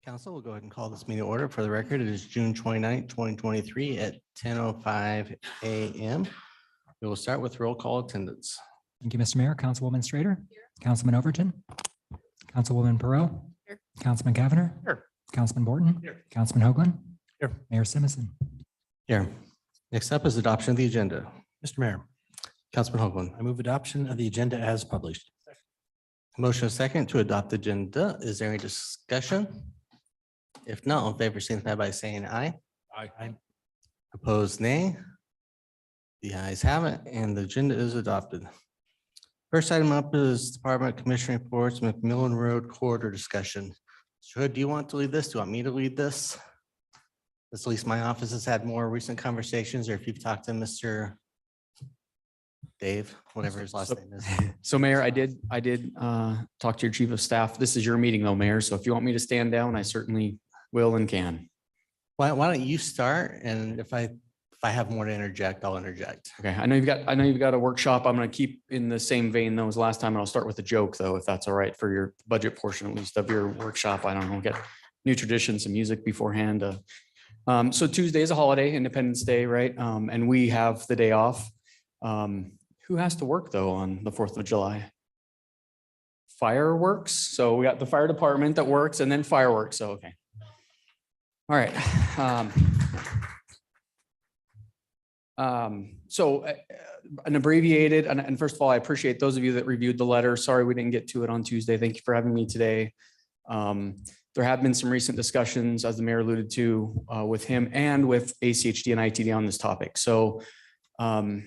Council will go ahead and call this meeting to order. For the record, it is June 29th, 2023 at 10:05 a.m. We will start with roll call attendance. Thank you, Mr. Mayor. Councilwoman Strader. Councilman Overton. Councilwoman Perot. Here. Councilman Cavanagh. Here. Councilman Borton. Here. Councilman Hoagland. Here. Mayor Simison. Here. Next up is adoption of the agenda. Mr. Mayor, Councilman Hoagland. I move adoption of the agenda as published. Motion is second to adopt the agenda. Is there any discussion? If not, all in favor, signify by saying aye. Aye. Opposed, nay. The ayes have it, and the agenda is adopted. First item up is Department Commission reports, McMillan Road corridor discussion. Mr. Hood, do you want to lead this? Do you want me to lead this? At least my office has had more recent conversations, or if you've talked to Mr. Dave, whatever his last name is. So Mayor, I did talk to your chief of staff. This is your meeting though, Mayor. So if you want me to stand down, I certainly will and can. Why don't you start? And if I have more to interject, I'll interject. Okay, I know you've got a workshop. I'm going to keep in the same vein though as last time. And I'll start with a joke though, if that's all right for your budget portion, at least of your workshop. I don't know, get new traditions, some music beforehand. So Tuesday is a holiday, Independence Day, right? And we have the day off. Who has to work though on the 4th of July? Fireworks. So we got the fire department that works and then fireworks. So, okay. All right. So an abbreviated, and first of all, I appreciate those of you that reviewed the letter. Sorry, we didn't get to it on Tuesday. Thank you for having me today. There have been some recent discussions, as the mayor alluded to, with him and with ACHD and ITD on this topic. So a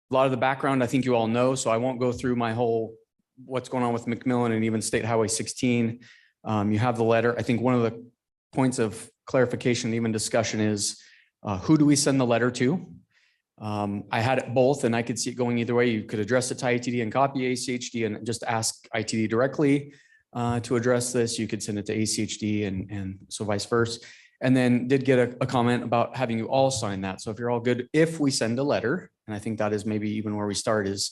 lot of the background, I think you all know, so I won't go through my whole what's going on with McMillan and even State Highway 16. You have the letter. I think one of the points of clarification, even discussion is who do we send the letter to? I had it both and I could see it going either way. You could address it to ITD and copy ACHD and just ask ITD directly to address this. You could send it to ACHD and so vice versa. And then did get a comment about having you all sign that. So if you're all good, if we send a letter, and I think that is maybe even where we start is,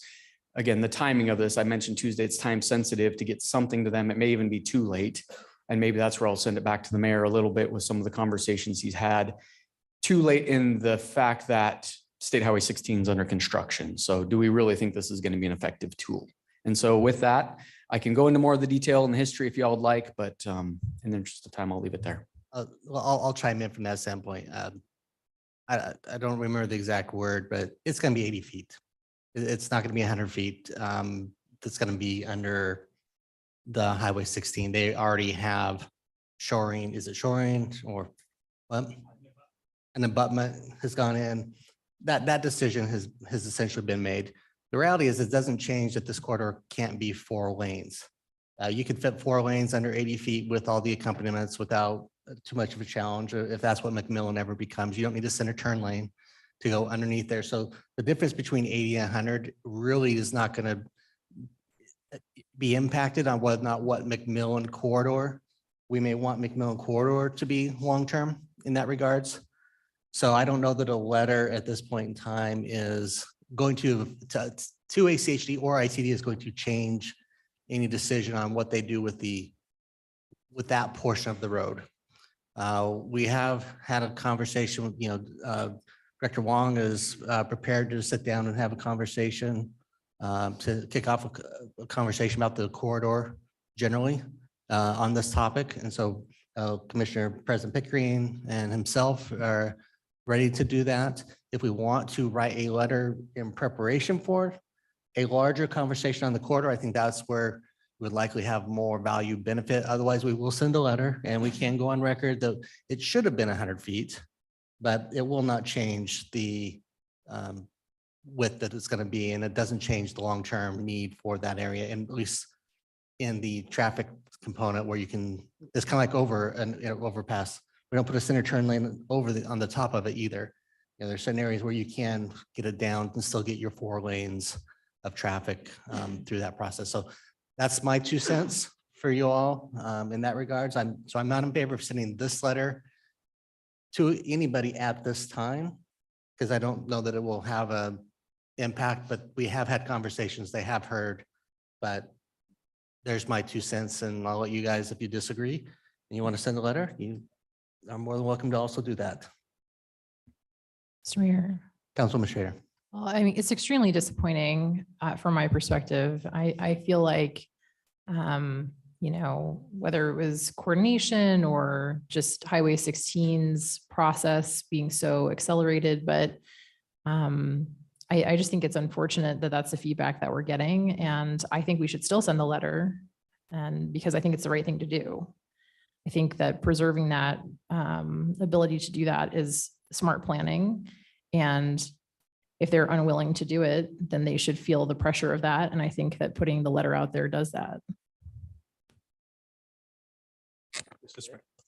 again, the timing of this, I mentioned Tuesday, it's time sensitive to get something to them. It may even be too late. And maybe that's where I'll send it back to the mayor a little bit with some of the conversations he's had. Too late in the fact that State Highway 16 is under construction. So do we really think this is going to be an effective tool? And so with that, I can go into more of the detail and the history if y'all would like, but in the interest of time, I'll leave it there. Well, I'll chime in from that standpoint. I don't remember the exact word, but it's going to be 80 feet. It's not going to be 100 feet. It's going to be under the Highway 16. They already have shoring. Is it shoring or what? An abutment has gone in. That decision has essentially been made. The reality is it doesn't change that this corridor can't be 4 lanes. You could fit 4 lanes under 80 feet with all the accompaniments without too much of a challenge. If that's what McMillan ever becomes, you don't need a center turn lane to go underneath there. So the difference between 80 and 100 really is not going to be impacted on whether or not what McMillan corridor. We may want McMillan corridor to be long-term in that regards. So I don't know that a letter at this point in time is going to ACHD or ITD is going to change any decision on what they do with that portion of the road. We have had a conversation with, Director Wong is prepared to sit down and have a conversation to kick off a conversation about the corridor generally on this topic. And so Commissioner President Pickering and himself are ready to do that. If we want to write a letter in preparation for a larger conversation on the corridor, I think that's where we would likely have more value benefit. Otherwise, we will send a letter and we can go on record that it should have been 100 feet, but it will not change the width that it's going to be, and it doesn't change the long-term need for that area, and at least in the traffic component where you can, it's kind of like over an overpass. We don't put a center turn lane on the top of it either. There's certain areas where you can get it down and still get your 4 lanes of traffic through that process. So that's my 2 cents for you all in that regards. I'm not in favor of sending this letter to anybody at this time, because I don't know that it will have a impact, but we have had conversations, they have heard, but there's my 2 cents, and I'll let you guys, if you disagree, and you want to send a letter, you are more than welcome to also do that. Mr. Mayor. Councilwoman Schrader. Well, I mean, it's extremely disappointing from my perspective. I feel like, you know, whether it was coordination or just Highway 16's process being so accelerated, but I just think it's unfortunate that that's the feedback that we're getting. And I think we should still send the letter, and because I think it's the right thing to do. I think that preserving that ability to do that is smart planning. And if they're unwilling to do it, then they should feel the pressure of that. And I think that putting the letter out there does that.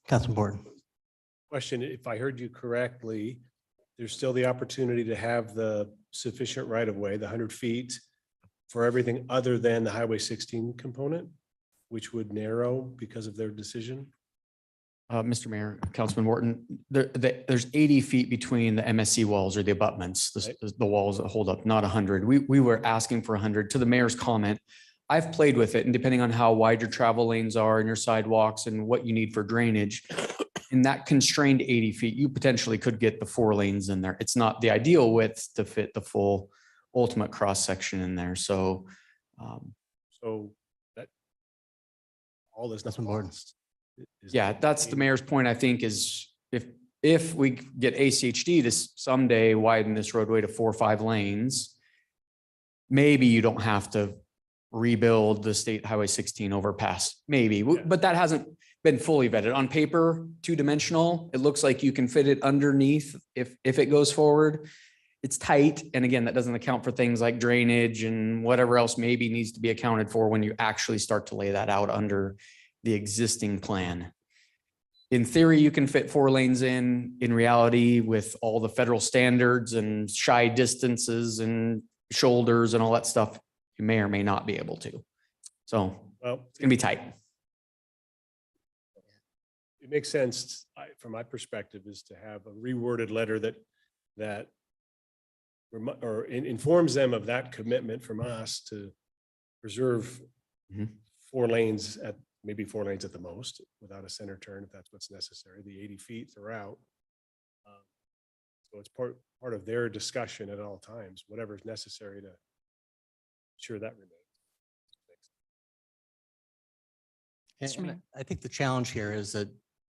Councilman Borton. Question, if I heard you correctly, there's still the opportunity to have the sufficient right of way, the 100 feet for everything other than the Highway 16 component, which would narrow because of their decision? Mr. Mayor, Councilman Wharton, there's 80 feet between the MSC walls or the abutments, the walls that hold up, not 100. We were asking for 100. To the mayor's comment, I've played with it, and depending on how wide your travel lanes are and your sidewalks and what you need for drainage, in that constrained 80 feet, you potentially could get the 4 lanes in there. It's not the ideal width to fit the full ultimate cross section in there. So So that all this. Councilman Borton. yeah, that's the mayor's point, I think, is if we get ACHD to someday widen this roadway to 4 or 5 lanes, maybe you don't have to rebuild the State Highway 16 overpass, maybe, but that hasn't been fully vetted. On paper, 2-dimensional, it looks like you can fit it underneath if it goes forward. It's tight, and again, that doesn't account for things like drainage and whatever else maybe needs to be accounted for when you actually start to lay that out under the existing plan. In theory, you can fit 4 lanes in reality, with all the federal standards and shy distances and shoulders and all that stuff, you may or may not be able to. So Well, it's gonna be tight. it makes sense, from my perspective, is to have a reworded letter that informs them of that commitment from us to preserve Mhm. 4 lanes at maybe 4 lanes at the most, without a center turn, if that's what's necessary, the 80 feet throughout. So it's part of their discussion at all times, whatever is necessary to ensure that remains. And I think the challenge here is that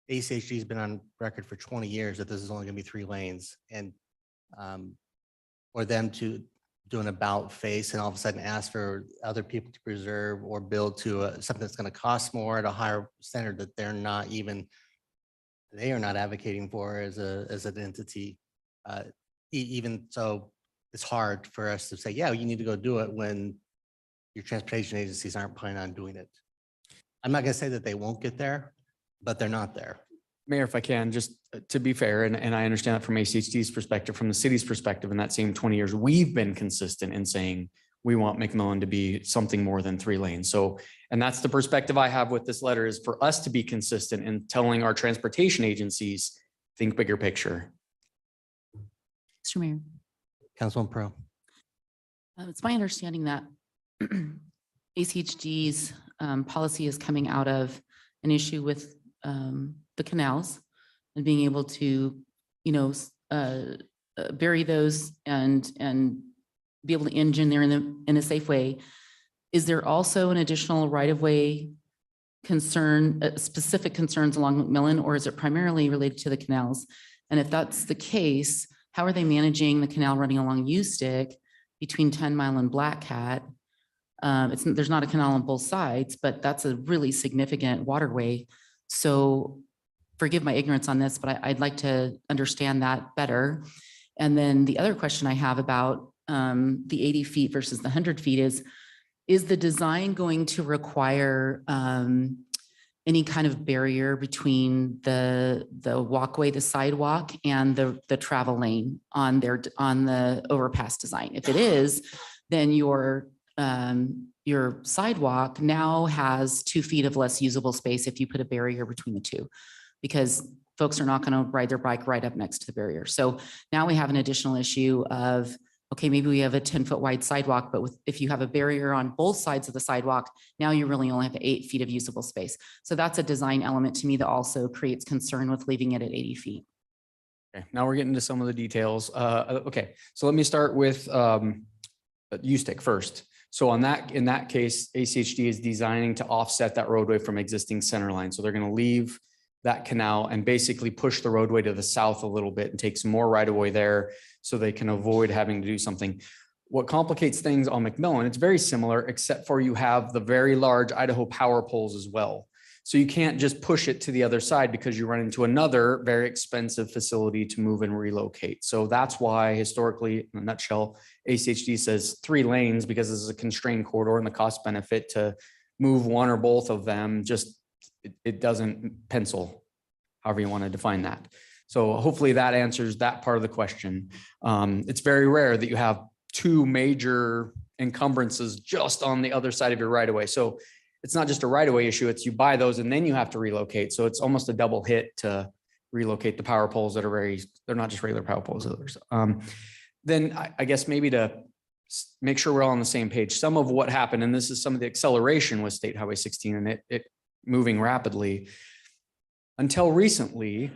ACHD has been on record for 20 years that this is only going to be 3 lanes, and for them to do an about face and all of a sudden ask for other people to preserve or build to something that's going to cost more at a higher standard that they are not advocating for as an entity. Even so, it's hard for us to say, yeah, you need to go do it when your transportation agencies aren't planning on doing it. I'm not going to say that they won't get there, but they're not there. Mayor, if I can, just to be fair, and I understand that from ACHD's perspective, from the city's perspective, in that same 20 years, we've been consistent in saying we want McMillan to be something more than 3 lanes. So, and that's the perspective I have with this letter, is for us to be consistent in telling our transportation agencies, think bigger picture. Mr. Mayor, Councilwoman Pro. it's my understanding that ACHD's policy is coming out of an issue with the canals and being able to, bury those and be able to engine there in a safe way. Is there also an additional right-of-way concern, specific concerns along McMillan, or is it primarily related to the canals? And if that's the case, how are they managing the canal running along U-Stick between 10 Mile and Black Cat? There's not a canal on both sides, but that's a really significant waterway. So forgive my ignorance on this, but I'd like to understand that better. And then the other question I have about the 80 feet versus the 100 feet is the design going to require any kind of barrier between the walkway, the sidewalk, and the travel lane on the overpass design? If it is, then your sidewalk now has 2 feet of less usable space if you put a barrier between the two, because folks are not going to ride their bike right up next to the barrier. So now we have an additional issue of, okay, maybe we have a 10-foot wide sidewalk, but if you have a barrier on both sides of the sidewalk, now you really only have 8 feet of usable space. So that's a design element to me that also creates concern with leaving it at 80 feet. Okay, now we're getting to some of the details. Okay, so let me start with U-stick first. So in that case, ACHD is designing to offset that roadway from existing center line. So they're going to leave that canal and basically push the roadway to the south a little bit and take some more right of way there so they can avoid having to do something. What complicates things on McMillan, it's very similar, except for you have the very large Idaho power poles as well. So you can't just push it to the other side because you run into another very expensive facility to move and relocate. So that's why historically, in a nutshell, ACHD says 3 lanes because this is a constrained corridor and the cost benefit to move one or both of them just it doesn't pencil, however you want to define that. So hopefully that answers that part of the question. It's very rare that you have 2 major encumbrances just on the other side of your right of way. So it's not just a right of way issue, it's you buy those and then you have to relocate. So it's almost a double hit to relocate the power poles that are they're not just regular power poles. Then I guess maybe to make sure we're all on the same page, some of what happened, and this is some of the acceleration with State Highway 16 and it moving rapidly. Until recently,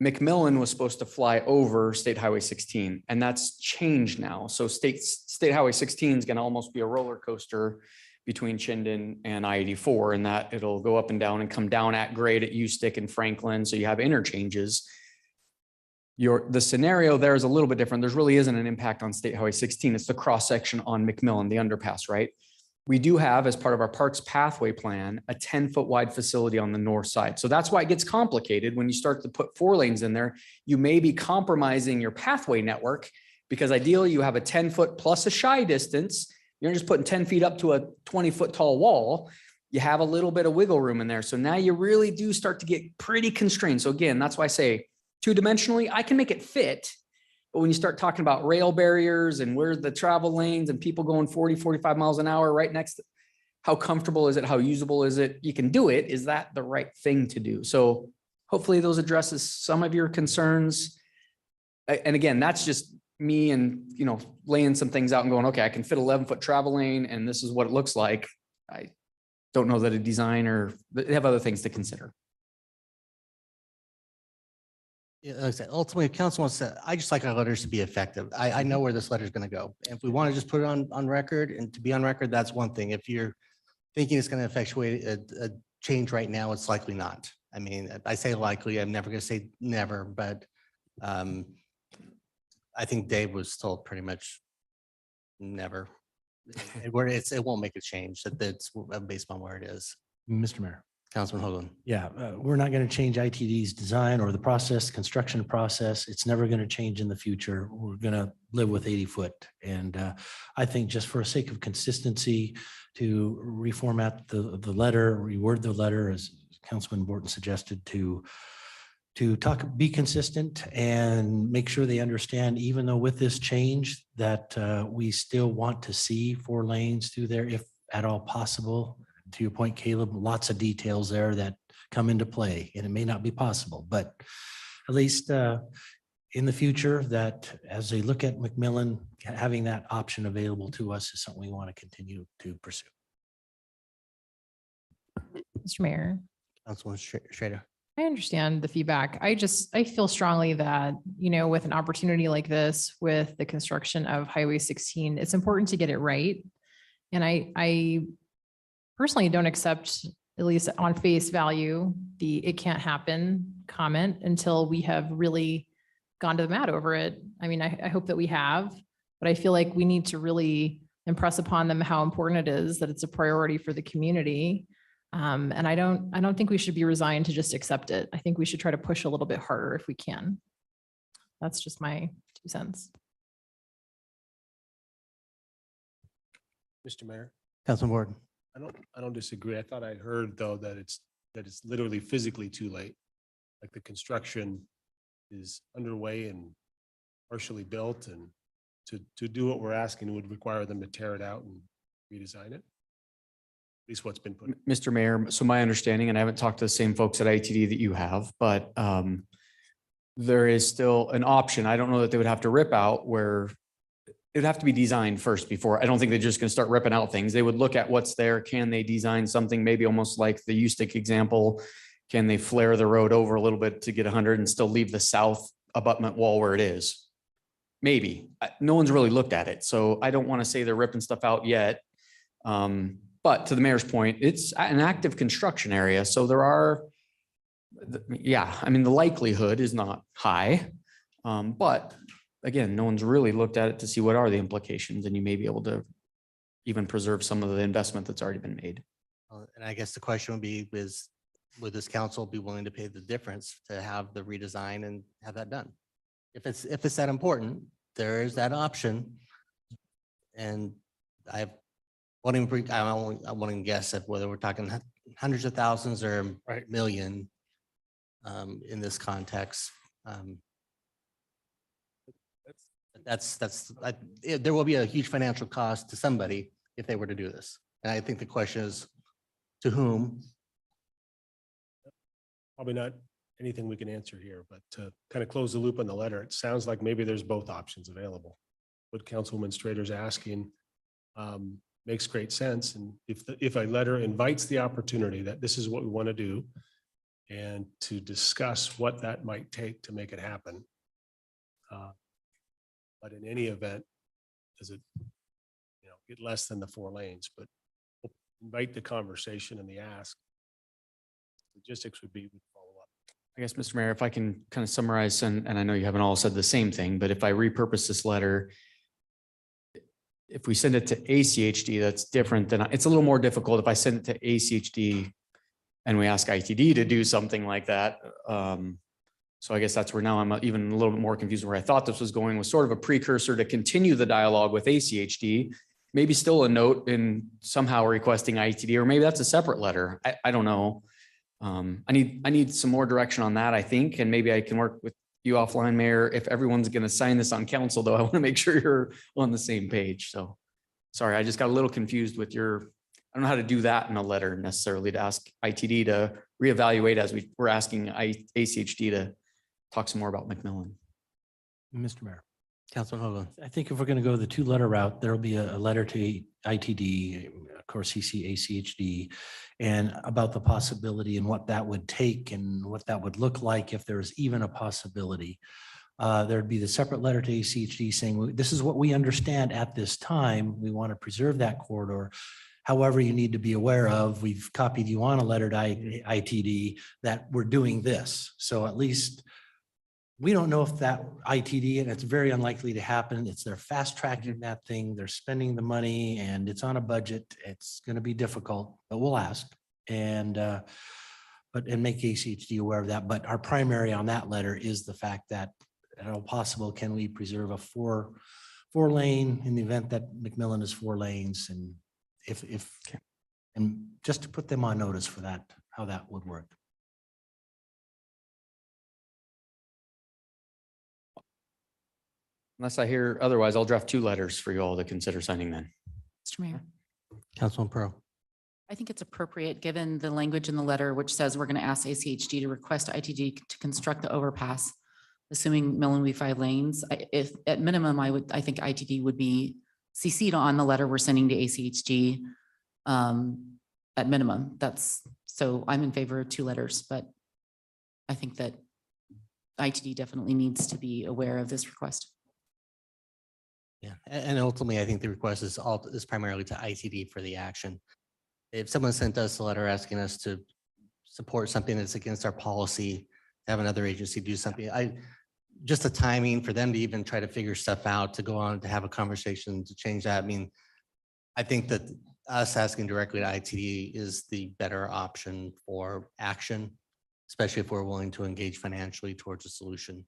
McMillan was supposed to fly over State Highway 16, and that's changed now. So State Highway 16 is going to almost be a roller coaster between Chinden and I-84, and that it'll go up and down and come down at grade at U-stick and Franklin. So you have interchanges. The scenario there is a little bit different. There really isn't an impact on State Highway 16. It's the cross section on McMillan, the underpass, right? We do have, as part of our Parks Pathway Plan, a 10-foot wide facility on the north side. So that's why it gets complicated when you start to put 4 lanes in there. You may be compromising your pathway network because ideally you have a 10-foot plus a shy distance. You're just putting 10 feet up to a 20-foot tall wall. You have a little bit of wiggle room in there. So now you really do start to get pretty constrained. So again, that's why I say 2-dimensionally, I can make it fit. But when you start talking about rail barriers and where the travel lanes and people going 40, 45 miles an hour right next to, how comfortable is it? How usable is it? You can do it. Is that the right thing to do? So hopefully those addresses some of your concerns. And again, that's just me and, laying some things out and going, okay, I can fit 11-foot travel lane and this is what it looks like. I don't know that a designer, they have other things to consider. Yeah, like I said, ultimately, if council wants to, I just like our letters to be effective. I know where this letter is going to go. If we want to just put it on record and to be on record, that's one thing. If you're thinking it's going to effectuate a change right now, it's likely not. I mean, I say likely, I'm never going to say never, but I think Dave was told pretty much never. It won't make a change. That's based on where it is. Mr. Mayor. Councilman Hoagland. Yeah, we're not going to change ITD's design or the process, construction process. It's never going to change in the future. We're going to live with 80-foot. And I think just for the sake of consistency to reformat the letter, reword the letter, as Councilman Borton suggested, to be consistent and make sure they understand, even though with this change that we still want to see 4 lanes through there, if at all possible. To your point, Caleb, lots of details there that come into play, and it may not be possible, but at least in the future, that as they look at McMillan, having that option available to us is something we want to continue to pursue. Mr. Mayor, Councilman Schrader. I understand the feedback. I feel strongly that, with an opportunity like this, with the construction of Highway 16, it's important to get it right. And I personally don't accept, at least on face value, the "it can't happen" comment until we have really gone to the mat over it. I mean, I hope that we have, but I feel like we need to really impress upon them how important it is, that it's a priority for the community. And I don't think we should be resigned to just accept it. I think we should try to push a little bit harder if we can. That's just my 2 cents. Mr. Mayor, Councilman Borton. I don't disagree. I thought I heard though that it's literally physically too late. Like the construction is underway and partially built, and to do what we're asking would require them to tear it out and redesign it. At least what's been put. Mr. Mayor, so my understanding, and I haven't talked to the same folks at ITD that you have, but there is still an option. I don't know that they would have to rip out where it'd have to be designed first before, I don't think they're just gonna start ripping out things. They would look at what's there. Can they design something maybe almost like the U-stick example? Can they flare the road over a little bit to get 100 and still leave the south abutment wall where it is? Maybe. No one's really looked at it, so I don't want to say they're ripping stuff out yet. But to the mayor's point, it's an active construction area, so there are, yeah, I mean, the likelihood is not high. But again, no one's really looked at it to see what are the implications, and you may be able to even preserve some of the investment that's already been made. And I guess the question would be, would this council be willing to pay the difference to have the redesign and have that done? If it's that important, there is that option. And I won't even guess at whether we're talking hundreds of thousands or Right. million in this context. There will be a huge financial cost to somebody if they were to do this. And I think the question is, to whom? Probably not anything we can answer here, but to kind of close the loop on the letter, it sounds like maybe there's both options available. What Councilwoman Strader's asking makes great sense. And if a letter invites the opportunity that this is what we want to do and to discuss what that might take to make it happen. But in any event, does it, get less than the 4 lanes, but invite the conversation and the ask. Logistics would be, we follow up. I guess, Mr. Mayor, if I can kind of summarize, and I know you haven't all said the same thing, but if I repurpose this letter, if we send it to ACHD, that's different than, it's a little more difficult if I send it to ACHD and we ask ITD to do something like that. So I guess that's where now I'm even a little bit more confused where I thought this was going, was sort of a precursor to continue the dialogue with ACHD, maybe still a note in somehow requesting ITD, or maybe that's a separate letter. I don't know. I need some more direction on that, I think, and maybe I can work with you offline, Mayor. If everyone's going to sign this on council, though, I want to make sure you're on the same page. So sorry, I just got a little confused with your, I don't know how to do that in a letter necessarily, to ask ITD to reevaluate as we're asking ACHD to talk some more about McMillan. Mr. Mayor, Councilman Hoagland. I think if we're going to go the 2-letter route, there'll be a letter to ITD, of course, ACHD, and about the possibility and what that would take and what that would look like if there's even a possibility. There'd be the separate letter to ACHD saying, this is what we understand at this time. We want to preserve that corridor. However, you need to be aware of, we've copied you on a letter to ITD that we're doing this. So at least we don't know if that ITD, and it's very unlikely to happen. It's they're fast tracking that thing. They're spending the money and it's on a budget. It's going to be difficult, but we'll ask and make ACHD aware of that. But our primary on that letter is the fact that at all possible, can we preserve a four lane in the event that McMillan is 4 lanes, and and just to put them on notice for that, how that would work. Unless I hear otherwise, I'll draft 2 letters for you all to consider signing then. Mr. Mayor, Councilman Pro. I think it's appropriate, given the language in the letter, which says we're going to ask ACHD to request ITD to construct the overpass, assuming Millen will be 5 lanes. If at minimum, I think ITD would be CC'd on the letter we're sending to ACHD at minimum. So I'm in favor of 2 letters, but I think that ITD definitely needs to be aware of this request. Yeah, and ultimately, I think the request is primarily to ITD for the action. If someone sent us a letter asking us to support something that's against our policy, have another agency do something, just the timing for them to even try to figure stuff out, to go on to have a conversation to change that. I mean, I think that us asking directly to ITD is the better option for action, especially if we're willing to engage financially towards a solution.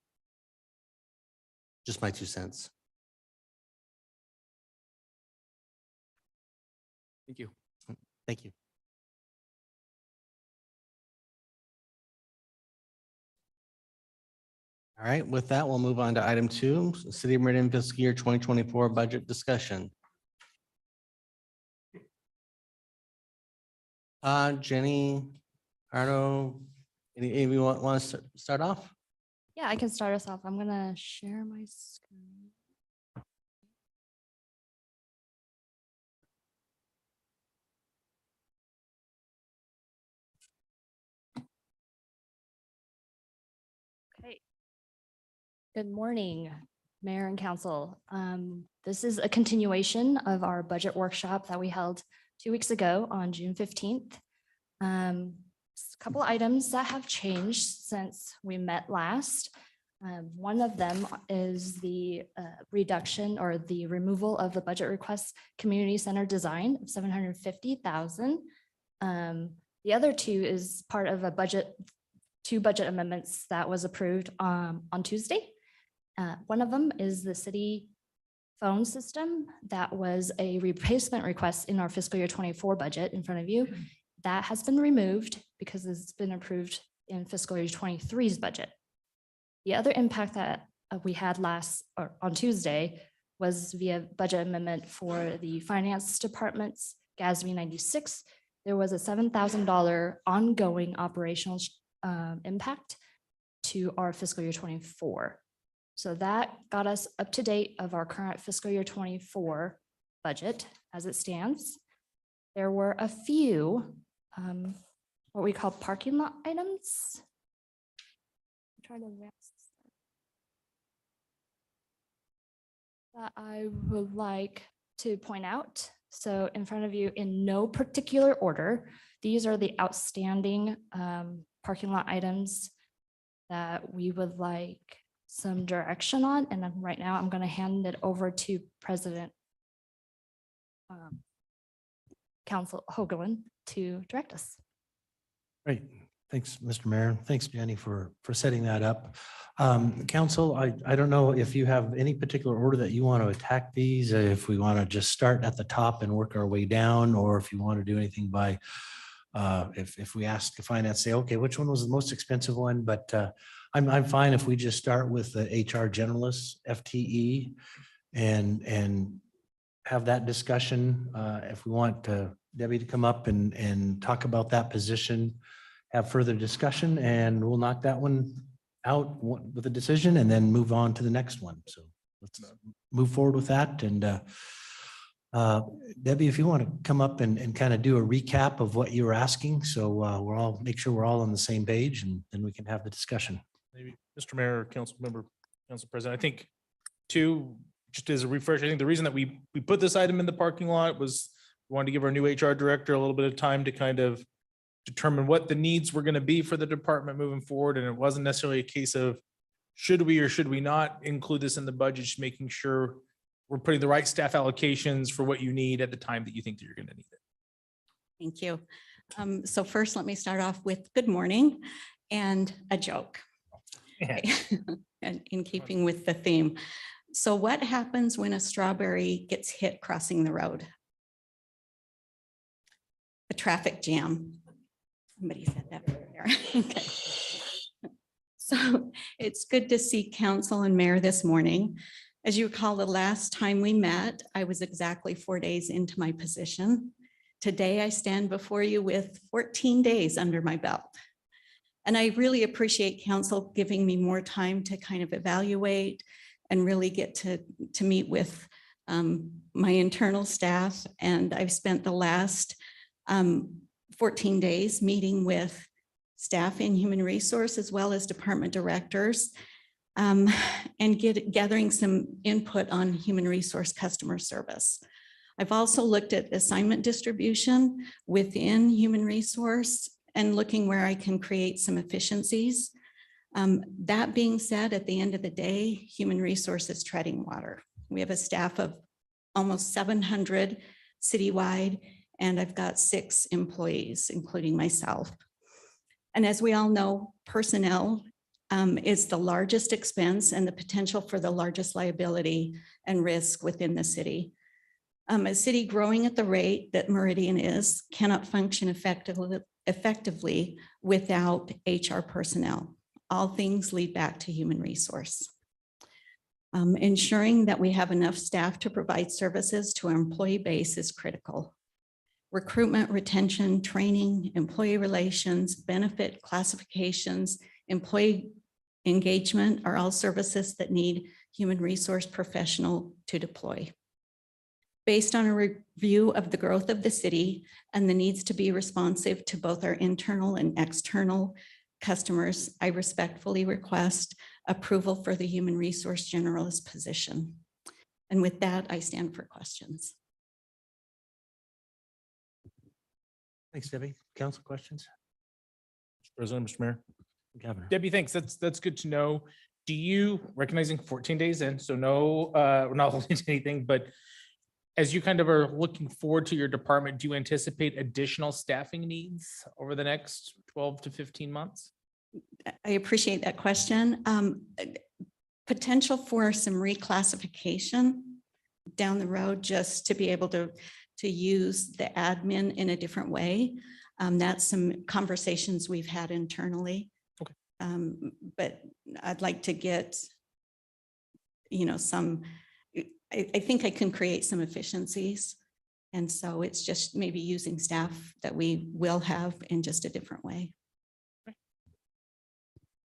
Just my 2 cents. Thank you. Thank you. All right, with that, we'll move on to item 2, City of Meridian fiscal year 2024 budget discussion. Jenny, Arno, any of you want to start off? Yeah, I can start us off. I'm gonna share my screen. Good morning, Mayor and Council. This is a continuation of our budget workshop that we held 2 weeks ago on June 15th. A couple items that have changed since we met last. One of them is the reduction or the removal of the budget request community center design of 750,000. The other two is part of two budget amendments that was approved on Tuesday. One of them is the city phone system. That was a replacement request in our fiscal year 24 budget in front of you. That has been removed because it's been approved in fiscal year 23's budget. The other impact that we had on Tuesday was via budget amendment for the finance department's GASB 96. There was a $7,000 ongoing operational impact to our fiscal year 24. So that got us up to date of our current fiscal year 24 budget as it stands. There were a few what we call parking lot items. I'm trying to advance that I would like to point out. So in front of you, in no particular order, these are the outstanding parking lot items that we would like some direction on. And then right now I'm going to hand it over to President Council Hoagland to direct us. Great. Thanks, Mr. Mayor. Thanks, Jenny, for setting that up. Council, I don't know if you have any particular order that you want to attack these, if we want to just start at the top and work our way down, or if you want to do anything by, if we ask the finance, say, okay, which one was the most expensive one? But I'm fine if we just start with the HR generalist, FTE, and have that discussion. If we want Debbie to come up and talk about that position, have further discussion, and we'll knock that one out with a decision and then move on to the next one. So let's move forward with that. And Debbie, if you want to come up and kind of do a recap of what you were asking, so make sure we're all on the same page, and then we can have the discussion. Maybe Mr. Mayor, Council Member, Council President, I think just as a refresh, I think the reason that we put this item in the parking lot was we wanted to give our new HR director a little bit of time to kind of determine what the needs were going to be for the department moving forward. And it wasn't necessarily a case of should we or should we not include this in the budget, just making sure we're putting the right staff allocations for what you need at the time that you think that you're going to need it. Thank you. So first, let me start off with good morning and a joke. And in keeping with the theme. So what happens when a strawberry gets hit crossing the road? A traffic jam. Somebody said that earlier. Okay. So it's good to see council and mayor this morning. As you recall, the last time we met, I was exactly 4 days into my position. Today, I stand before you with 14 days under my belt. And I really appreciate council giving me more time to kind of evaluate and really get to meet with my internal staff. And I've spent the last 14 days meeting with staff in human resource as well as department directors and gathering some input on human resource customer service. I've also looked at assignment distribution within human resource and looking where I can create some efficiencies. That being said, at the end of the day, human resource is treading water. We have a staff of almost 700 citywide, and I've got 6 employees, including myself. And as we all know, personnel is the largest expense and the potential for the largest liability and risk within the city. A city growing at the rate that Meridian is cannot function effectively without HR personnel. All things lead back to human resource. Ensuring that we have enough staff to provide services to our employee base is critical. Recruitment, retention, training, employee relations, benefit classifications, employee engagement are all services that need human resource professional to deploy. Based on a review of the growth of the city and the needs to be responsive to both our internal and external customers, I respectfully request approval for the human resource generalist position. And with that, I stand for questions. Thanks, Debbie. Council questions? President, Mr. Mayor. Governor. Debbie, thanks. That's good to know. Do you, recognizing 14 days in, so no, we're not holding to anything, but as you kind of are looking forward to your department, do you anticipate additional staffing needs over the next 12 to 15 months? I appreciate that question. Potential for some reclassification down the road, just to be able to use the admin in a different way. That's some conversations we've had internally. Okay. But I'd like to get, some, I think I can create some efficiencies. And so it's just maybe using staff that we will have in just a different way.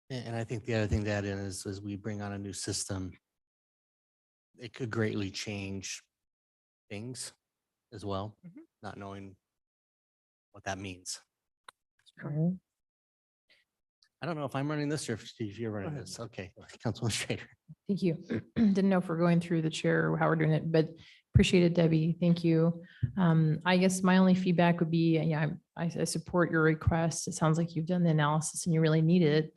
And I think the other thing to add in is as we bring on a new system, it could greatly change things as well, not knowing what that means. I don't know if I'm running this or if Steve, you're running this. Okay, Councilman Schrader. Thank you. Didn't know if we're going through the chair or how we're doing it, but appreciate it, Debbie. Thank you. I guess my only feedback would be, yeah, I support your request. It sounds like you've done the analysis and you really need it.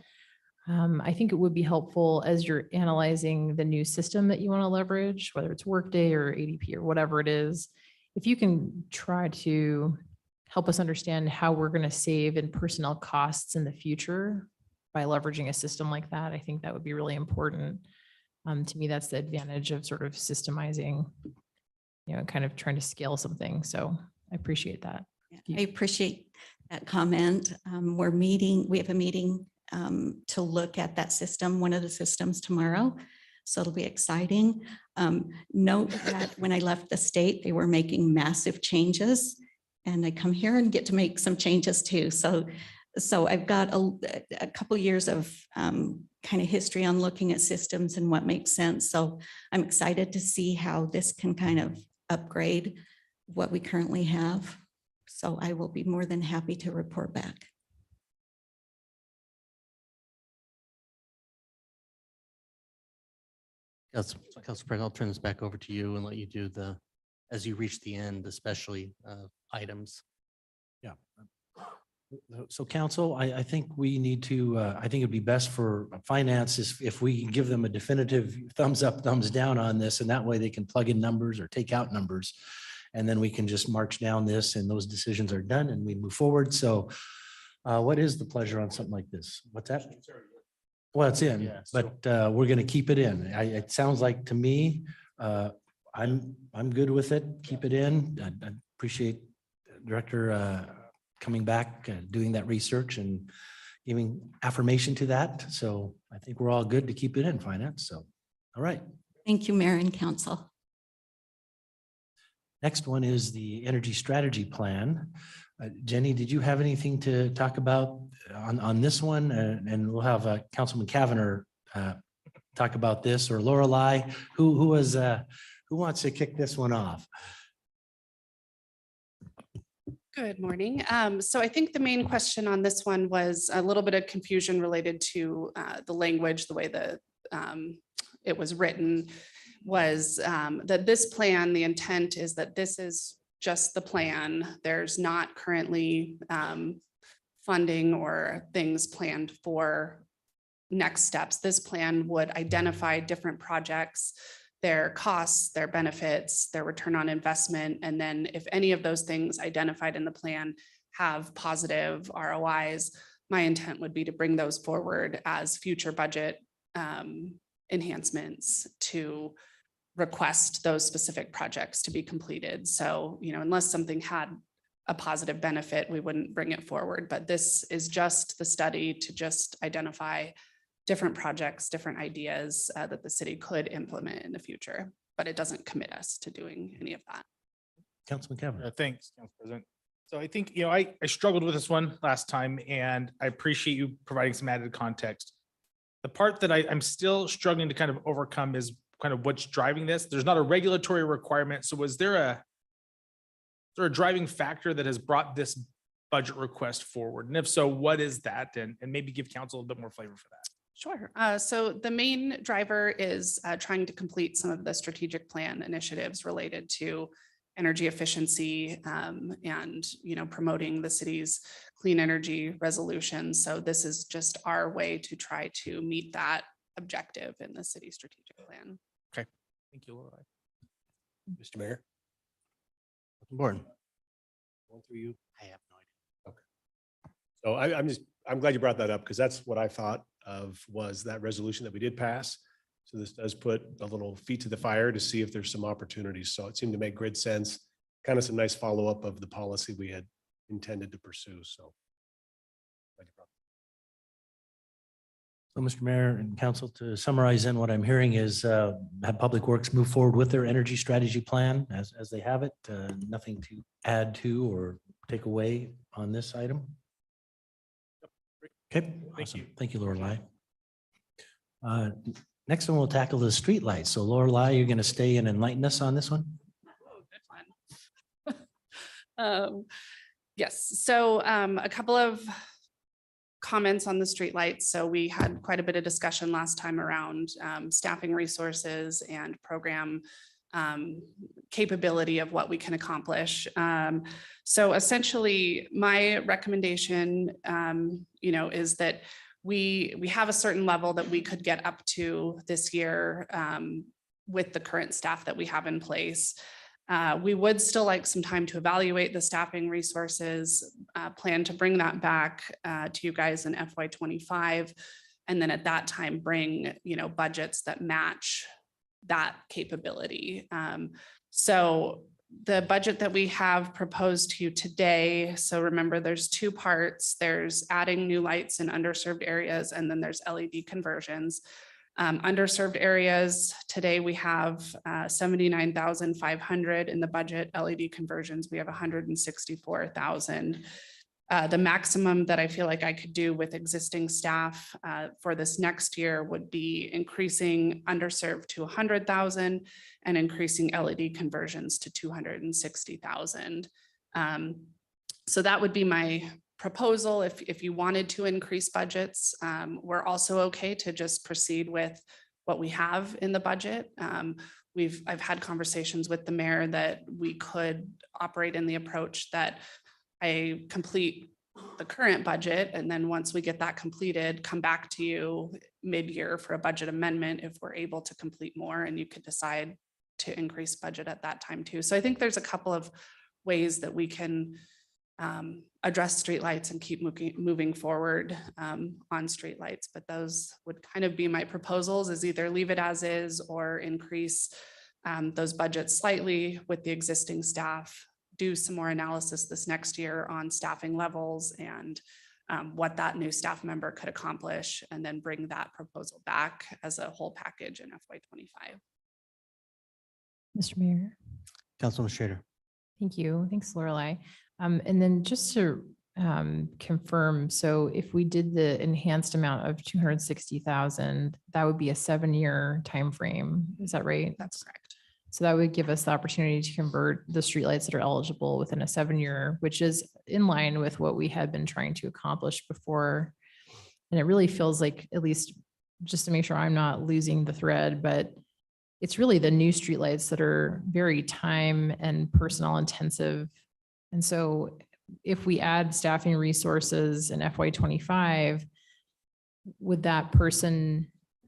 I think it would be helpful as you're analyzing the new system that you want to leverage, whether it's Workday or ADP or whatever it is, if you can try to help us understand how we're going to save in personnel costs in the future by leveraging a system like that, I think that would be really important. To me, that's the advantage of sort of systemizing, kind of trying to scale something. So I appreciate that. I appreciate that comment. We have a meeting to look at that system, one of the systems tomorrow. So it'll be exciting. Note that when I left the state, they were making massive changes, and I come here and get to make some changes too. So I've got a couple years of kind of history on looking at systems and what makes sense. So I'm excited to see how this can kind of upgrade what we currently have. So I will be more than happy to report back. Council President, I'll turn this back over to you and let you do as you reach the end, especially items. Yeah. So council, I think we need to, I think it'd be best for finance if we can give them a definitive thumbs up, thumbs down on this, and that way they can plug in numbers or take out numbers. And then we can just march down this and those decisions are done and we move forward. So what is the pleasure on something like this? What's that? Well, it's in, Yeah, but we're going to keep it in. It sounds like to me, I'm good with it. Keep it in. I appreciate Director coming back, doing that research and giving affirmation to that. So I think we're all good to keep it in finance. So, all right. Thank you, Mayor and Council. Next one is the energy strategy plan. Jenny, did you have anything to talk about on this one? And we'll have Councilman Kavanagh talk about this, or Lorelei, who wants to kick this one off? Good morning. So I think the main question on this one was a little bit of confusion related to the language, the way that it was written was that this plan, the intent is that this is just the plan. There's not currently funding or things planned for next steps. This plan would identify different projects, their costs, their benefits, their return on investment. And then if any of those things identified in the plan have positive ROIs, my intent would be to bring those forward as future budget enhancements to request those specific projects to be completed. So, unless something had a positive benefit, we wouldn't bring it forward. But this is just the study to just identify different projects, different ideas that the city could implement in the future, but it doesn't commit us to doing any of that. Councilman Kavanagh. Thanks, Council President. So I think, I struggled with this one last time, and I appreciate you providing some added context. The part that I'm still struggling to kind of overcome is kind of what's driving this. There's not a regulatory requirement. So was there a driving factor that has brought this budget request forward? And if so, what is that? And maybe give council a bit more flavor for that. Sure. So the main driver is trying to complete some of the strategic plan initiatives related to energy efficiency and, promoting the city's clean energy resolutions. So this is just our way to try to meet that objective in the city strategic plan. Thank you, Laura. Mr. Mayor. Born. Going through you. I have no idea. So I'm glad you brought that up because that's what I thought of was that resolution that we did pass. So this does put a little feet to the fire to see if there's some opportunities. So it seemed to make great sense, kind of some nice follow-up of the policy we had intended to pursue. So. glad you brought So, Mr. Mayor and council, to summarize in what I'm hearing is have Public Works move forward with their energy strategy plan as they have it. Nothing to add to or take away on this item. Okay, awesome. Thank you, Lorelei. Next one, we'll tackle the streetlights. So Lorelei, you're going to stay and enlighten us on this one? Oh, good one. Yes, so a couple of comments on the streetlights. So we had quite a bit of discussion last time around staffing resources and program capability of what we can accomplish. So essentially, my recommendation, is that we have a certain level that we could get up to this year with the current staff that we have in place. We would still like some time to evaluate the staffing resources, plan to bring that back to you guys in FY25. And then at that time, bring, budgets that match that capability. So the budget that we have proposed to you today, so remember there's two parts. There's adding new lights in underserved areas, and then there's LED conversions. Underserved areas, today we have 79,500 in the budget. LED conversions, we have 164,000. The maximum that I feel like I could do with existing staff for this next year would be increasing underserved to 100,000 and increasing LED conversions to 260,000. So that would be my proposal. If you wanted to increase budgets, we're also okay to just proceed with what we have in the budget. I've had conversations with the mayor that we could operate in the approach that I complete the current budget, and then once we get that completed, come back to you mid-year for a budget amendment if we're able to complete more, and you could decide to increase budget at that time too. So I think there's a couple of ways that we can address streetlights and keep moving forward on streetlights, but those would kind of be my proposals, is either leave it as is or increase those budgets slightly with the existing staff, do some more analysis this next year on staffing levels and what that new staff member could accomplish, and then bring that proposal back as a whole package in FY25. Mr. Mayor. Councilman Schrader. Thank you. Thanks, Lorelei. And then just to confirm, so if we did the enhanced amount of 260,000, that would be a 7-year time frame. Is that right? That's correct. So that would give us the opportunity to convert the streetlights that are eligible within a 7-year, which is in line with what we had been trying to accomplish before. And it really feels like, at least just to make sure I'm not losing the thread, but it's really the new streetlights that are very time and personnel intensive. And so if we add staffing resources in FY25, would that person,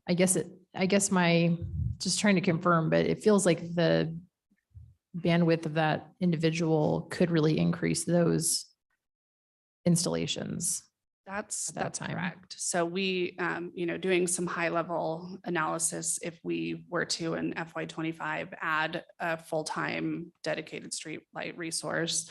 I guess just trying to confirm, but it feels like the bandwidth of that individual could really increase those installations. That's that time. correct. So we, doing some high level analysis, if we were to in FY25 add a full-time dedicated street light resource,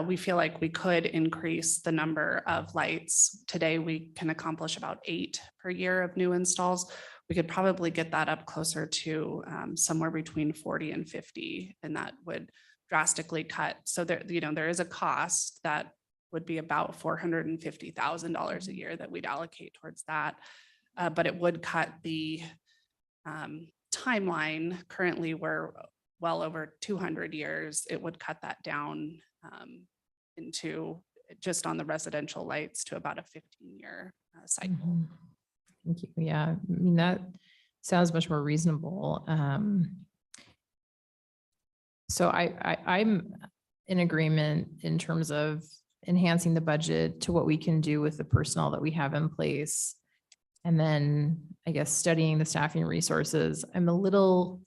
we feel like we could increase the number of lights. Today, we can accomplish about 8 per year of new installs. We could probably get that up closer to somewhere between 40 and 50, and that would drastically cut. So there is a cost that would be about $450,000 a year that we'd allocate towards that. But it would cut the timeline. Currently, we're well over 200 years. It would cut that down into just on the residential lights to about a 15-year cycle. Mhm. Thank you. Yeah, I mean, that sounds much more reasonable. So I'm in agreement in terms of enhancing the budget to what we can do with the personnel that we have in place. And then I guess studying the staffing resources. I'm a little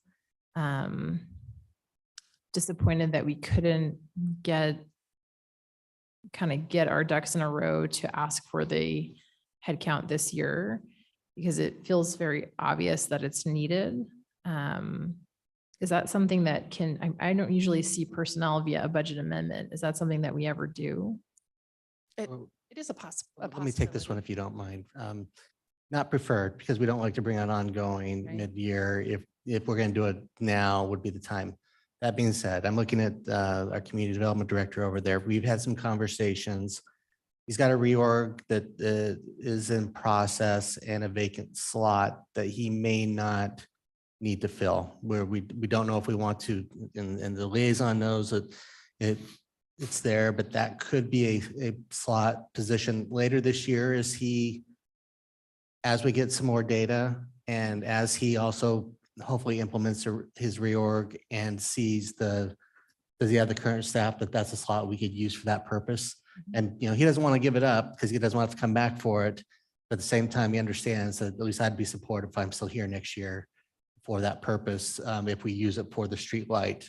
disappointed that we couldn't get our ducks in a row to ask for the headcount this year, because it feels very obvious that it's needed. Is that something that I don't usually see personnel via a budget amendment. Is that something that we ever do? It Well, it is a possible. Let me take this one if you don't mind. Not preferred, because we don't like to bring on ongoing Right. mid-year. If we're going to do it now would be the time. That being said, I'm looking at our community development director over there. We've had some conversations. He's got a reorg that is in process and a vacant slot that he may not need to fill, where we don't know if we want to, and the liaison knows that it's there, but that could be a slot position later this year as we get some more data and as he also hopefully implements his reorg and sees does he have the current staff, that's a slot we could use for that purpose. And, he doesn't want to give it up because he doesn't want to come back for it. But at the same time, he understands that at least I'd be supportive if I'm still here next year for that purpose, if we use it for the streetlight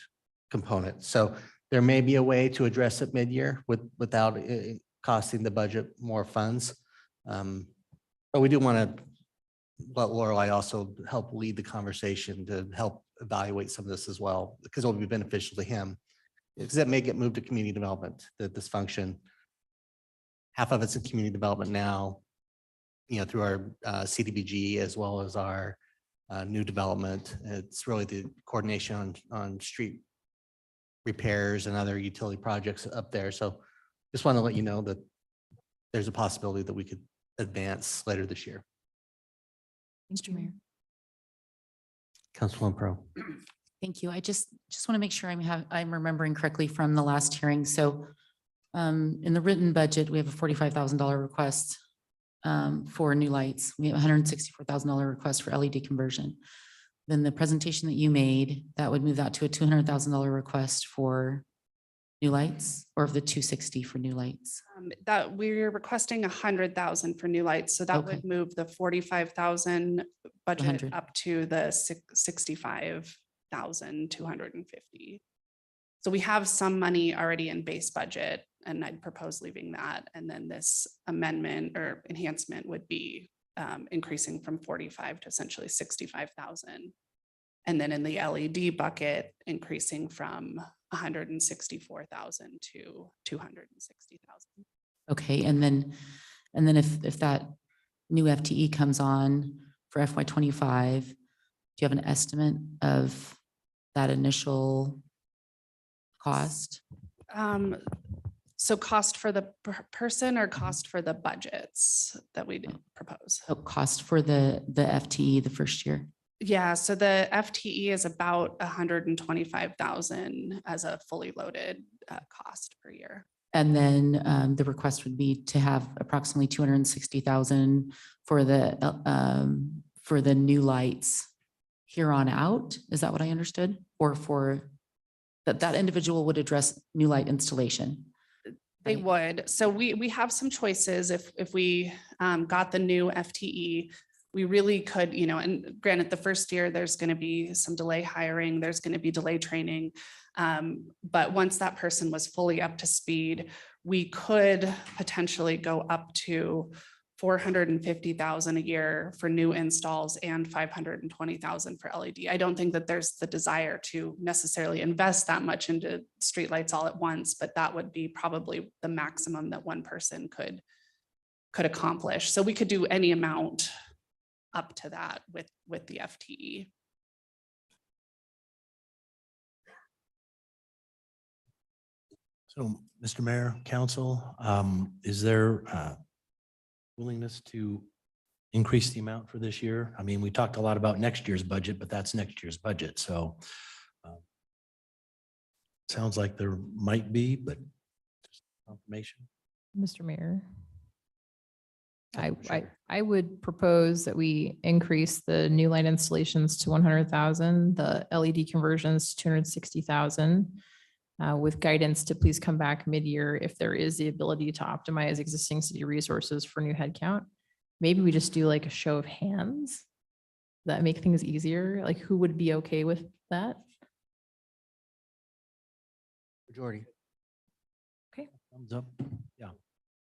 component. So there may be a way to address it mid-year without costing the budget more funds. But we do want to let Lorelei also help lead the conversation to help evaluate some of this as well, because it will be beneficial to him. Because that may get moved to community development, this function. Half of it's in community development now, through our CDBG as well as our new development. It's really the coordination on street repairs and other utility projects up there. So just want to let you know that there's a possibility that we could advance later this year. Mr. Mayor. Councilwoman Pro. Thank you. I just want to make sure I'm remembering correctly from the last hearing. So in the written budget, we have a $45,000 request for new lights. We have a $164,000 request for LED conversion. Then the presentation that you made, that would move that to a $200,000 request for new lights, or of the 260 for new lights. That we're requesting 100,000 for new lights. So that Okay. would move the 45,000 budget 100. up to the 65,250. So we have some money already in base budget, and I'd propose leaving that. And then this amendment or enhancement would be increasing from 45 to essentially 65,000. And then in the LED bucket, increasing from 164,000 to 260,000. Okay, and then if that new FTE comes on for FY25, do you have an estimate of that initial cost? So cost for the person or cost for the budgets that we propose? So cost for the FTE the first year? Yeah, so the FTE is about 125,000 as a fully loaded cost per year. And then the request would be to have approximately 260,000 for the new lights here on out. Is that what I understood? Or for that individual would address new light installation? They Right. would. So we have some choices. If we got the new FTE, we really could, and granted, the first year, there's going to be some delay hiring, there's going to be delay training. But once that person was fully up to speed, we could potentially go up to 450,000 a year for new installs and 520,000 for LED. I don't think that there's the desire to necessarily invest that much into streetlights all at once, but that would be probably the maximum that one person could accomplish. So we could do any amount up to that with the FTE. So, Mr. Mayor, Council, is there willingness to increase the amount for this year? I mean, we talked a lot about next year's budget, but that's next year's budget, so sounds like there might be, but just confirmation. Mr. Mayor. I would propose that we increase the new light installations to 100,000, the LED conversions to 260,000. With guidance to please come back mid-year if there is the ability to optimize existing city resources for new headcount. Maybe we just do like a show of hands. That make things easier. Like who would be okay with that? Majority. Thumbs up. Yeah.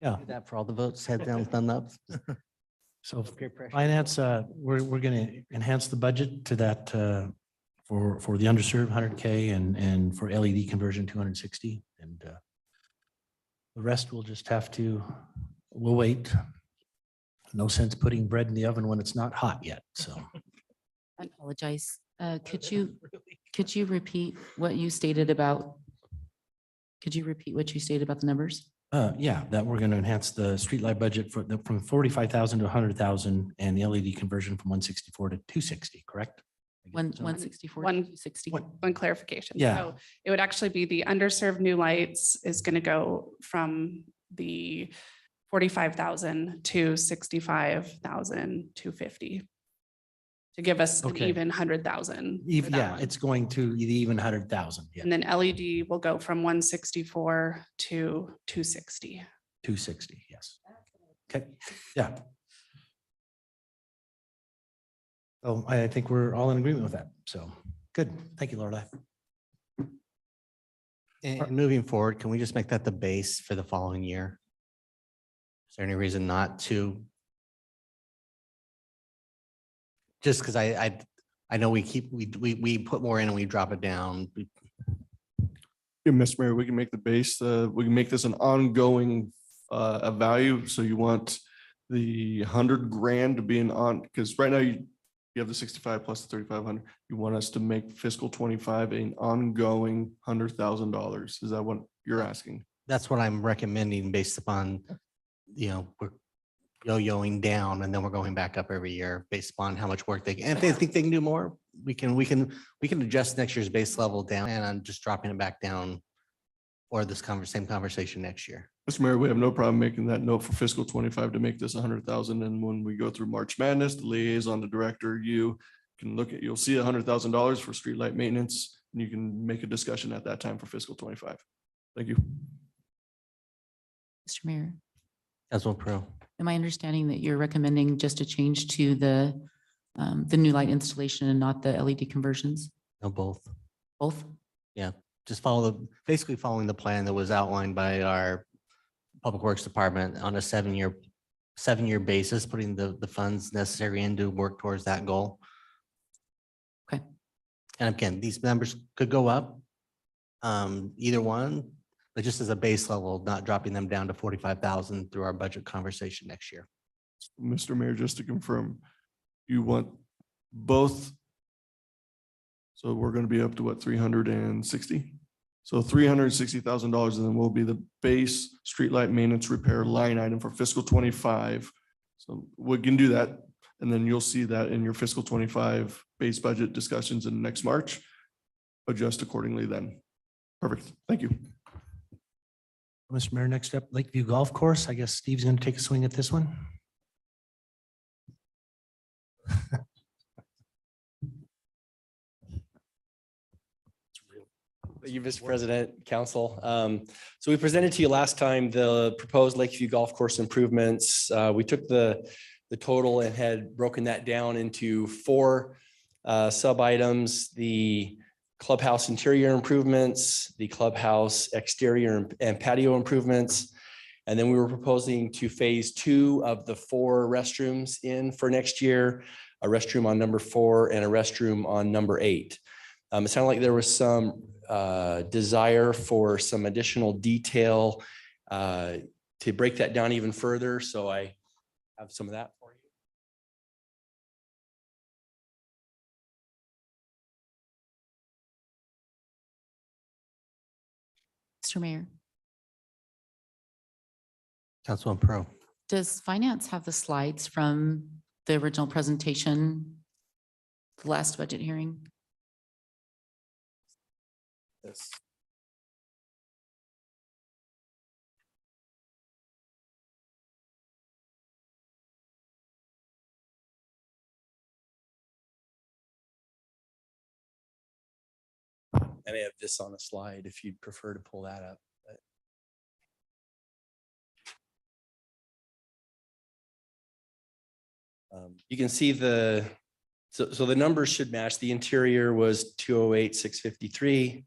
Yeah. Do that for all the votes, head down, thumb up. So Peer pressure. finance, we're going to enhance the budget to that for the underserved 100K and for LED conversion 260. And the rest we'll just have to, we'll wait. No sense putting bread in the oven when it's not hot yet. So I apologize. Could you repeat what you stated about? Could you repeat what you stated about the numbers? yeah, that we're going to enhance the streetlight budget from 45,000 to 100,000 and the LED conversion from 164 to 260, correct? I get that? 164, One- 260? One clarification. Yeah. So it would actually be the underserved new lights is going to go from the 45,000 to 65,250 to give us an Okay. even 100,000. for Even, that yeah, one. it's going to the even 100,000. Yeah, And then LED will go from 164 to 260. 260. Yes. Okay. Yeah. So I think we're all in agreement with that. So good. Thank you, Lorelei. And moving forward, can we just make that the base for the following year? Is there any reason not to? Just because I know we put more in and we drop it down. Yeah, Mr. Mayor, we can make the base, we can make this an ongoing a value. So you want the 100 grand to be because right now you have the 65 plus the 3,500. You want us to make fiscal 25 an ongoing $100,000. Is that what you're asking? That's what I'm recommending based upon, we're yo-yoing down and then we're going back up every year based upon how much work and if they think they can do more, we can adjust next year's base level down and I'm just dropping it back down or this same conversation next year. Mr. Mayor, we have no problem making that note for fiscal 25 to make this 100,000. And when we go through March Madness, the liaison, the director, you can you'll see $100,000 for streetlight maintenance. And you can make a discussion at that time for fiscal 25. Thank you. Mr. Mayor, Councilman Pro. am I understanding that you're recommending just a change to the new light installation and not the LED conversions? No, both. Both? Just basically following the plan that was outlined by our Public Works Department on a seven-year basis, putting the funds necessary in to work towards that goal. Okay. And again, these numbers could go up, either one, but just as a base level, not dropping them down to 45,000 through our budget conversation next year. Mr. Mayor, just to confirm, you want both. So we're going to be up to what, 360? So $360,000 and then will be the base streetlight maintenance repair line item for fiscal 25. So we can do that. And then you'll see that in your fiscal 25 base budget discussions in next March. Adjust accordingly then. Perfect. Thank you. Mr. Mayor, next up, Lakeview Golf Course. I guess Steve's going to take a swing at this one. Thank you, Mr. President, Council. So we presented to you last time the proposed Lakeview Golf Course improvements. We took the total and had broken that down into four sub items: the clubhouse interior improvements, the clubhouse exterior and patio improvements. And then we were proposing to phase 2 of the 4 restrooms in for next year, a restroom on number 4 and a restroom on number 8. It sounded like there was some desire for some additional detail to break that down even further. So I have some of that for you. Mr. Mayor, Councilman Pro. does finance have the slides from the original presentation, the last budget hearing? Yes. And I have this on a slide if you'd prefer to pull that up. You can see so the numbers should match. The interior was 208, 653.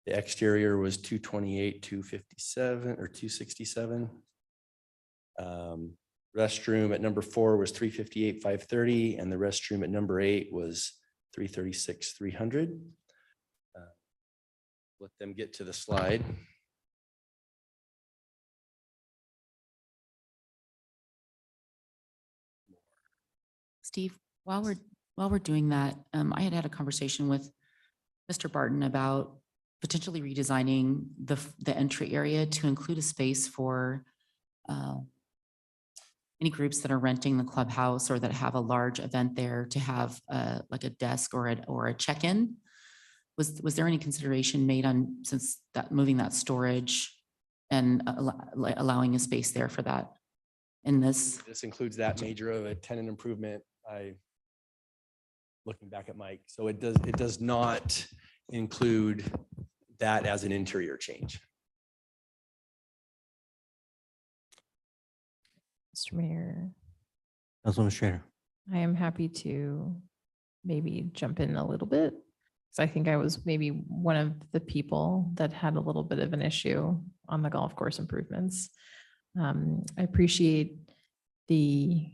The exterior was 228, 257 or 267. Restroom at number 4 was 358, 530, and the restroom at number 8 was 336, 300. Let them get to the slide. Steve, while we're doing that, I had a conversation with Mr. Barton about potentially redesigning the entry area to include a space for any groups that are renting the clubhouse or that have a large event there to have like a desk or a check-in. Was there any consideration made on, since that moving that storage and allowing a space there for that in this? This includes that major of a tenant improvement. Looking back at Mike, so it does not include that as an interior change. Mr. Mayor, Councilwoman Schrader. I am happy to maybe jump in a little bit. Because I think I was maybe one of the people that had a little bit of an issue on the golf course improvements. I appreciate the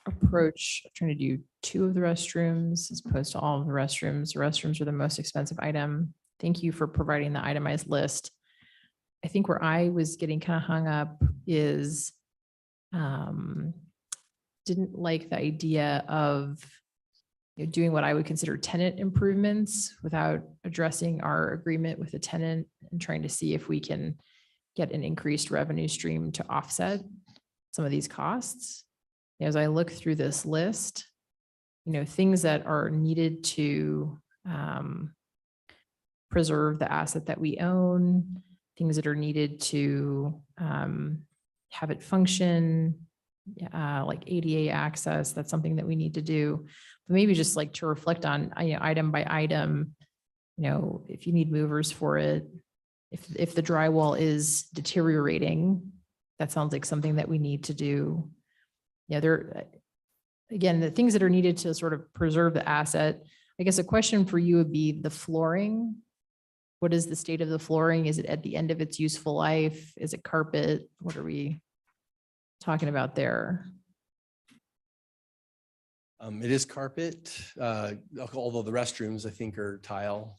approach of trying to do 2 of the restrooms as opposed to all of the restrooms. The restrooms are the most expensive item. Thank you for providing the itemized list. I think where I was getting kind of hung up is didn't like the idea of doing what I would consider tenant improvements without addressing our agreement with the tenant and trying to see if we can get an increased revenue stream to offset some of these costs. As I look through this list, things that are needed to preserve the asset that we own, things that are needed to have it function, like ADA access, that's something that we need to do. But maybe just like to reflect on item by item, if you need movers for it, if the drywall is deteriorating, that sounds like something that we need to do. Again, the things that are needed to sort of preserve the asset. I guess a question for you would be the flooring. What is the state of the flooring? Is it at the end of its useful life? Is it carpet? What are we talking about there? It is carpet, although the restrooms I think are tile.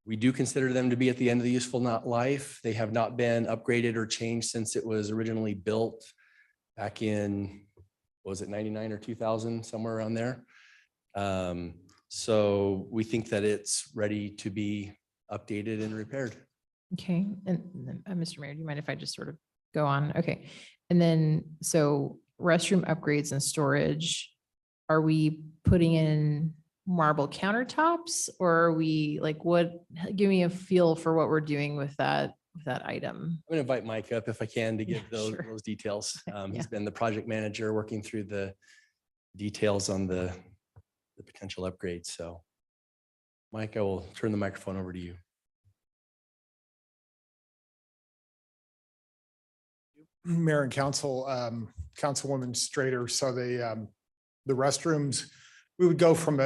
We do consider them to be at the end of the useful life. They have not been upgraded or changed since it was originally built back in, was it 99 or 2000, somewhere around there. So we think that it's ready to be updated and repaired. Okay, and Mr. Mayor, do you mind if I just sort of go on? Okay, and then so restroom upgrades and storage, are we putting in marble countertops or are we like what? Give me a feel for what we're doing with that item. I'm going to invite Mike up if I can to give Yeah, sure. those details. Yeah. He's been the project manager working through the details on the potential upgrades. So Mike, I will turn the microphone over to you. Mayor and Council, Councilwoman Strader. So the restrooms, we would go from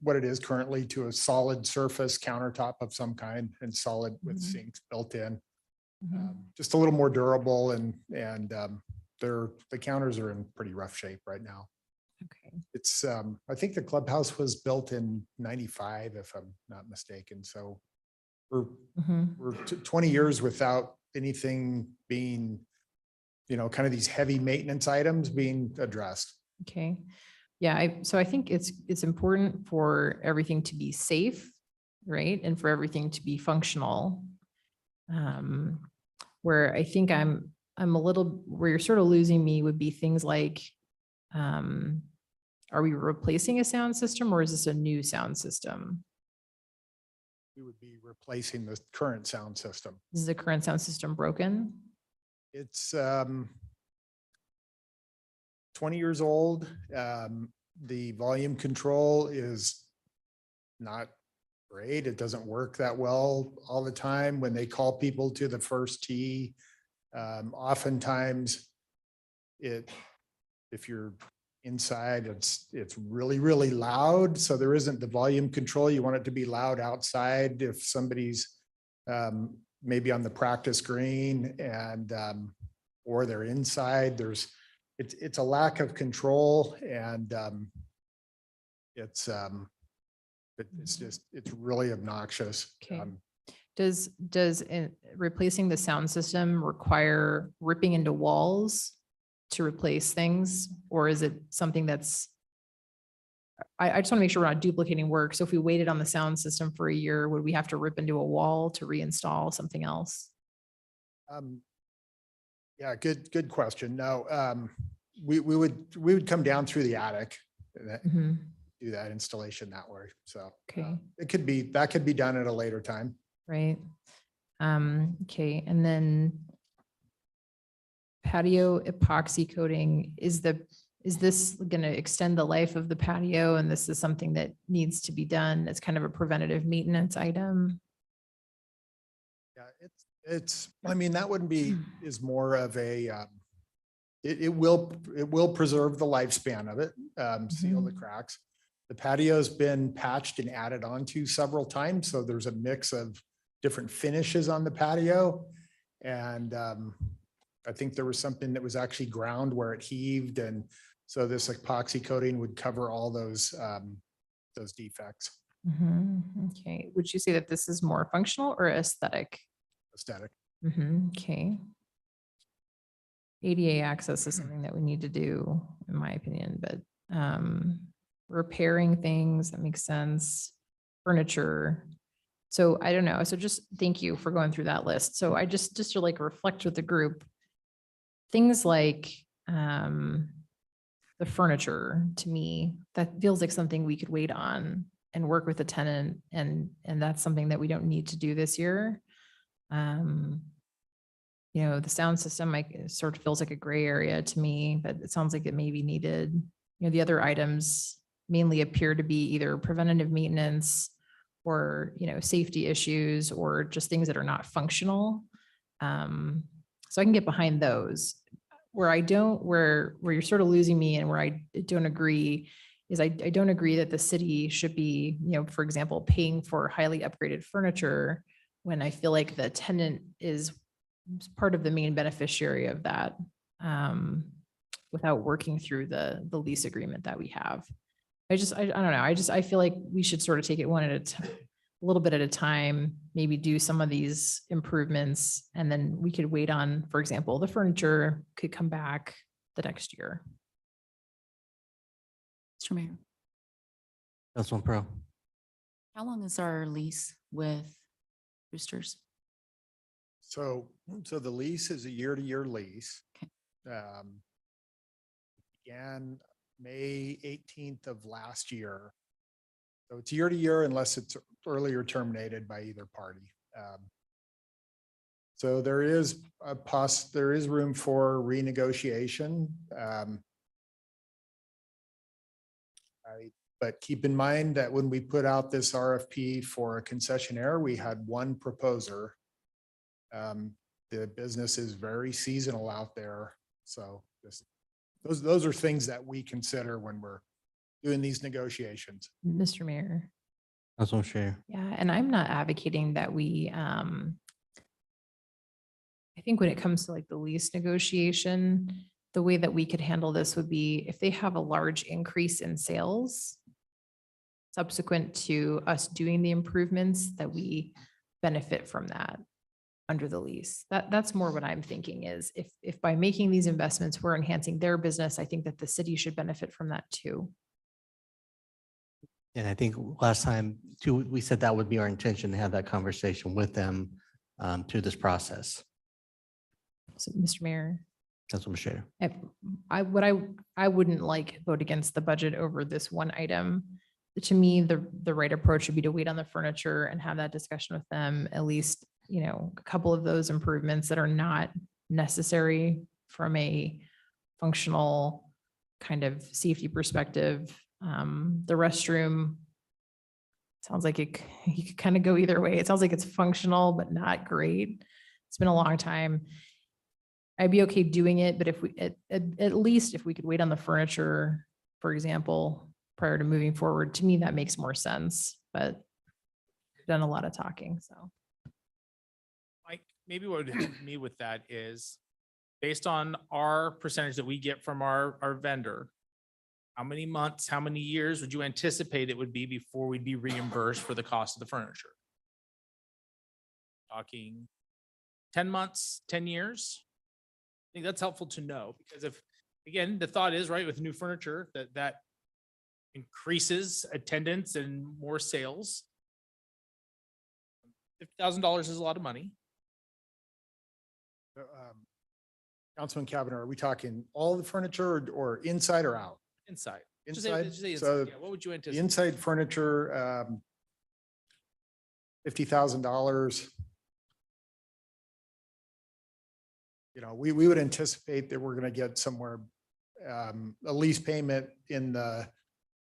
what it is currently to a solid surface countertop of some kind and solid with Mhm. sinks built in. Mhm. Just a little more durable and the counters are in pretty rough shape right now. Okay. It's I think the clubhouse was built in 95, if I'm not mistaken. So we're Mhm. 20 years without anything being, kind of these heavy maintenance items being addressed. Okay. Yeah, so I think it's important for everything to be safe, right? And for everything to be functional. Where I think I'm a little, where you're sort of losing me would be things like, are we replacing a sound system or is this a new sound system? We would be replacing the current sound system. Is the current sound system broken? It's 20 years old. the volume control is not great. It doesn't work that well all the time. When they call people to the first tee, oftentimes if you're inside, it's really, really loud. So there isn't the volume control. You want it to be loud outside if somebody's maybe on the practice green and or they're inside. It's a lack of control, and it's really obnoxious. Okay. Does replacing the sound system require ripping into walls to replace things? Or is it something that's, I just want to make sure we're not duplicating work. So if we waited on the sound system for a year, would we have to rip into a wall to reinstall something else? Yeah, good question. No, we would come down through the attic and do that installation that way. So Okay. that could be done at a later time. Right. Okay. And then patio epoxy coating, is this going to extend the life of the patio? And this is something that needs to be done as kind of a preventative maintenance item? Yeah, I mean, that wouldn't be, is more of a, it will preserve the lifespan of it, seal the cracks. The patio's been patched and added onto several times, so there's a mix of different finishes on the patio. And I think there was something that was actually ground where it heaved, and so this epoxy coating would cover all those defects. Okay. Would you say that this is more functional or aesthetic? Aesthetic. Okay. ADA access is something that we need to do, in my opinion, but repairing things, that makes sense. Furniture. So I don't know. So just thank you for going through that list. So I just to like reflect with the group, things like the furniture, to me, that feels like something we could wait on and work with the tenant. And that's something that we don't need to do this year. You know, the sound system like sort of feels like a gray area to me, but it sounds like it may be needed. You know, the other items mainly appear to be either preventative maintenance or, you know, safety issues or just things that are not functional. So I can get behind those. Where you're sort of losing me and where I don't agree is I don't agree that the city should be, you know, for example, paying for highly upgraded furniture when I feel like the tenant is part of the main beneficiary of that, without working through the lease agreement that we have. I don't know. I feel like we should sort of take it one at a little bit at a time, maybe do some of these improvements, and then we could wait on, for example, the furniture could come back the next year. Mr. Mayor, Councilman Pro. how long is our lease with Roosters? So the lease is a year-to-year lease. Okay. Began May 18th of last year. So it's year-to-year unless it's earlier terminated by either party. So there is room for renegotiation. But keep in mind that when we put out this RFP for a concessionaire, we had one proposer. The business is very seasonal out there. So those are things that we consider when we're doing these negotiations. Mr. Mayor. Councilman Share. Yeah, and I'm not advocating that we, I think when it comes to like the lease negotiation, the way that we could handle this would be if they have a large increase in sales subsequent to us doing the improvements, that we benefit from that under the lease. That's more what I'm thinking is if by making these investments, we're enhancing their business, I think that the city should benefit from that too. And I think last time too, we said that would be our intention to have that conversation with them through this process. So, Mr. Mayor. Councilman Share. I wouldn't like vote against the budget over this one item. To me, the right approach would be to wait on the furniture and have that discussion with them, at least, you know, a couple of those improvements that are not necessary from a functional kind of safety perspective. The restroom sounds like you could kind of go either way. It sounds like it's functional, but not great. It's been a long time. I'd be okay doing it, but if we, at least if we could wait on the furniture, for example, prior to moving forward, to me, that makes more sense, but we've done a lot of talking, so. Mike, maybe what would help me with that is based on our percentage that we get from our vendor, how many months, how many years would you anticipate it would be before we'd be reimbursed for the cost of the furniture? Talking 10 months, 10 years? I think that's helpful to know because if, again, the thought is right with new furniture that increases attendance and more sales. $50,000 is a lot of money. Councilman Cabinet, are we talking all the furniture or inside or out? Inside. Inside, Just say so yeah, what would you the anticipate? inside furniture, $50,000. You know, we would anticipate that we're going to get somewhere, a lease payment in the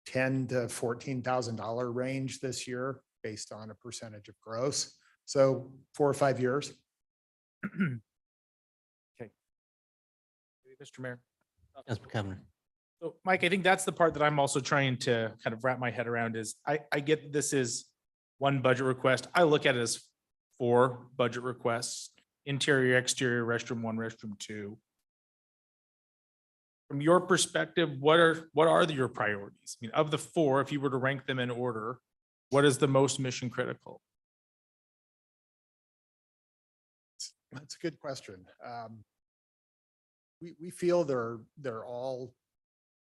$10,000 to $14,000 range this year based on a percentage of gross. So 4 or 5 years. Okay. Mr. Mayor. Councilman Cabinet. So Mike, I think that's the part that I'm also trying to kind of wrap my head around is I get this is one budget request. I look at it as 4 budget requests, interior, exterior, restroom 1, restroom 2. From your perspective, what are your priorities? I mean, of the 4, if you were to rank them in order, what is the most mission critical? That's a good question. We feel they're all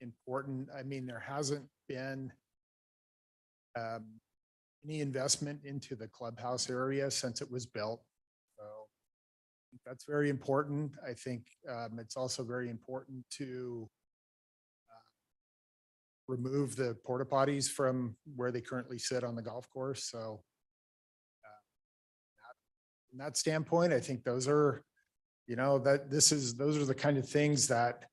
important. I mean, there hasn't been any investment into the clubhouse area since it was built. So I think that's very important. I think it's also very important to remove the porta potties from where they currently sit on the golf course. So from that standpoint, I think those are, you know, those are the kind of things that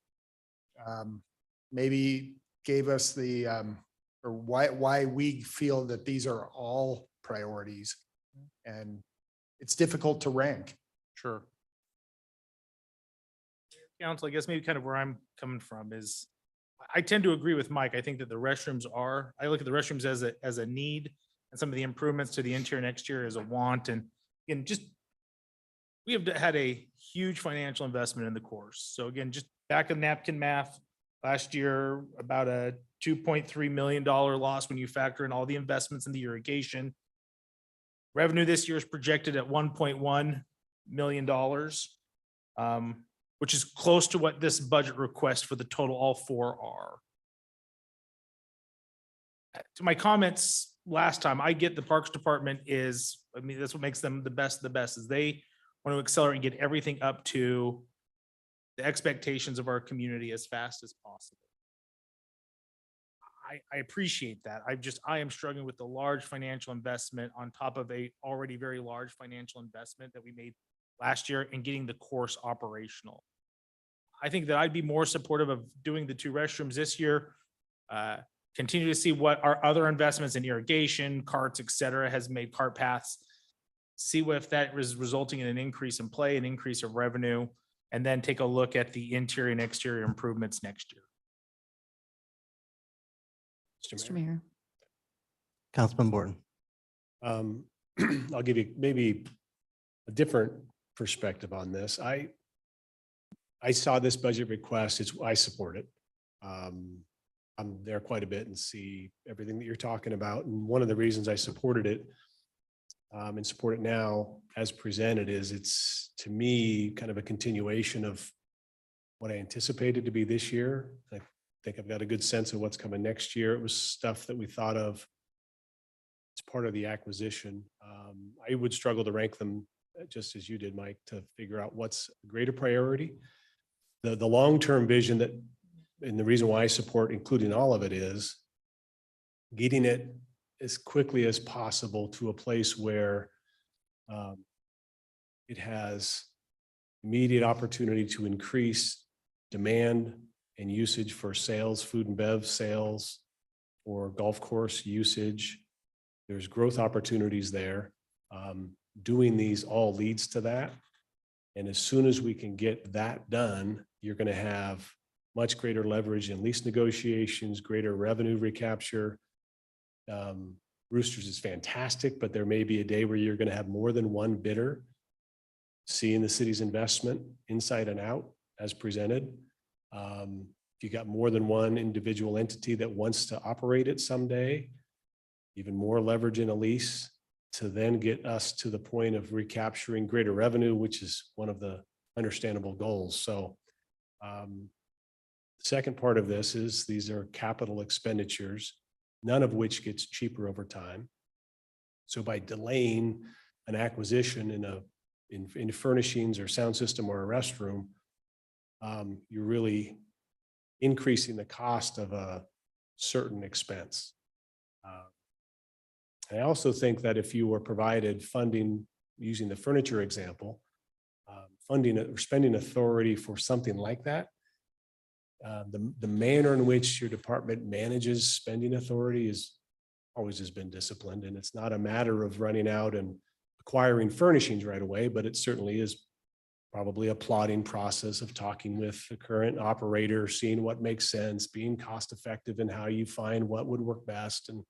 maybe gave us the, or why we feel that these are all priorities. And it's difficult to rank. Sure. Council, I guess maybe kind of where I'm coming from is I tend to agree with Mike. I think that the restrooms I look at the restrooms as a need and some of the improvements to the interior and exterior as a want. And just, we have had a huge financial investment in the course. So again, just back of napkin math, last year, about a $2.3 million loss when you factor in all the investments in the irrigation. Revenue this year is projected at $1.1 million, which is close to what this budget request for the total, all 4 are. To my comments last time, I get the Parks Department is, I mean, that's what makes them the best is they want to accelerate and get everything up to the expectations of our community as fast as possible. I appreciate that. I am struggling with the large financial investment on top of a already very large financial investment that we made last year in getting the course operational. I think that I'd be more supportive of doing the 2 restrooms this year. Continue to see what our other investments in irrigation, carts, et cetera, has made cart paths. See if that is resulting in an increase in play, an increase of revenue, and then take a look at the interior and exterior improvements next year. Mr. Mayor. Councilman Borton. I'll give you maybe a different perspective on this. I saw this budget request. I support it. I'm there quite a bit and see everything that you're talking about. And one of the reasons I supported it and support it now as presented is it's, to me, kind of a continuation of what I anticipated to be this year. I think I've got a good sense of what's coming next year. It was stuff that we thought of as part of the acquisition. I would struggle to rank them just as you did, Mike, to figure out what's a greater priority. The long-term vision that, and the reason why I support including all of it is getting it as quickly as possible to a place where it has immediate opportunity to increase demand and usage for sales, food and bev sales, for golf course usage. There's growth opportunities there. Doing these all leads to that. And as soon as we can get that done, you're going to have much greater leverage in lease negotiations, greater revenue recapture. Roosters is fantastic, but there may be a day where you're going to have more than one bidder seeing the city's investment inside and out as presented. If you got more than one individual entity that wants to operate it someday, even more leverage in a lease to then get us to the point of recapturing greater revenue, which is one of the understandable goals. So the second part of this is these are capital expenditures, none of which gets cheaper over time. So by delaying an acquisition in furnishings or sound system or a restroom, you're really increasing the cost of a certain expense. I also think that if you were provided funding, using the furniture example, funding or spending authority for something like that, the manner in which your department manages spending authority is always has been disciplined. And it's not a matter of running out and acquiring furnishings right away, but it certainly is probably a plotting process of talking with the current operator, seeing what makes sense, being cost effective in how you find what would work best, and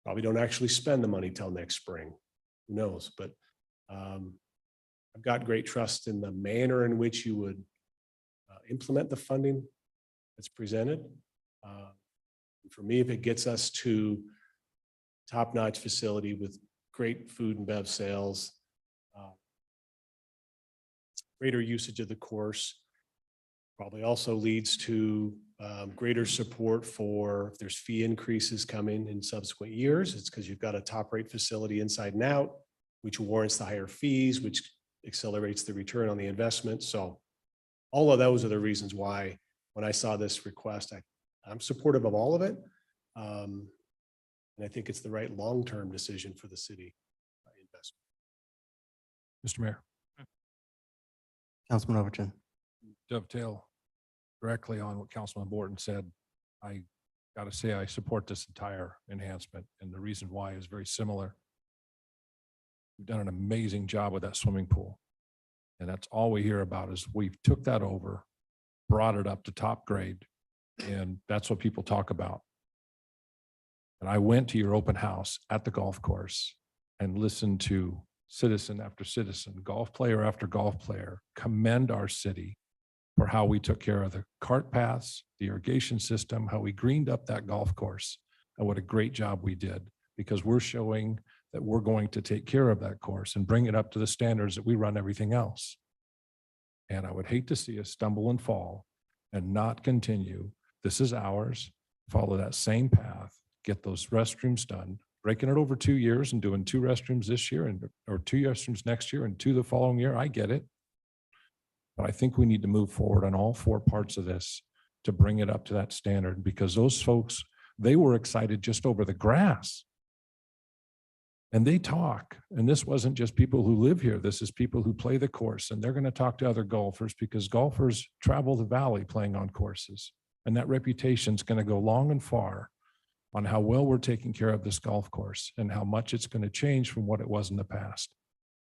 probably don't actually spend the money till next spring. Who knows? But I've got great trust in the manner in which you would implement the funding that's presented. For me, if it gets us to top-notch facility with great food and bev sales, greater usage of the course, probably also leads to greater support for if there's fee increases coming in subsequent years. It's because you've got a top rate facility inside and out, which warrants the higher fees, which accelerates the return on the investment. So all of those are the reasons why when I saw this request, I'm supportive of all of it. And I think it's the right long-term decision for the city investment. Mr. Mayor, Councilman Overton. dovetail directly on what Councilman Borton said. I got to say, I support this entire enhancement, and the reason why is very similar. We've done an amazing job with that swimming pool. And that's all we hear about is we took that over, brought it up to top grade, and that's what people talk about. And I went to your open house at the golf course and listened to citizen after citizen, golf player after golf player, commend our city for how we took care of the cart paths, the irrigation system, how we greened up that golf course, and what a great job we did, because we're showing that we're going to take care of that course and bring it up to the standards that we run everything else. And I would hate to see us stumble and fall and not continue. This is ours. Follow that same path, get those restrooms done, breaking it over 2 years and doing 2 restrooms this year or 2 restrooms next year and 2 the following year. I get it. But I think we need to move forward on all 4 parts of this to bring it up to that standard, because those folks, they were excited just over the grass. And they talk, and this wasn't just people who live here. This is people who play the course, and they're going to talk to other golfers because golfers travel the valley playing on courses. And that reputation is going to go long and far on how well we're taking care of this golf course and how much it's going to change from what it was in the past.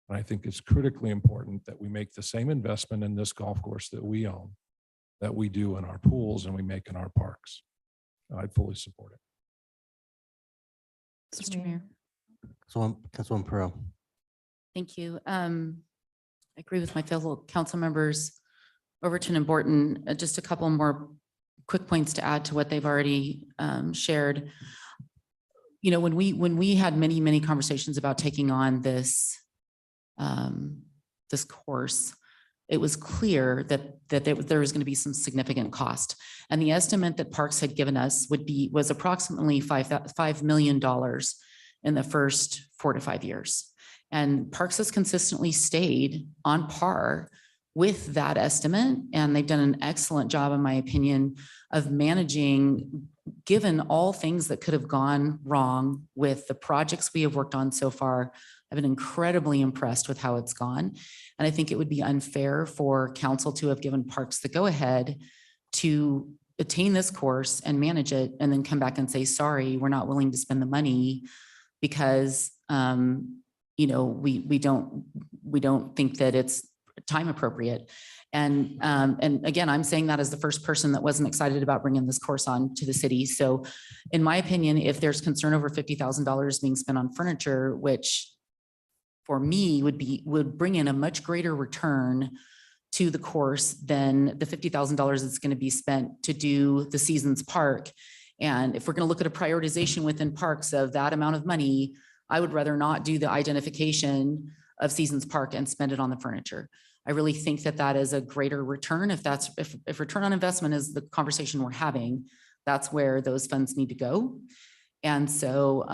And I think it's critically important that we make the same investment in this golf course that we own, that we do in our pools and we make in our parks. I'd fully support it. Mr. Mayor. Councilwoman Pearl. Thank you. I agree with my fellow council members, Overton and Borton. Just a couple more quick points to add to what they've already shared. You know, when we had many conversations about taking on this this course, it was clear that there was going to be some significant cost, and the estimate that Parks had given us was approximately $5 million in the first 4 to 5 years. And Parks has consistently stayed on par with that estimate. And they've done an excellent job, in my opinion, of managing, given all things that could have gone wrong with the projects we have worked on so far. I've been incredibly impressed with how it's gone. And I think it would be unfair for council to have given Parks the go-ahead to attain this course and manage it and then come back and say, sorry, we're not willing to spend the money because, you know, we don't think that it's time appropriate. And again, I'm saying that as the first person that wasn't excited about bringing this course on to the city. So in my opinion, if there's concern over $50,000 being spent on furniture, which for me would bring in a much greater return to the course than the $50,000 that's going to be spent to do the Seasons Park. And if we're going to look at a prioritization within parks of that amount of money, I would rather not do the identification of Seasons Park and spend it on the furniture. I really think that that is a greater return. If return on investment is the conversation we're having, that's where those funds need to go. And so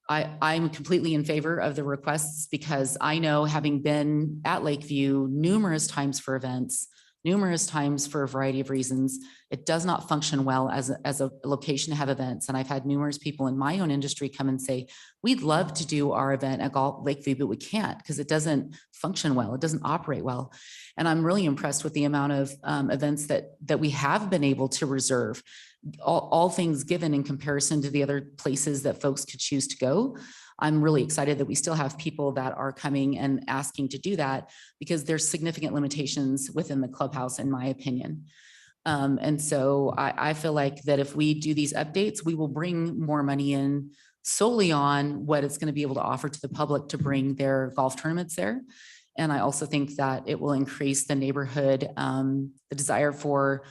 I'm completely in favor of the requests because I know, having been at Lakeview numerous times for events, numerous times for a variety of reasons, it does not function well as a location to have events. And I've had numerous people in my own industry come and say, we'd love to do our event at Lakeview, but we can't because it doesn't function well. It doesn't operate well. And I'm really impressed with the amount of events that we have been able to reserve, all things given in comparison to the other places that folks could choose to go. I'm really excited that we still have people that are coming and asking to do that because there's significant limitations within the clubhouse, in my opinion. And so I feel like that if we do these updates, we will bring more money in solely on what it's going to be able to offer to the public to bring their golf tournaments there. And I also think that it will increase the neighborhood, the desire for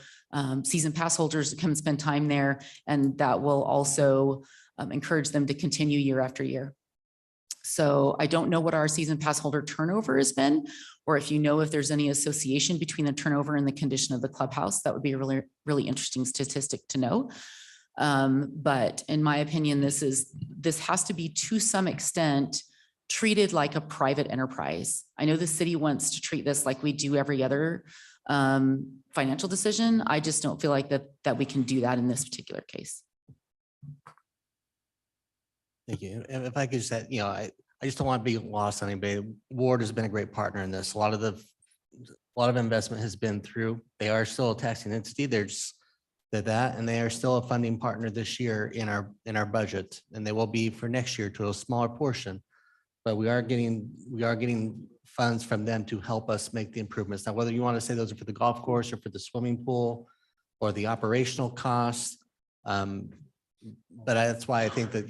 season pass holders to come and spend time there. And that will also encourage them to continue year after year. So I don't know what our season pass holder turnover has been, or if you know if there's any association between the turnover and the condition of the clubhouse. That would be a really, really interesting statistic to know. But in my opinion, this has to be, to some extent, treated like a private enterprise. I know the city wants to treat this like we do every other financial decision. I just don't feel like that we can do that in this particular case. Thank you. And if I could just add, I just don't want to be lost on anybody. Ward has been a great partner in this. A lot of investment has been through. They are still a taxing entity. They're that, and they are still a funding partner this year in our budget, and they will be for next year to a smaller portion. But we are getting funds from them to help us make the improvements. Now, whether you want to say those are for the golf course or for the swimming pool or the operational costs, but that's why I think that,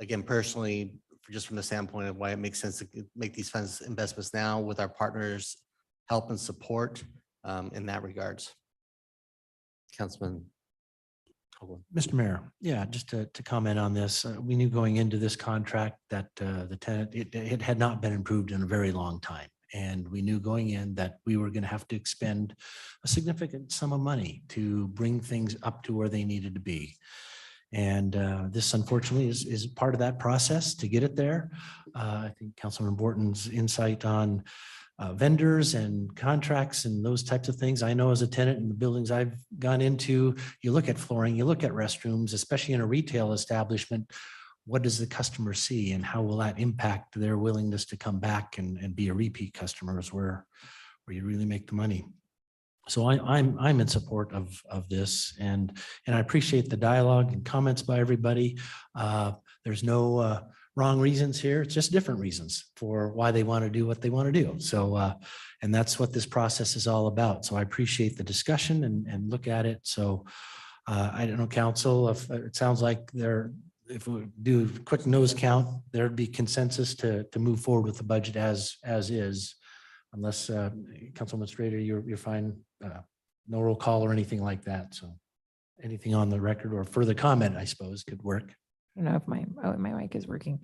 again, personally, just from the standpoint of why it makes sense to make these funds investments now with our partners' help and support in that regards. Councilman Hoagland. Mr. Mayor, yeah, just to comment on this, we knew going into this contract that the tenant, it had not been improved in a very long time. And we knew going in that we were going to have to expend a significant sum of money to bring things up to where they needed to be. And this, unfortunately, is part of that process to get it there. I think Councilman Borton's insight on vendors and contracts and those types of things. I know as a tenant in the buildings I've gone into, you look at flooring, you look at restrooms, especially in a retail establishment. What does the customer see and how will that impact their willingness to come back and be a repeat customer is where you really make the money. So I'm in support of this, and I appreciate the dialogue and comments by everybody. There's no wrong reasons here. It's just different reasons for why they want to do what they want to do. So, and that's what this process is all about. So I appreciate the discussion and look at it. So I don't know, council, if it sounds like if we do a quick nose count, there'd be consensus to move forward with the budget as is, unless Councilman Strader, you're fine. No roll call or anything like that. So anything on the record or further comment, I suppose, could work. I don't know if my mic is working.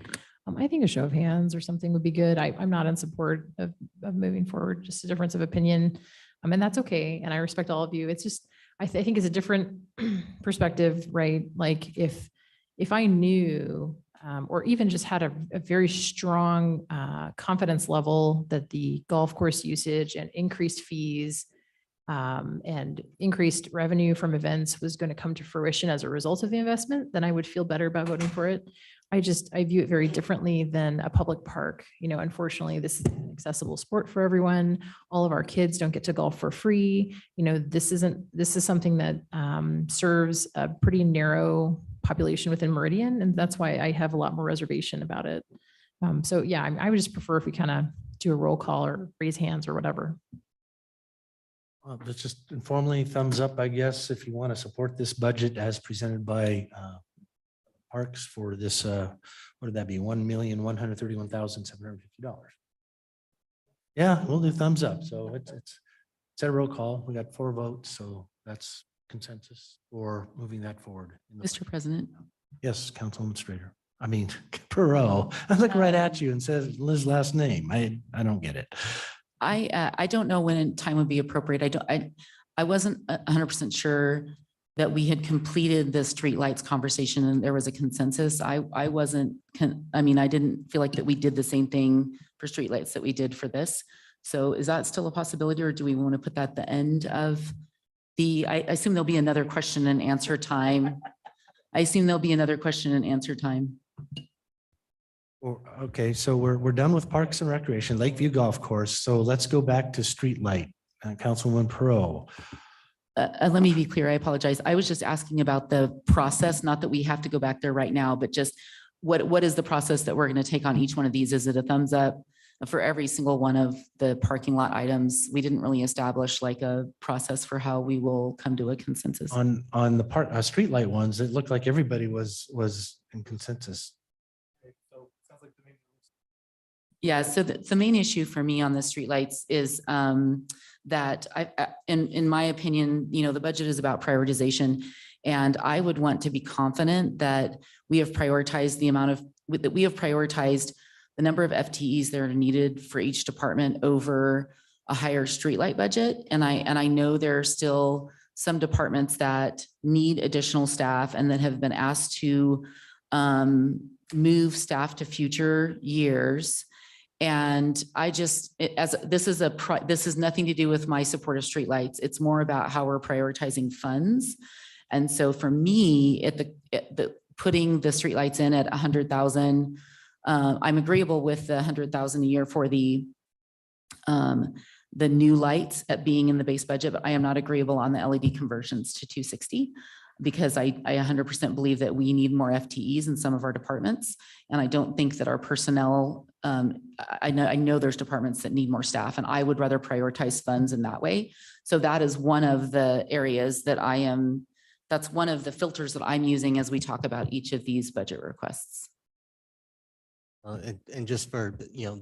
I think a show of hands or something would be good. I'm not in support of moving forward, just a difference of opinion. And that's okay. And I respect all of you. It's just, I think it's a different perspective, right? Like if I knew, or even just had a very strong confidence level that the golf course usage and increased fees and increased revenue from events was going to come to fruition as a result of the investment, then I would feel better about voting for it. I view it very differently than a public park. Unfortunately, this is an accessible sport for everyone. All of our kids don't get to golf for free. You know, this is something that serves a pretty narrow population within Meridian. And that's why I have a lot more reservation about it. So yeah, I would just prefer if we kind of do a roll call or raise hands or whatever. Let's just informally thumbs up, I guess, if you want to support this budget as presented by Parks for this, what would that be? $1,131,750. Yeah, we'll do thumbs up. So it's a roll call. We got 4 votes, so that's consensus for moving that forward. Mr. President, Yes, Councilwoman Strader. I mean, Perot. I look right at you and says Liz's last name. I don't get it. I don't know when time would be appropriate. I wasn't 100% sure that we had completed the streetlights conversation and there was a consensus. I didn't feel like that we did the same thing for streetlights that we did for this. So is that still a possibility, or do we want to put that at the end of I assume there'll be another question and answer time. Okay, so we're done with Parks and Recreation, Lakeview Golf Course. So let's go back to Streetlight. Councilwoman Perot. Let me be clear. I apologize. I was just asking about the process, not that we have to go back there right now, but just what is the process that we're going to take on each one of these? Is it a thumbs up for every single one of the parking lot items? We didn't really establish like a process for how we will come to a consensus. On the streetlight ones, it looked like everybody was in consensus. Yeah, so the main issue for me on the streetlights is that in my opinion, you know, the budget is about prioritization, and I would want to be confident that we have prioritized the number of FTEs that are needed for each department over a higher streetlight budget. And I know there are still some departments that need additional staff and that have been asked to move staff to future years. And I just, this is nothing to do with my support of streetlights. It's more about how we're prioritizing funds. And so for me, putting the streetlights in at 100,000, I'm agreeable with the 100,000 a year for the new lights at being in the base budget, but I am not agreeable on the LED conversions to 260. Because I 100% believe that we need more FTEs in some of our departments. And I don't think that our personnel, I know there's departments that need more staff, and I would rather prioritize funds in that way. So that is one of the areas that that's one of the filters that I'm using as we talk about each of these budget requests. And just for, you know,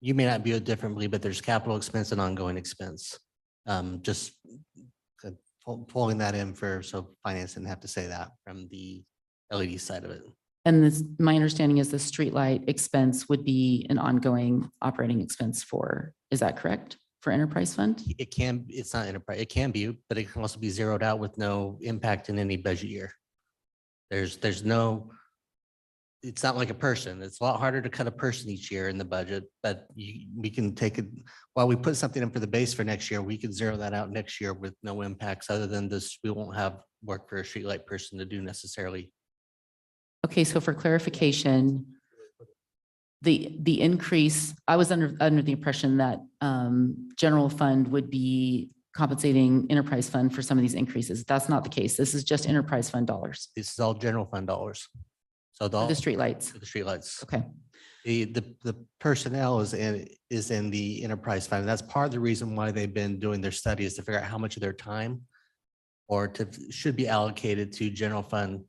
you may not view it differently, but there's capital expense and ongoing expense. Just pulling that in so finance didn't have to say that from the LED side of it. And my understanding is the streetlight expense would be an ongoing operating expense is that correct? For enterprise fund? It's not enterprise, it can be, but it can also be zeroed out with no impact in any budget year. It's not like a person. It's a lot harder to cut a person each year in the budget, but we can take it, while we put something in for the base for next year, we could zero that out next year with no impacts other than this. We won't have work for a streetlight person to do necessarily. Okay, so for clarification, the increase, I was under the impression that general fund would be compensating enterprise fund for some of these increases. That's not the case. This is just enterprise fund dollars. This is all general fund dollars. So The streetlights. The streetlights. Okay. The personnel is in the enterprise fund. That's part of the reason why they've been doing their studies to figure out how much of their time should be allocated to general fund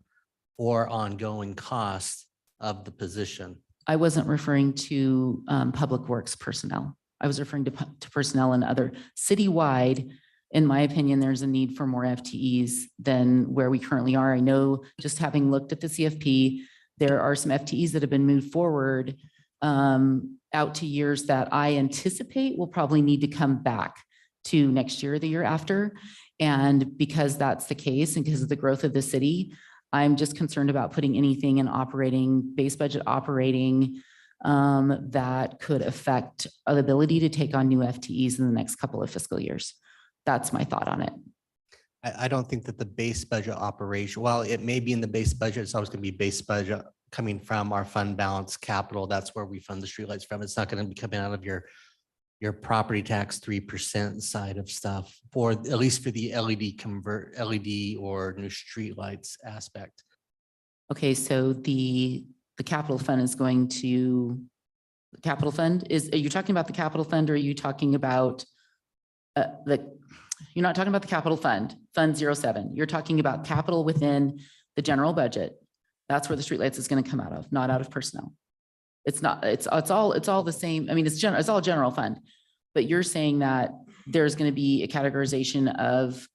for ongoing costs of the position. I wasn't referring to public works personnel. I was referring to personnel and other citywide. In my opinion, there's a need for more FTEs than where we currently are. I know, just having looked at the CFP, there are some FTEs that have been moved forward out to years that I anticipate will probably need to come back to next year or the year after. And because that's the case, and because of the growth of the city, I'm just concerned about putting anything in base budget operating that could affect the ability to take on new FTEs in the next couple of fiscal years. That's my thought on it. I don't think that the base budget operation, while it may be in the base budget, it's always going to be base budget coming from our fund balance capital. That's where we fund the streetlights from. It's not going to be coming out of your property tax 3% side of stuff for, at least for the LED or new streetlights aspect. Okay, so the capital fund is going to, the capital fund is, are you talking about the capital fund or are you talking about you're not talking about the capital fund, Fund 07. You're talking about capital within the general budget. That's where the streetlights is going to come out of, not out of personnel. It's not, it's all the same. I mean, it's all general fund, but you're saying that there's going to be a categorization of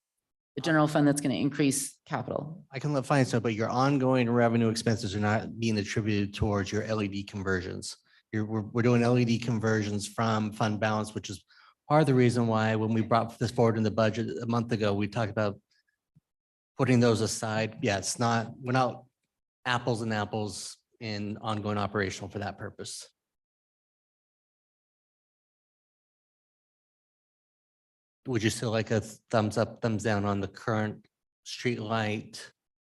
the general fund that's going to increase capital. I can let finance know, but your ongoing revenue expenses are not being attributed towards your LED conversions. We're doing LED conversions from fund balance, which is part of the reason why when we brought this forward in the budget a month ago, we talked about putting those aside. Yeah, it's not, we're not apples and apples in ongoing operational for that purpose. Would you still like a thumbs up, thumbs down on the current streetlight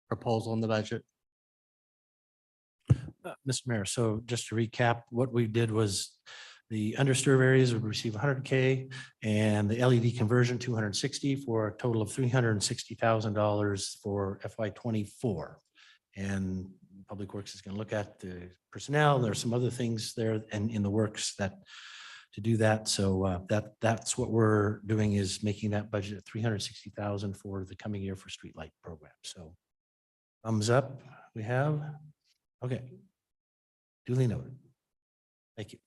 proposal in the budget? Mr. Mayor, so just to recap, what we did was the underserved areas would receive 100K and the LED conversion 260 for a total of $360,000 for FY24. And Public Works is going to look at the personnel. There are some other things there and in the works that to do that. So that's what we're doing, is making that budget at 360,000 for the coming year for streetlight program. So thumbs up we have. Okay. Duly noted. Thank you.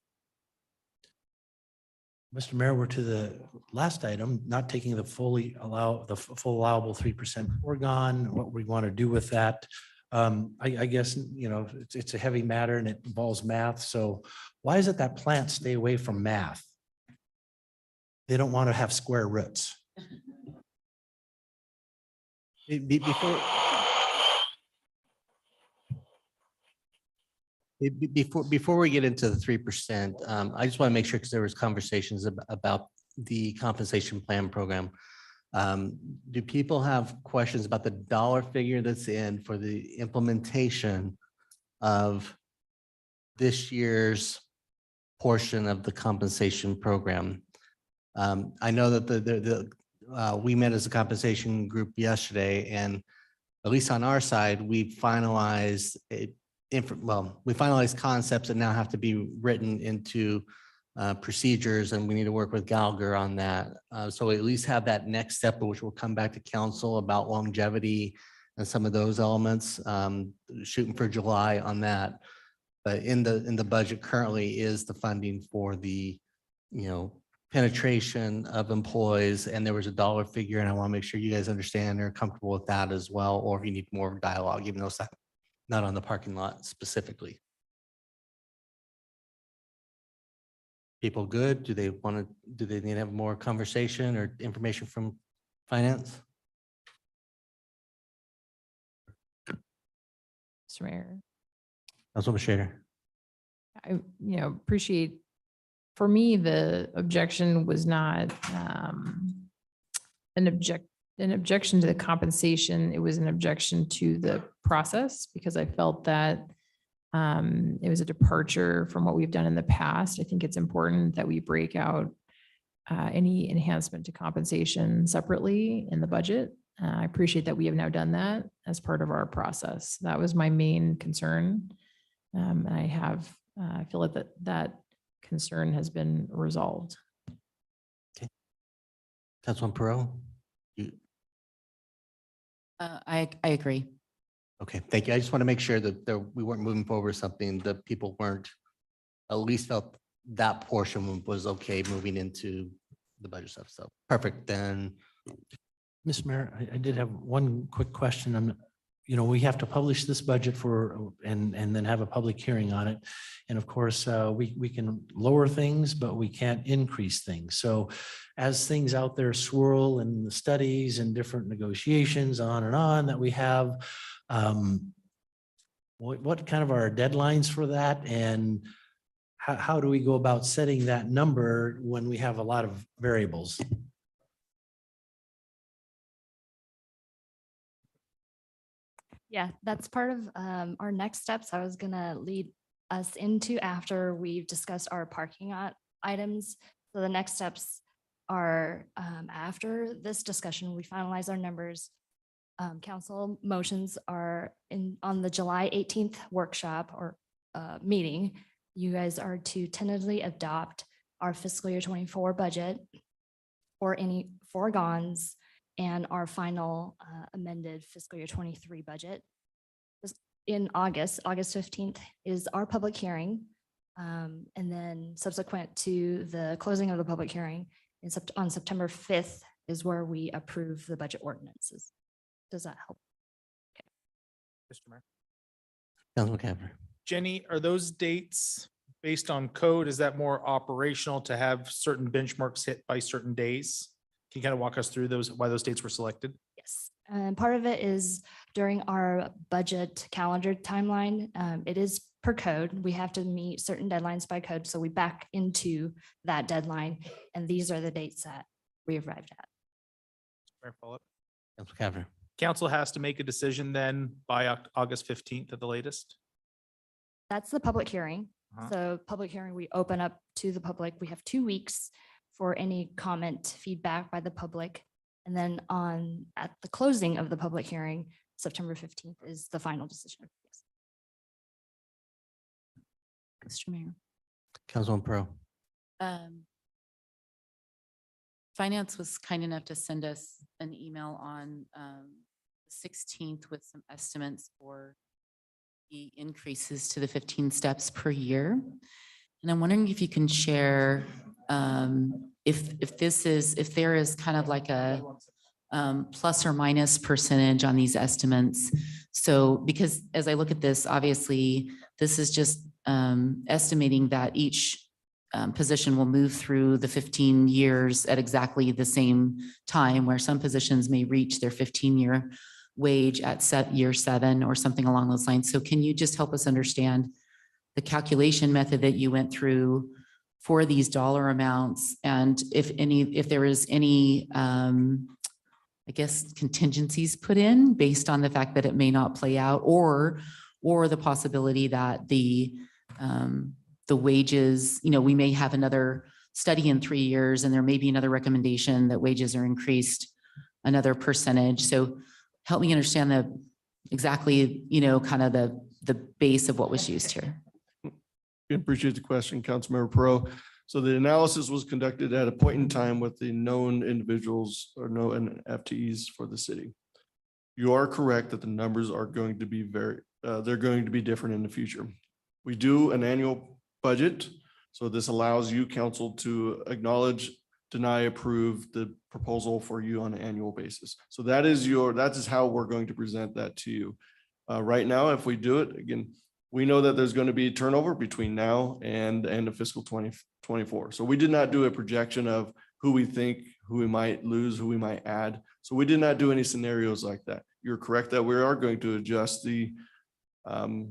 Mr. Mayor, we're to the last item, not taking the full allowable 3% foregone, what we want to do with that. I guess, you know, it's a heavy matter and it involves math. So why is it that plants stay away from math? They don't want to have square roots. Before we get into the 3%, I just want to make sure, because there was conversations about the compensation plan program. Do people have questions about the dollar figure that's in for the implementation of this year's portion of the compensation program? I know that we met as a compensation group yesterday, and at least on our side, we finalized we finalized concepts that now have to be written into procedures, and we need to work with Gallagher on that. So we at least have that next step, which will come back to council about longevity and some of those elements, shooting for July on that. But in the budget currently is the funding for the, penetration of employees, and there was a dollar figure, and I want to make sure you guys understand and are comfortable with that as well, or if you need more dialogue, even though it's not on the parking lot specifically. People good? Do they need to have more conversation or information from finance? Mr. Mayor, Councilwoman Schrader. I, appreciate, for me, the objection was not an objection to the compensation. It was an objection to the process, because I felt that it was a departure from what we've done in the past. I think it's important that we break out any enhancement to compensation separately in the budget. I appreciate that we have now done that as part of our process. That was my main concern. And I feel like that concern has been resolved. Okay. Councilwoman Perot? I agree. Okay, thank you. I just want to make sure that we weren't moving forward with something that people weren't, at least felt that portion was okay moving into the budget stuff. So perfect, then. Mr. Mayor, I did have one quick question. We have to publish this budget and then have a public hearing on it. And of course, we can lower things, but we can't increase things. So as things out there swirl and the studies and different negotiations on and on that we have, what kind of are our deadlines for that? And how do we go about setting that number when we have a lot of variables? Yeah, that's part of our next steps. I was gonna lead us into after we've discussed our parking lot items. So the next steps are after this discussion, we finalize our numbers. Council motions are on the July 18th workshop or meeting. You guys are to tentatively adopt our fiscal year 24 budget or any foregons and our final amended fiscal year 23 budget. In August 15th is our public hearing. And then subsequent to the closing of the public hearing on September 5th is where we approve the budget ordinances. Does that help? Mr. Mayor. Councilman Cavanagh. Jenny, are those dates based on code? Is that more operational to have certain benchmarks hit by certain days? Can you kind of walk us through those, why those dates were selected? Yes, and part of it is during our budget calendar timeline. It is per code. We have to meet certain deadlines by code. So we back into that deadline. And these are the dates that we arrived at. Mayor, follow up. Councilman Cavanagh. Council has to make a decision then by August 15th at the latest? That's the public hearing. Uh-huh. So public hearing, we open up to the public. We have 2 weeks for any comment, feedback by the public. And then at the closing of the public hearing, September 15th is the final decision. Yes. Mr. Mayor. Councilman Pro. Finance was kind enough to send us an email on 16th with some estimates for the increases to the 15 steps per year. And I'm wondering if you can share if there is kind of like a plus or minus percentage on these estimates. So because as I look at this, obviously, this is just estimating that each position will move through the 15 years at exactly the same time, where some positions may reach their 15-year wage at year 7 or something along those lines. So can you just help us understand the calculation method that you went through for these dollar amounts? And if there is any, I guess, contingencies put in based on the fact that it may not play out, or the possibility that the wages, we may have another study in 3 years and there may be another recommendation that wages are increased another percentage. So help me understand exactly, kind of the base of what was used here. I appreciate the question, Councilmember Pro. So the analysis was conducted at a point in time with the known individuals or known FTEs for the city. You are correct that the numbers are going to be they're going to be different in the future. We do an annual budget. So this allows you, council, to acknowledge, deny, approve the proposal for you on an annual basis. So that is how we're going to present that to you. Right now, if we do it, again, we know that there's going to be turnover between now and the end of fiscal 2024. So we did not do a projection of who we think, who we might lose, who we might add. So we did not do any scenarios like that. You're correct that we are going to adjust the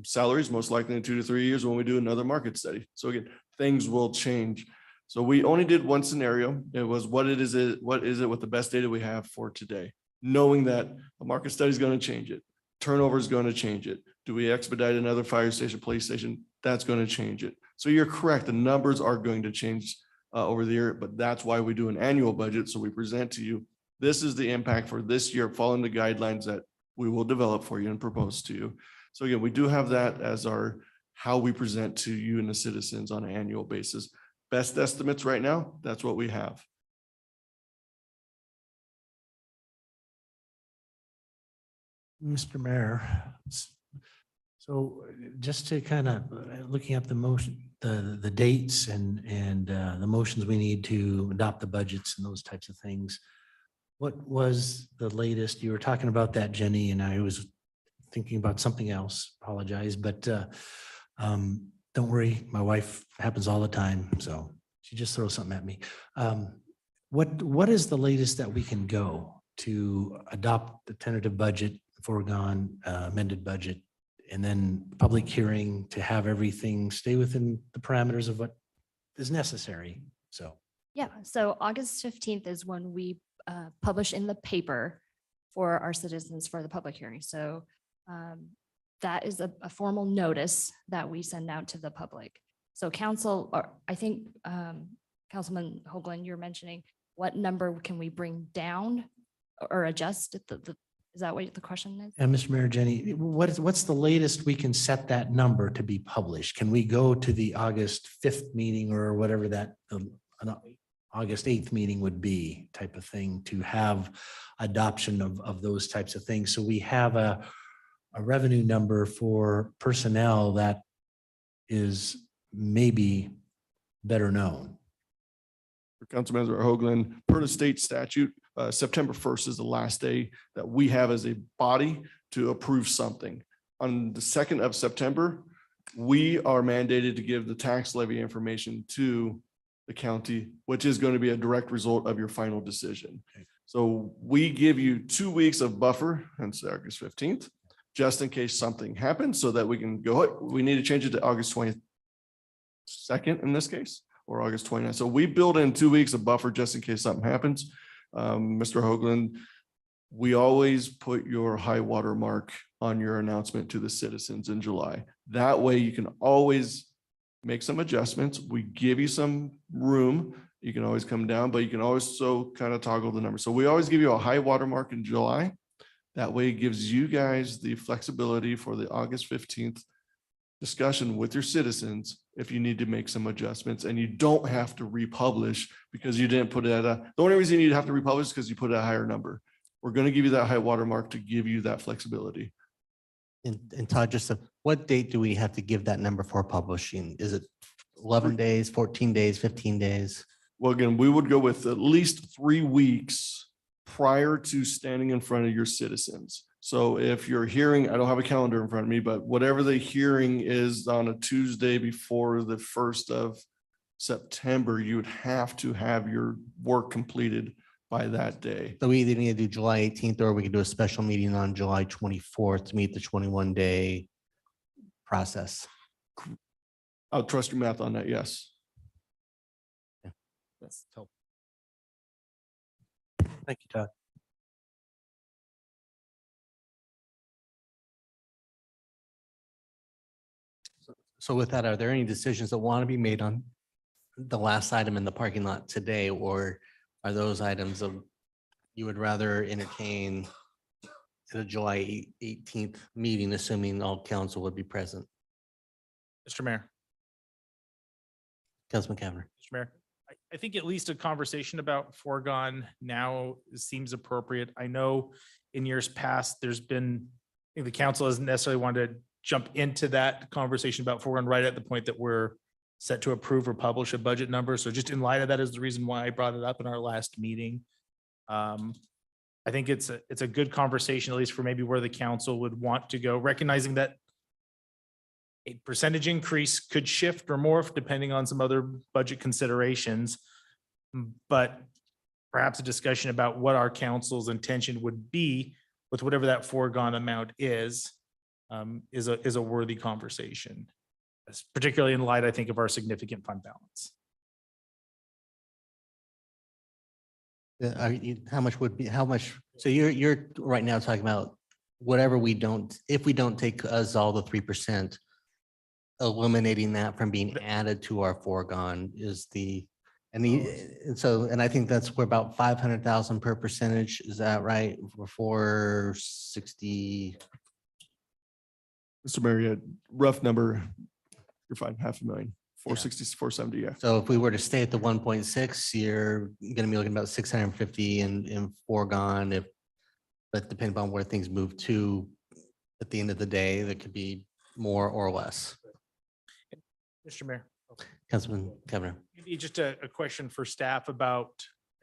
salaries most likely in 2 to 3 years when we do another market study. So again, things will change. So we only did one scenario. It was what is it with the best data we have for today, knowing that a market study is going to change it. Turnover is going to change it. Do we expedite another fire station, police station? That's going to change it. So you're correct. The numbers are going to change over the year, but that's why we do an annual budget. So we present to you, this is the impact for this year, following the guidelines that we will develop for you and propose to you. So again, we do have that as how we present to you and the citizens on an annual basis. Best estimates right now, that's what we have. Mr. Mayor, so just to kind of looking up the motion, the dates and the motions we need to adopt the budgets and those types of things. What was the latest? You were talking about that, Jenny, and I was thinking about something else. Apologize, but don't worry. My wife happens all the time, so she just throws something at me. What is the latest that we can go to adopt the tentative budget, foregone amended budget, and then public hearing to have everything stay within the parameters of what is necessary? So Yeah, so August 15th is when we publish in the paper for our citizens for the public hearing. So That is a formal notice that we send out to the public. So council, or I think Councilman Hoagland, you're mentioning what number can we bring down or adjust? Is that what the question is? And Mr. Mayor, Jenny, what's the latest we can set that number to be published? Can we go to the August 5th meeting or whatever that August 8th meeting would be type of thing to have adoption of those types of things? So we have a revenue number for personnel that is maybe better known. For Councilmember Hoagland, per the state statute, September 1st is the last day that we have as a body to approve something. On the 2nd of September, we are mandated to give the tax levy information to the county, which is going to be a direct result of your final decision. So we give you 2 weeks of buffer, hence August 15th, just in case something happens so that we can go, we need to change it to August 22nd in this case, or August 29th. So we build in 2 weeks of buffer just in case something happens. Mr. Hoagland, we always put your high water mark on your announcement to the citizens in July. That way you can always make some adjustments. We give you some room. You can always come down, but you can also kind of toggle the number. So we always give you a high water mark in July. That way it gives you guys the flexibility for the August 15th discussion with your citizens if you need to make some adjustments, and you don't have to republish because you didn't put it at the only reason you have to republish is because you put a higher number. We're going to give you that high water mark to give you that flexibility. And Todd, just what date do we have to give that number for publishing? Is it 11 days, 14 days, 15 days? Well, again, we would go with at least 3 weeks prior to standing in front of your citizens. So if you're hearing, I don't have a calendar in front of me, but whatever the hearing is on a Tuesday before the 1st of September, you would have to have your work completed by that day. So we either need to do July 18th or we could do a special meeting on July 24th to meet the 21-day process. I'll trust your math on that. Yes. That's helpful. Thank you, Todd. So with that, are there any decisions that want to be made on the last item in the parking lot today, or are those items of you would rather entertain at a July 18th meeting, assuming all council would be present? Mr. Mayor, Councilman Cavanagh. Mr. Mayor, I think at least a conversation about foregone now seems appropriate. I know in years past, there's been, I think the council hasn't necessarily wanted to jump into that conversation about foregone right at the point that we're set to approve or publish a budget number. So just in light of that is the reason why I brought it up in our last meeting. I think it's a good conversation, at least for maybe where the council would want to go, recognizing that a percentage increase could shift or morph depending on some other budget considerations. But perhaps a discussion about what our council's intention would be with whatever that foregone amount is a worthy conversation, particularly in light, I think, of our significant fund balance. How much would be, how much, so you're right now talking about whatever we don't, if we don't take us all the 3%, eliminating that from being added to our foregone is and I think that's we're about 500,000 per percentage. Is that right? For 460. Mr. Mayor, rough number, you're fine, 500,000, 460, 470, yeah. So if we were to stay at the 1.6, you're gonna be looking about 650 in foregone but depending on where things move to at the end of the day, there could be more or less. Mr. Mayor. Councilman Cavanagh. Maybe just a question for staff about,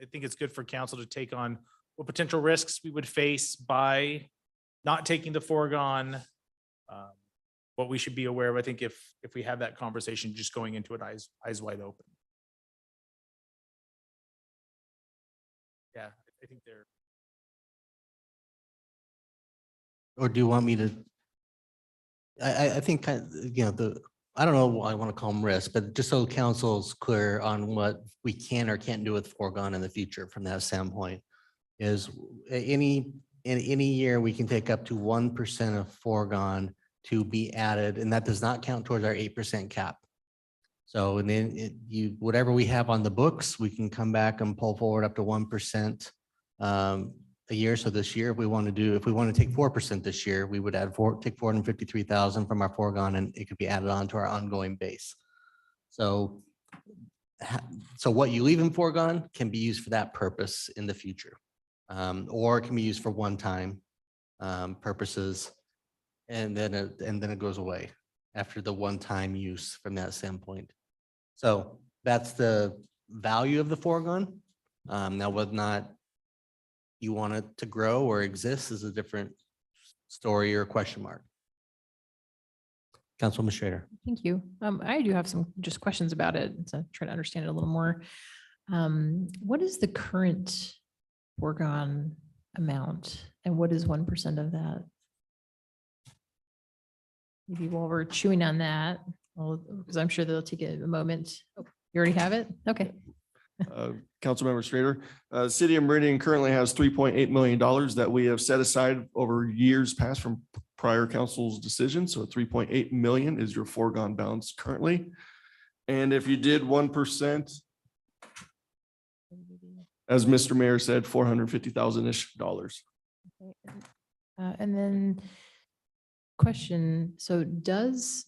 I think it's good for council to take on what potential risks we would face by not taking the foregone, what we should be aware of. I think if we have that conversation, just going into it eyes wide open. Yeah, I think they're. Or do you want me to? I think, I don't know what I want to call them risks, but just so council's clear on what we can or can't do with foregone in the future from that standpoint, is any in any year, we can take up to 1% of foregone to be added, and that does not count towards our 8% cap. So, and then whatever we have on the books, we can come back and pull forward up to 1% a year. So this year, if we want to take 4% this year, we would take 453,000 from our foregone, and it could be added on to our ongoing base. So what you leave in foregone can be used for that purpose in the future. Or it can be used for one-time purposes, and then it goes away after the one-time use from that standpoint. So that's the value of the foregone. Now, whether or not you want it to grow or exist is a different story or question mark. Councilwoman Schrader. Thank you. I do have some just questions about it. So try to understand it a little more. What is the current foregone amount, and what is 1% of that? Maybe while we're chewing on that, because I'm sure they'll take a moment. Oh, you already have it? Okay. Councilmember Schrader, City of Meridian currently has $3.8 million that we have set aside over years past from prior council's decision. So 3.8 million is your foregone balance currently. And if you did 1%, as Mr. Mayor said, $450,000-ish. And then question, so does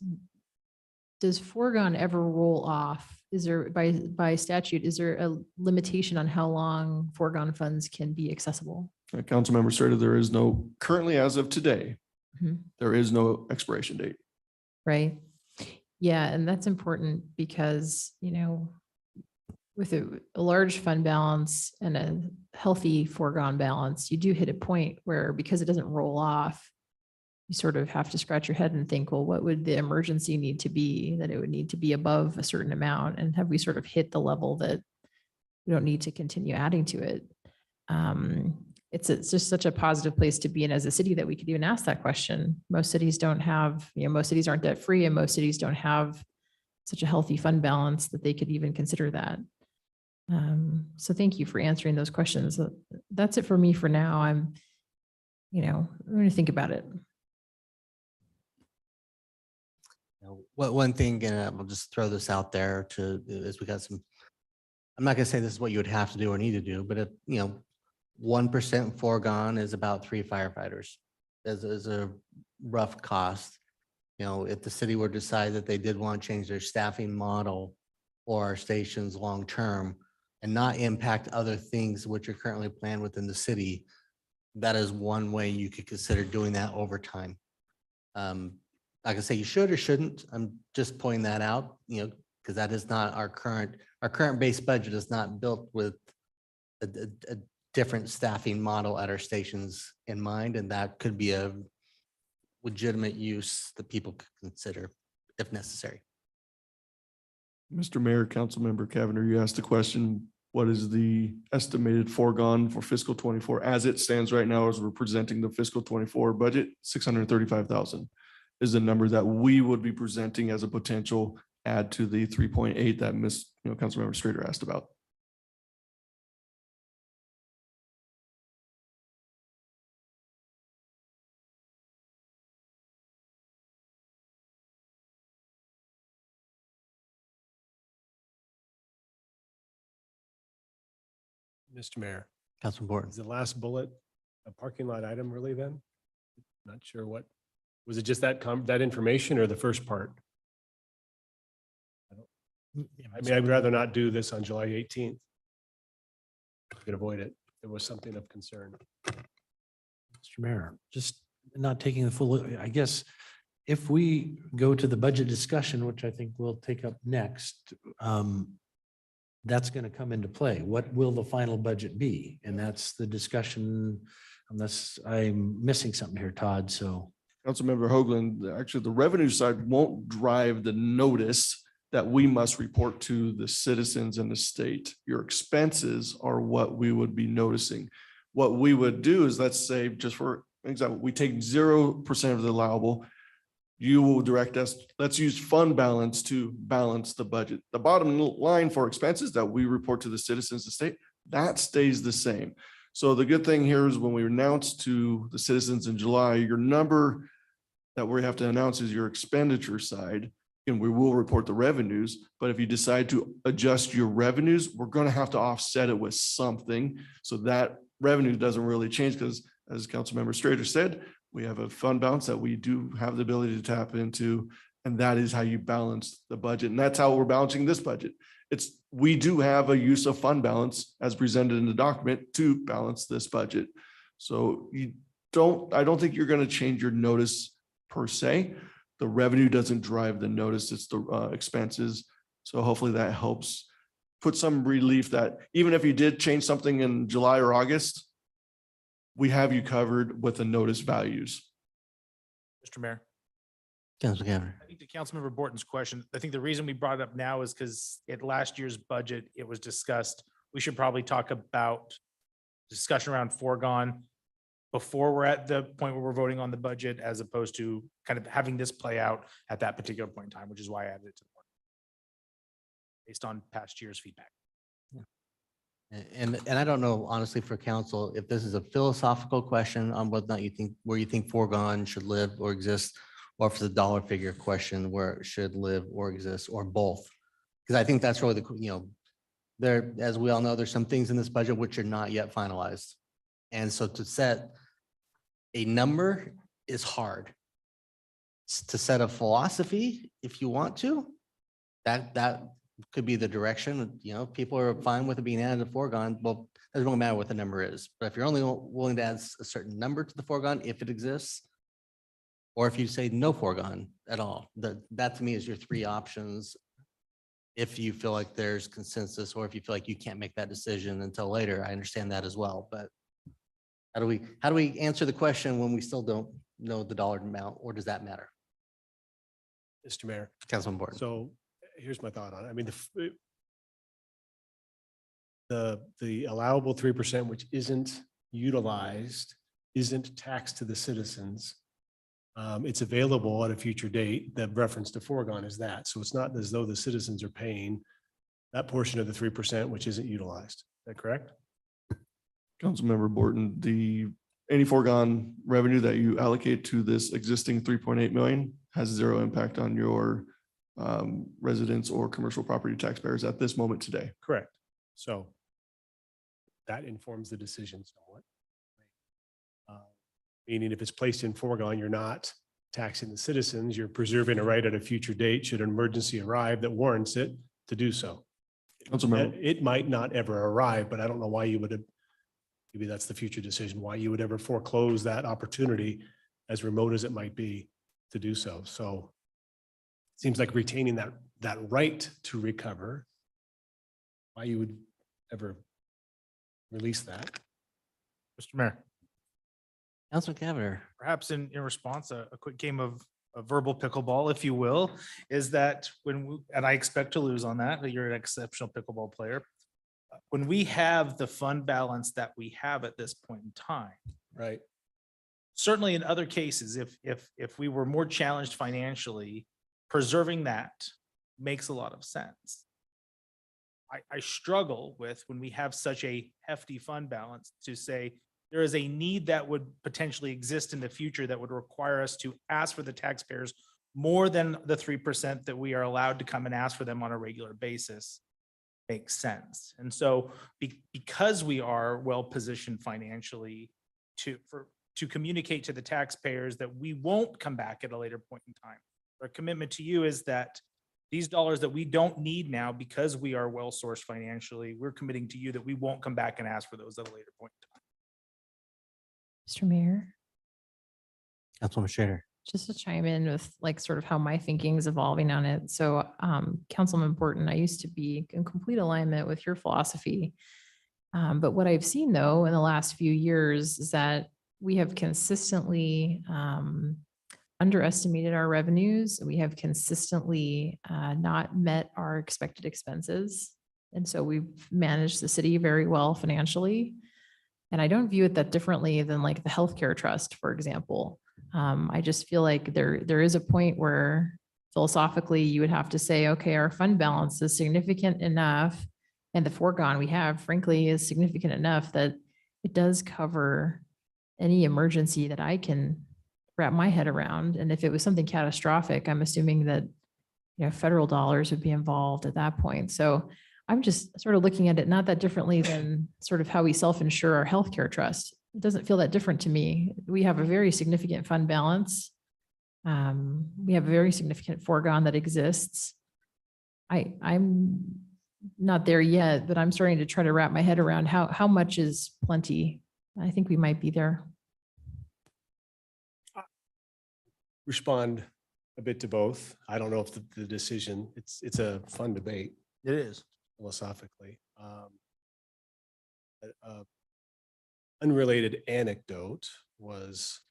foregone ever roll off? Is there by statute, is there a limitation on how long foregone funds can be accessible? Councilmember Schrader, there is no, currently as of today, Mhm. there is no expiration date. Right. Yeah, and that's important because, with a large fund balance and a healthy foregone balance, you do hit a point where, because it doesn't roll off, you sort of have to scratch your head and think, well, what would the emergency need to be, that it would need to be above a certain amount? And have we sort of hit the level that we don't need to continue adding to it? It's just such a positive place to be in as a city that we could even ask that question. Most cities don't have, most cities aren't debt free, and most cities don't have such a healthy fund balance that they could even consider that. So thank you for answering those questions. That's it for me for now. I'm going to think about it. One thing, and I'll just throw this out there is we got some, I'm not gonna say this is what you would have to do or need to do, but 1% foregone is about 3 firefighters. Is a rough cost. If the city were to decide that they did want to change their staffing model or our stations long-term and not impact other things which are currently planned within the city, that is one way you could consider doing that over time. I can say you should or shouldn't. I'm just pointing that out, because that is not our current base budget is not built with a different staffing model at our stations in mind, and that could be a legitimate use that people could consider if necessary. Mr. Mayor, Councilmember Cavanagh, you asked a question, what is the estimated foregone for fiscal 24 as it stands right now as we're presenting the fiscal 24 budget? 635,000 is the number that we would be presenting as a potential add to the 3.8 that Councilmember Schrader asked about. Mr. Mayor, Councilman Borton. is the last bullet a parking lot item really then? Not sure what, was it just that information or the first part? I mean, I'd rather not do this on July 18th. We could avoid it. It was something of concern. Mr. Mayor, just not taking the full, I guess, if we go to the budget discussion, which I think we'll take up next, that's going to come into play. What will the final budget be? And that's the discussion, unless I'm missing something here, Todd, so. Councilmember Hoagland, actually, the revenue side won't drive the notice that we must report to the citizens and the state. Your expenses are what we would be noticing. What we would do is, let's say, just for example, we take 0% of the allowable. You will direct us, let's use fund balance to balance the budget. The bottom line for expenses that we report to the citizens, the state, that stays the same. So the good thing here is when we announce to the citizens in July, your number that we have to announce is your expenditure side. And we will report the revenues, but if you decide to adjust your revenues, we're going to have to offset it with something. So that revenue doesn't really change because, as Councilmember Strader said, we have a fund balance that we do have the ability to tap into. And that is how you balance the budget. And that's how we're balancing this budget. We do have a use of fund balance as presented in the document to balance this budget. So I don't think you're going to change your notice per se. The revenue doesn't drive the notice, it's the expenses. So hopefully that helps put some relief that even if you did change something in July or August, we have you covered with the notice values. Mr. Mayor. Councilman Cavanagh. I think to Councilmember Borton's question, I think the reason we brought it up now is because at last year's budget, it was discussed. We should probably talk about discussion around foregone before we're at the point where we're voting on the budget, as opposed to kind of having this play out at that particular point in time, which is why I added it to the board based on past year's feedback. And I don't know, honestly, for council, if this is a philosophical question on whether or not you think, where you think foregone should live or exist, or if it's a dollar figure question where it should live or exist, or both. Because I think that's really there, as we all know, there's some things in this budget which are not yet finalized. And so to set a number is hard. To set a philosophy, if you want to, that could be the direction. People are fine with it being added to foregone. Well, it doesn't really matter what the number is, but if you're only willing to add a certain number to the foregone, if it exists, or if you say no foregone at all, that to me is your three options. If you feel like there's consensus, or if you feel like you can't make that decision until later, I understand that as well. But how do we answer the question when we still don't know the dollar amount, or does that matter? Mr. Mayor. Councilman Borton. So here's my thought on it. I mean, the allowable 3%, which isn't utilized, isn't taxed to the citizens. It's available at a future date. The reference to foregone is that. So it's not as though the citizens are paying that portion of the 3%, which isn't utilized. Is that correct? Councilmember Borton, any foregone revenue that you allocate to this existing 3.8 million has zero impact on your residents or commercial property taxpayers at this moment today. Correct. So that informs the decision somewhat. Meaning if it's placed in foregone, you're not taxing the citizens, you're preserving a right at a future date should an emergency arrive that warrants it to do so. Councilmember. It might not ever arrive, but I don't know why you would have, maybe that's the future decision, why you would ever foreclose that opportunity, as remote as it might be, to do so. So it seems like retaining that right to recover, why you would ever release that. Mr. Mayor. Councilman Cavanagh. Perhaps in response, a quick game of verbal pickleball, if you will, is that and I expect to lose on that, but you're an exceptional pickleball player. When we have the fund balance that we have at this point in time, Right. certainly in other cases, if we were more challenged financially, preserving that makes a lot of sense. I struggle with when we have such a hefty fund balance to say, there is a need that would potentially exist in the future that would require us to ask for the taxpayers more than the 3% that we are allowed to come and ask for them on a regular basis. Makes sense. And so because we are well positioned financially to communicate to the taxpayers that we won't come back at a later point in time. Our commitment to you is that these dollars that we don't need now because we are well sourced financially, we're committing to you that we won't come back and ask for those at a later point in time. Mr. Mayor, Councilwoman Strader. just to chime in with like sort of how my thinking is evolving on it. So Councilman Borton, I used to be in complete alignment with your philosophy. But what I've seen though in the last few years is that we have consistently underestimated our revenues. We have consistently not met our expected expenses. And so we've managed the city very well financially. And I don't view it that differently than like the healthcare trust, for example. I just feel like there is a point where philosophically you would have to say, okay, our fund balance is significant enough, and the foregone we have, frankly, is significant enough that it does cover any emergency that I can wrap my head around. And if it was something catastrophic, I'm assuming that, federal dollars would be involved at that point. So I'm just sort of looking at it not that differently than sort of how we self-insure our healthcare trust. It doesn't feel that different to me. We have a very significant fund balance. We have a very significant foregone that exists. I'm not there yet, but I'm starting to try to wrap my head around how much is plenty. I think we might be there. Respond a bit to both. I don't know if the decision, it's a fun debate It is. philosophically. Unrelated anecdote was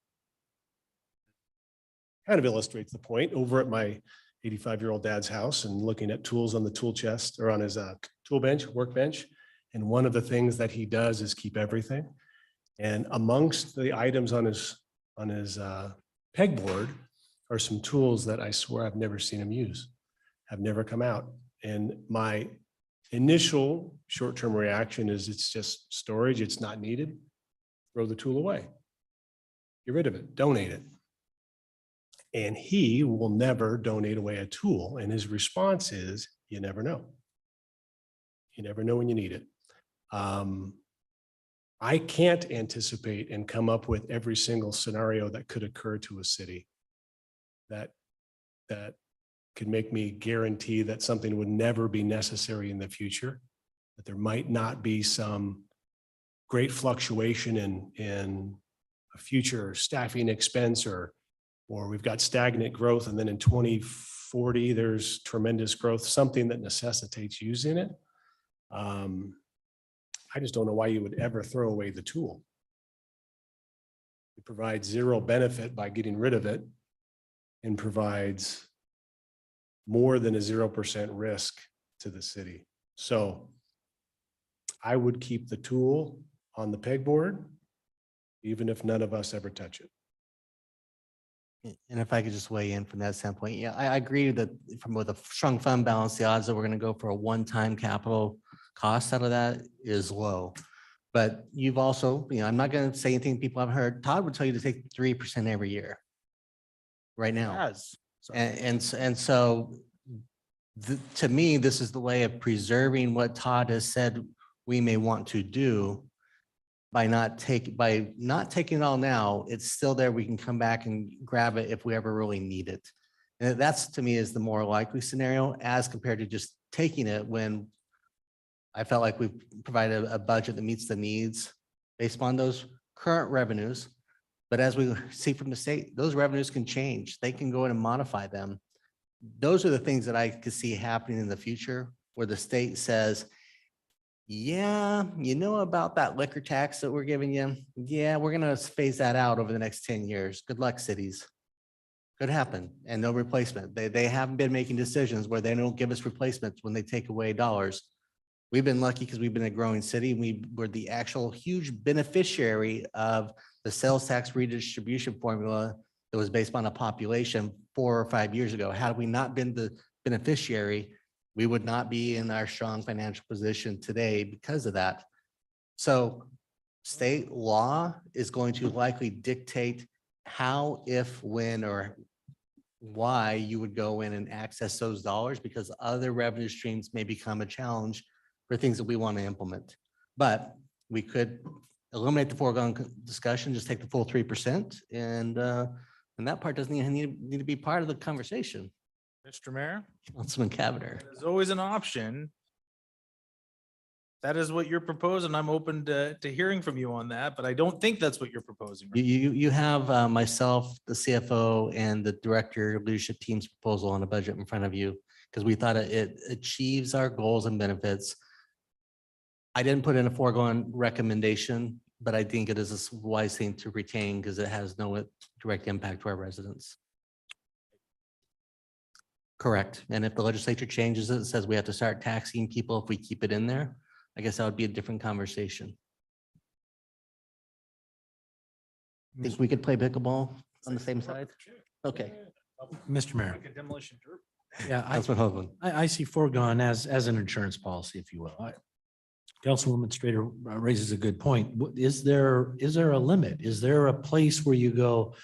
kind of illustrates the point. Over at my 85-year-old dad's house and looking at tools on the tool chest or on his tool bench, workbench. And one of the things that he does is keep everything. And amongst the items on his pegboard are some tools that I swear I've never seen him use, have never come out. And my initial short-term reaction is it's just storage, it's not needed. Throw the tool away. Get rid of it, donate it. And he will never donate away a tool. And his response is, you never know. You never know when you need it. I can't anticipate and come up with every single scenario that could occur to a city that could make me guarantee that something would never be necessary in the future, that there might not be some great fluctuation in a future staffing expense or we've got stagnant growth and then in 2040 there's tremendous growth, something that necessitates using it. I just don't know why you would ever throw away the tool. It provides zero benefit by getting rid of it and provides more than a 0% risk to the city. So I would keep the tool on the pegboard, even if none of us ever touch it. And if I could just weigh in from that standpoint, yeah, I agree that from with a strong fund balance, the odds that we're going to go for a one-time capital cost out of that is low. But you've also, I'm not going to say anything people haven't heard. Todd would tell you to take 3% every year right now. And so to me, this is the way of preserving what Todd has said we may want to do. By not taking it all now, it's still there. We can come back and grab it if we ever really need it. And that's to me is the more likely scenario as compared to just taking it when I felt like we've provided a budget that meets the needs based upon those current revenues. But as we see from the state, those revenues can change. They can go in and modify them. Those are the things that I could see happening in the future where the state says, yeah, you know about that liquor tax that we're giving you? Yeah, we're going to phase that out over the next 10 years. Good luck, cities. Could happen and no replacement. They haven't been making decisions where they don't give us replacements when they take away dollars. We've been lucky because we've been a growing city. We were the actual huge beneficiary of the sales tax redistribution formula that was based on a population 4 or 5 years ago. Had we not been the beneficiary, we would not be in our strong financial position today because of that. So state law is going to likely dictate how, if, when, or why you would go in and access those dollars because other revenue streams may become a challenge for things that we want to implement. But we could eliminate the foregone discussion, just take the full 3%. And that part doesn't even need to be part of the conversation. Mr. Mayor, Councilman Cavanagh. there's always an option. That is what you're proposing. I'm open to hearing from you on that, but I don't think that's what you're proposing. right? You have myself, the CFO, and the director of leadership team's proposal on a budget in front of you because we thought it achieves our goals and benefits. I didn't put in a foregone recommendation, but I think it is a wise thing to retain because it has no direct impact to our residents. Correct. And if the legislature changes it, says we have to start taxing people if we keep it in there, I guess that would be a different conversation. Think we could play pickleball on the same side? Okay. Mr. Mayor. Like a demolition derby. Yeah, Councilman Hoagland. I see foregone as an insurance policy, if you will. Councilwoman Strader raises a good point. Is there a limit? Is there a place where you go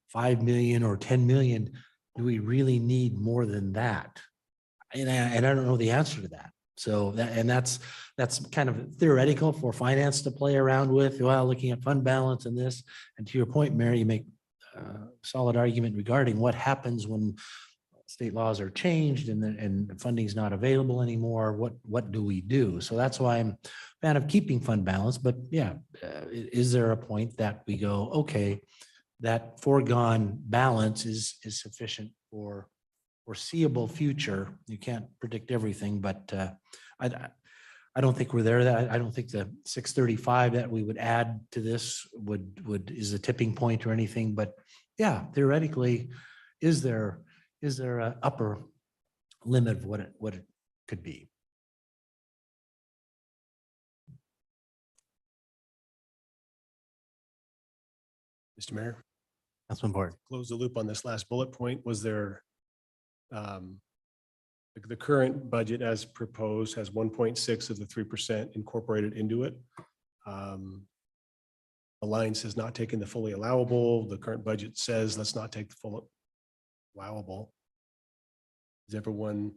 5 million or 10 million? Do we really need more than that? And I don't know the answer to that. So that's kind of theoretical for finance to play around with, while looking at fund balance and this. And to your point, Mary, you make a solid argument regarding what happens when state laws are changed and the funding's not available anymore. What do we do? So that's why I'm a fan of keeping fund balance. But yeah, is there a point that we go, okay, that foregone balance is sufficient for foreseeable future? You can't predict everything, but I don't think we're there. That I don't think the 635 that we would add to this is a tipping point or anything. But yeah, theoretically, is there an upper limit of what it could be? Mr. Mayor, Councilman Board. close the loop on this last bullet point. Was there the current budget as proposed has 1.6 of the 3% incorporated into it. Alliance has not taken the fully allowable. The current budget says let's not take the full allowable. Is everyone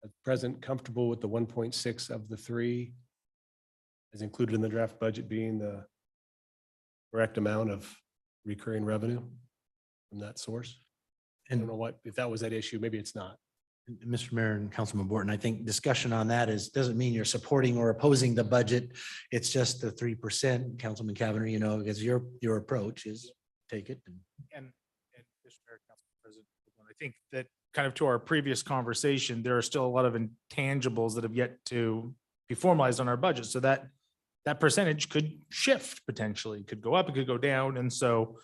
at present comfortable with the 1.6 of the 3 as included in the draft budget being the correct amount of recurring revenue from that source? I don't know if that was that issue. Maybe it's not. Mr. Mayor and Councilman Borton, I think discussion on that doesn't mean you're supporting or opposing the budget. It's just the 3%, Councilman Cavanagh, because your approach is take it. And Mr. Mayor, Council President, I think that kind of to our previous conversation, there are still a lot of intangibles that have yet to be formalized on our budget. So that percentage could shift potentially, could go up, it could go down. And so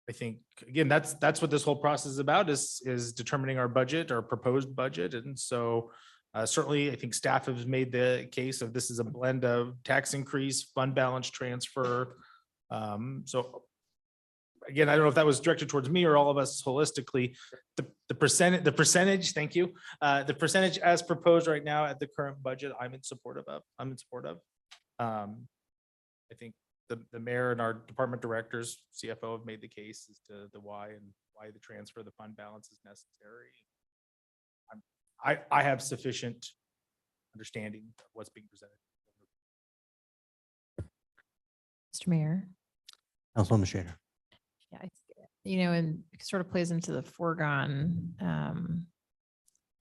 I think, again, that's what this whole process is about, is determining our budget, our proposed budget. And so certainly I think staff has made the case of this is a blend of tax increase, fund balance transfer. So again, I don't know if that was directed towards me or all of us holistically. The percentage, thank you. The percentage as proposed right now at the current budget, I'm in support of. I think the mayor and our department directors, CFO have made the case as to the why and why the transfer of the fund balance is necessary. I have sufficient understanding of what's being presented. Mr. Mayor. Councilwoman Schrader. Yeah, and it sort of plays into the foregone,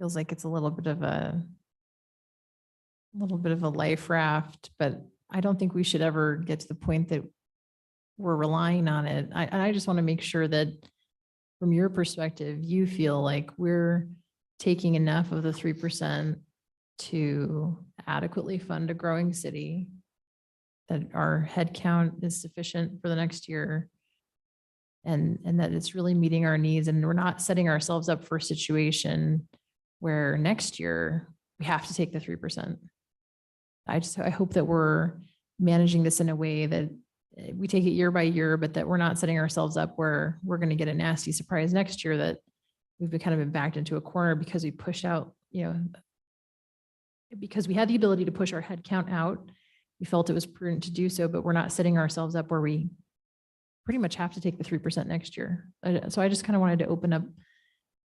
feels like it's a little bit of a life raft, but I don't think we should ever get to the point that we're relying on it. I just want to make sure that from your perspective, you feel like we're taking enough of the 3% to adequately fund a growing city, that our head count is sufficient for the next year, and that it's really meeting our needs, and we're not setting ourselves up for a situation where next year we have to take the 3%. I hope that we're managing this in a way that we take it year by year, but that we're not setting ourselves up where we're going to get a nasty surprise next year that we've kind of been backed into a corner because we pushed out, because we had the ability to push our head count out. We felt it was prudent to do so, but we're not setting ourselves up where we pretty much have to take the 3% next year. So I just kind of wanted to open up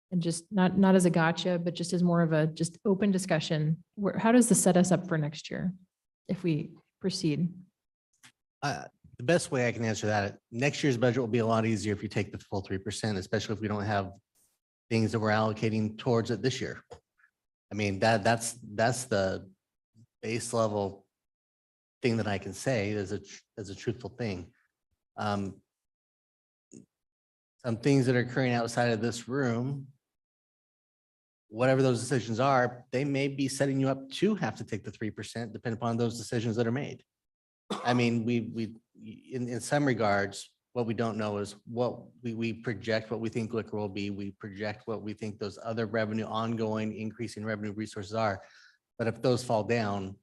and just not as a gotcha, but just as more of a just open discussion. How does this set us up for next year if we proceed? The best way I can answer that, next year's budget will be a lot easier if you take the full 3%, especially if we don't have things that we're allocating towards it this year. I mean, that's the base level thing that I can say as a truthful thing. Some things that are occurring outside of this room, whatever those decisions are, they may be setting you up to have to take the 3%, depending upon those decisions that are made. I mean, we in some regards, what we don't know is what we project what we think liquor will be. We project what we think those other revenue, ongoing increasing revenue resources are. But if those fall down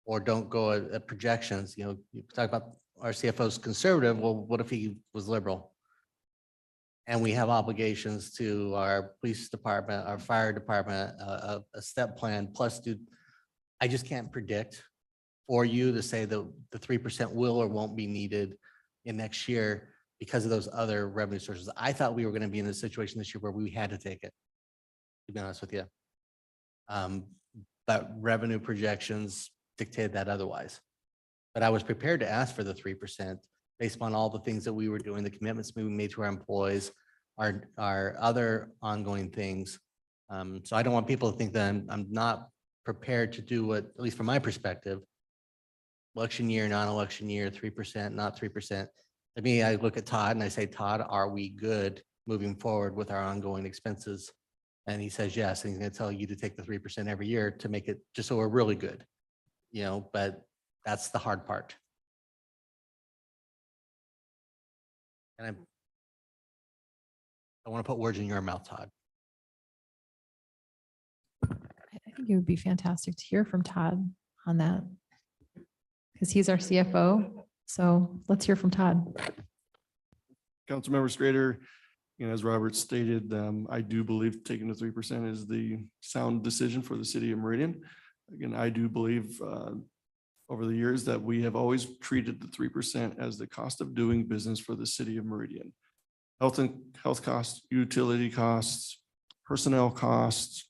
or don't go at projections, you talk about our CFO's conservative. Well, what if he was liberal? And we have obligations to our police department, our fire department, a step plan, plus I just can't predict for you to say the 3% will or won't be needed in next year because of those other revenue sources. I thought we were going to be in a situation this year where we had to take it, to be honest with you. But revenue projections dictated that otherwise. But I was prepared to ask for the 3% based on all the things that we were doing, the commitments we made to our employees, our other ongoing things. So I don't want people to think that I'm not prepared to do what, at least from my perspective, election year, non-election year, 3%, not 3%. To me, I look at Todd and I say, Todd, are we good moving forward with our ongoing expenses? And he says, yes. And he's going to tell you to take the 3% every year to make it just so we're really good, but that's the hard part. And I want to put words in your mouth, Todd. I think it would be fantastic to hear from Todd on that. Because he's our CFO. So let's hear from Todd. Councilmember Strader, as Robert stated, I do believe taking the 3% is the sound decision for the city of Meridian. Again, I do believe over the years that we have always treated the 3% as the cost of doing business for the city of Meridian. Health costs, utility costs, personnel costs,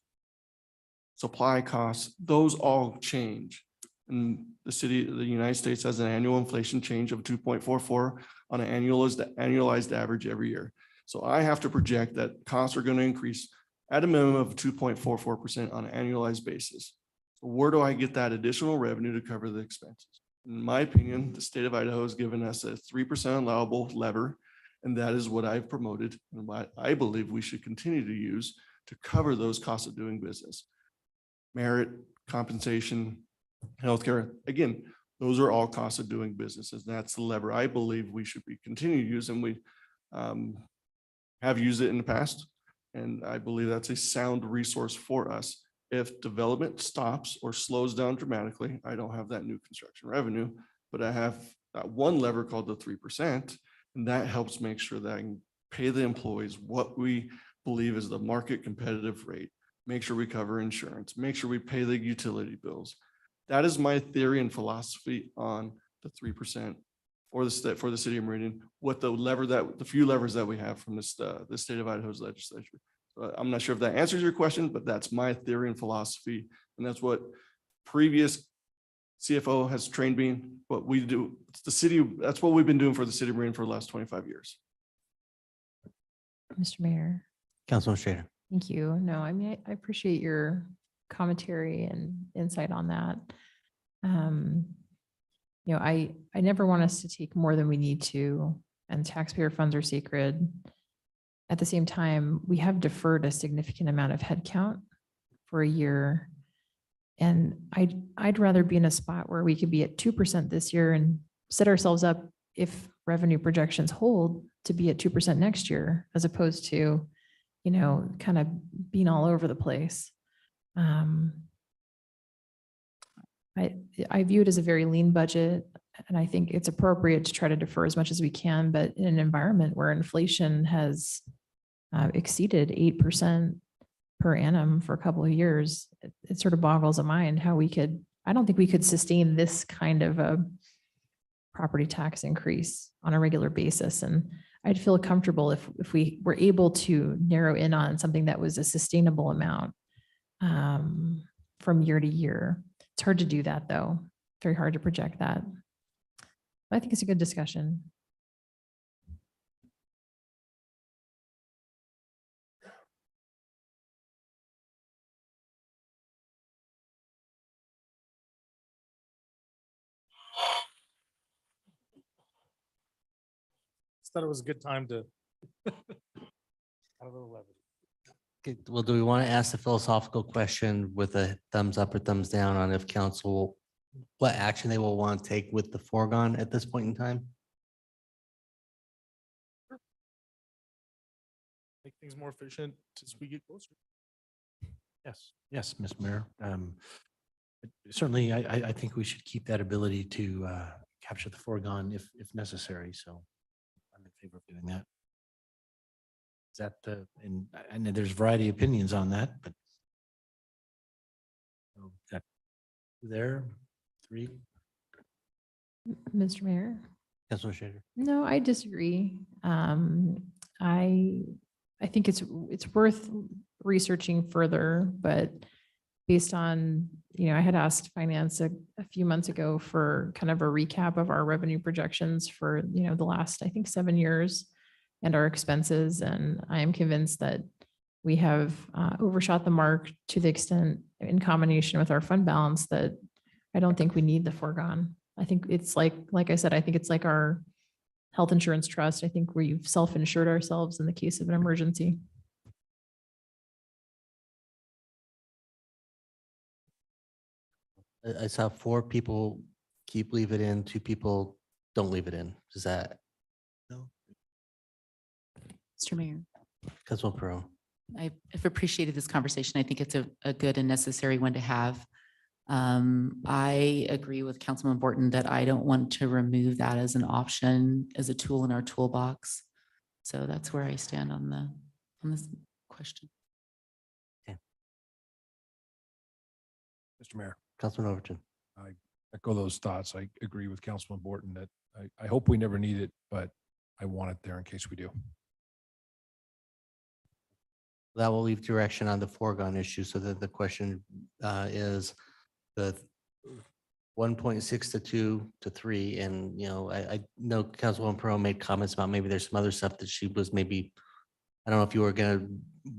supply costs, those all change. And the United States has an annual inflation change of 2.44 on an annualized average every year. So I have to project that costs are going to increase at a minimum of 2.44% on an annualized basis. So where do I get that additional revenue to cover the expenses? In my opinion, the state of Idaho has given us a 3% allowable lever, and that is what I've promoted and what I believe we should continue to use to cover those costs of doing business. Merit, compensation, healthcare, again, those are all costs of doing business. And that's the lever I believe we should be continue to use, and we have used it in the past. And I believe that's a sound resource for us. If development stops or slows down dramatically, I don't have that new construction revenue, but I have that one lever called the 3%. And that helps make sure that I can pay the employees what we believe is the market competitive rate, make sure we cover insurance, make sure we pay the utility bills. That is my theory and philosophy on the 3% for the city of Meridian, what the few levers that we have from the state of Idaho's legislature. I'm not sure if that answers your question, but that's my theory and philosophy. And that's what previous CFO has trained me, what we do. It's the city. That's what we've been doing for the city of Meridian for the last 25 years. Mr. Mayor. Councilman Strader. Thank you. No, I mean, I appreciate your commentary and insight on that. I never want us to take more than we need to, and taxpayer funds are sacred. At the same time, we have deferred a significant amount of headcount for a year. And I'd rather be in a spot where we could be at 2% this year and set ourselves up, if revenue projections hold, to be at 2% next year, as opposed to, kind of being all over the place. I view it as a very lean budget, and I think it's appropriate to try to defer as much as we can, but in an environment where inflation has exceeded 8% per annum for a couple of years, it sort of boggles the mind how I don't think we could sustain this kind of a property tax increase on a regular basis. And I'd feel comfortable if we were able to narrow in on something that was a sustainable amount from year to year. It's hard to do that, though. Very hard to project that. But I think it's a good discussion. Thought it was a good time to. Have a little levity. Okay, well, do we want to ask the philosophical question with a thumbs up or thumbs down on if council, what action they will want to take with the foregone at this point in time? Make things more efficient as we get closer. Yes, Ms. Mayor. Certainly, I think we should keep that ability to capture the foregone if necessary. So I'm in favor of doing that. Is that and there's a variety of opinions on that, but There, three. Mr. Mayor? Councilman Schrader. No, I disagree. I think it's worth researching further, but based on, I had asked finance a few months ago for kind of a recap of our revenue projections for, the last, I think, 7 years and our expenses. And I am convinced that we have overshot the mark to the extent in combination with our fund balance that I don't think we need the foregone. I think it's like I said, I think it's like our health insurance trust. I think we've self-insured ourselves in the case of an emergency. I saw 4 people leave it in, 2 people don't leave it in. Does that, Mr. Mayor, Councilman Pro? I've appreciated this conversation. I think it's a good and necessary one to have. I agree with Councilman Borton that I don't want to remove that as an option, as a tool in our toolbox. So that's where I stand on this question. Mr. Mayor, Councilman Overton. I echo those thoughts. I agree with Councilman Borton that I hope we never need it, but I want it there in case we do. That will leave direction on the foregone issue. So that the question is the 1.6 to 2 to 3. And, I know Councilwoman Pro made comments about maybe there's some other stuff that she was maybe, I don't know if you were going to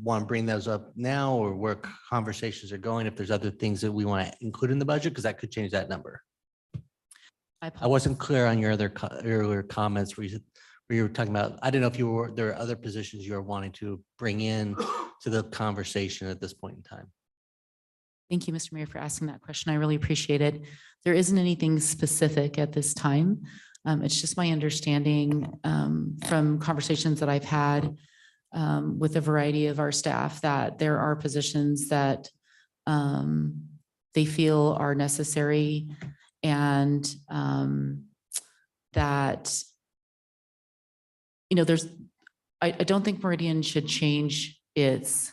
want to bring those up now or where conversations are going, if there's other things that we want to include in the budget, because that could change that number. I wasn't clear on your other earlier comments where you were talking about, I didn't know if there are other positions you are wanting to bring in to the conversation at this point in time. Thank you, Mr. Mayor, for asking that question. I really appreciate it. There isn't anything specific at this time. It's just my understanding from conversations that I've had with a variety of our staff that there are positions that they feel are necessary and that, I don't think Meridian should change its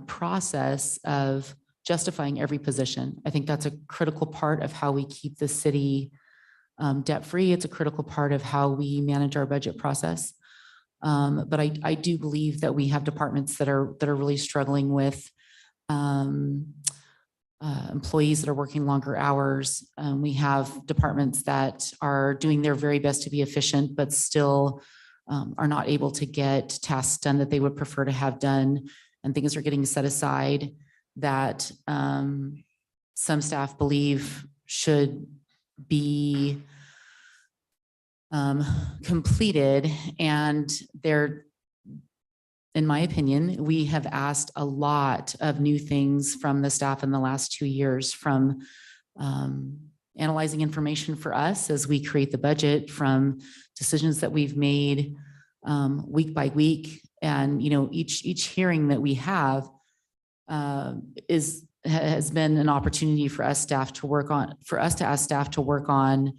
process of justifying every position. I think that's a critical part of how we keep the city debt-free. It's a critical part of how we manage our budget process. But I do believe that we have departments that are really struggling with employees that are working longer hours. We have departments that are doing their very best to be efficient, but still are not able to get tasks done that they would prefer to have done. And things are getting set aside that some staff believe should be completed. And they're, in my opinion, we have asked a lot of new things from the staff in the last 2 years, from analyzing information for us as we create the budget, from decisions that we've made week by week. And, each hearing that we have has been an opportunity for us to ask staff to work on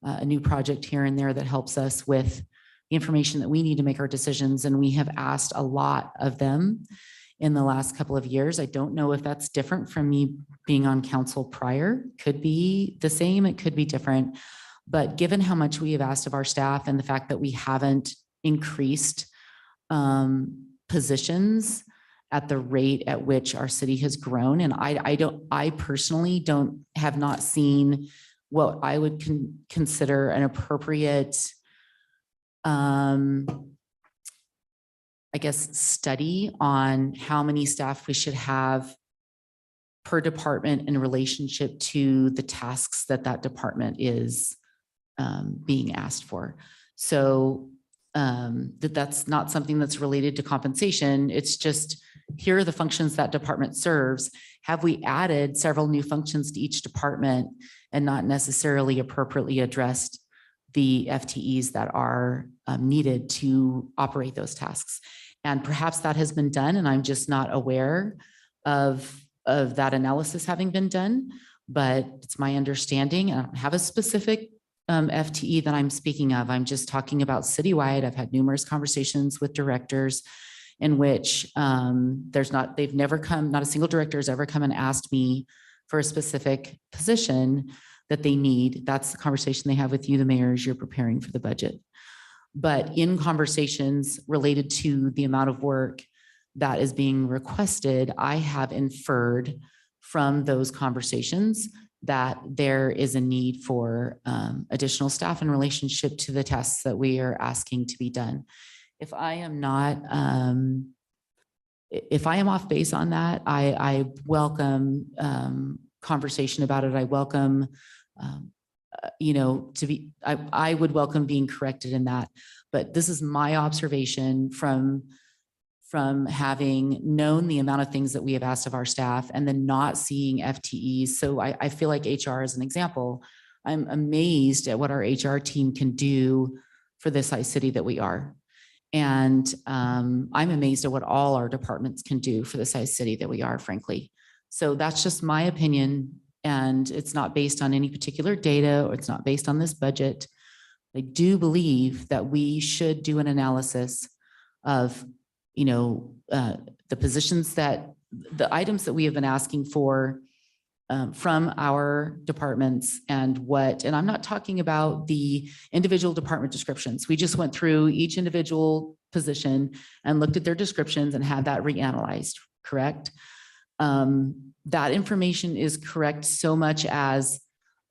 a new project here and there that helps us with the information that we need to make our decisions. And we have asked a lot of them in the last couple of years. I don't know if that's different from me being on council prior. Could be the same, it could be different. But given how much we have asked of our staff and the fact that we haven't increased positions at the rate at which our city has grown, and I personally have not seen what I would consider an appropriate, I guess, study on how many staff we should have per department in relationship to the tasks that department is being asked for. So that's not something that's related to compensation. It's just, here are the functions that department serves. Have we added several new functions to each department and not necessarily appropriately addressed the FTEs that are needed to operate those tasks? And perhaps that has been done, and I'm just not aware of that analysis having been done, but it's my understanding. I don't have a specific FTE that I'm speaking of. I'm just talking about citywide. I've had numerous conversations with directors in which not a single director has ever come and asked me for a specific position that they need. That's the conversation they have with you, the mayor, as you're preparing for the budget. But in conversations related to the amount of work that is being requested, I have inferred from those conversations that there is a need for additional staff in relationship to the tasks that we are asking to be done. If I am not, if I am off base on that, I welcome conversation about it. I welcome, I would welcome being corrected in that. But this is my observation from having known the amount of things that we have asked of our staff and then not seeing FTEs. So I feel like HR as an example, I'm amazed at what our HR team can do for the size city that we are. And I'm amazed at what all our departments can do for the size city that we are, frankly. So that's just my opinion. And it's not based on any particular data, or it's not based on this budget. I do believe that we should do an analysis of the positions that the items that we have been asking for from our departments and I'm not talking about the individual department descriptions. We just went through each individual position and looked at their descriptions and had that reanalyzed, correct? That information is correct so much as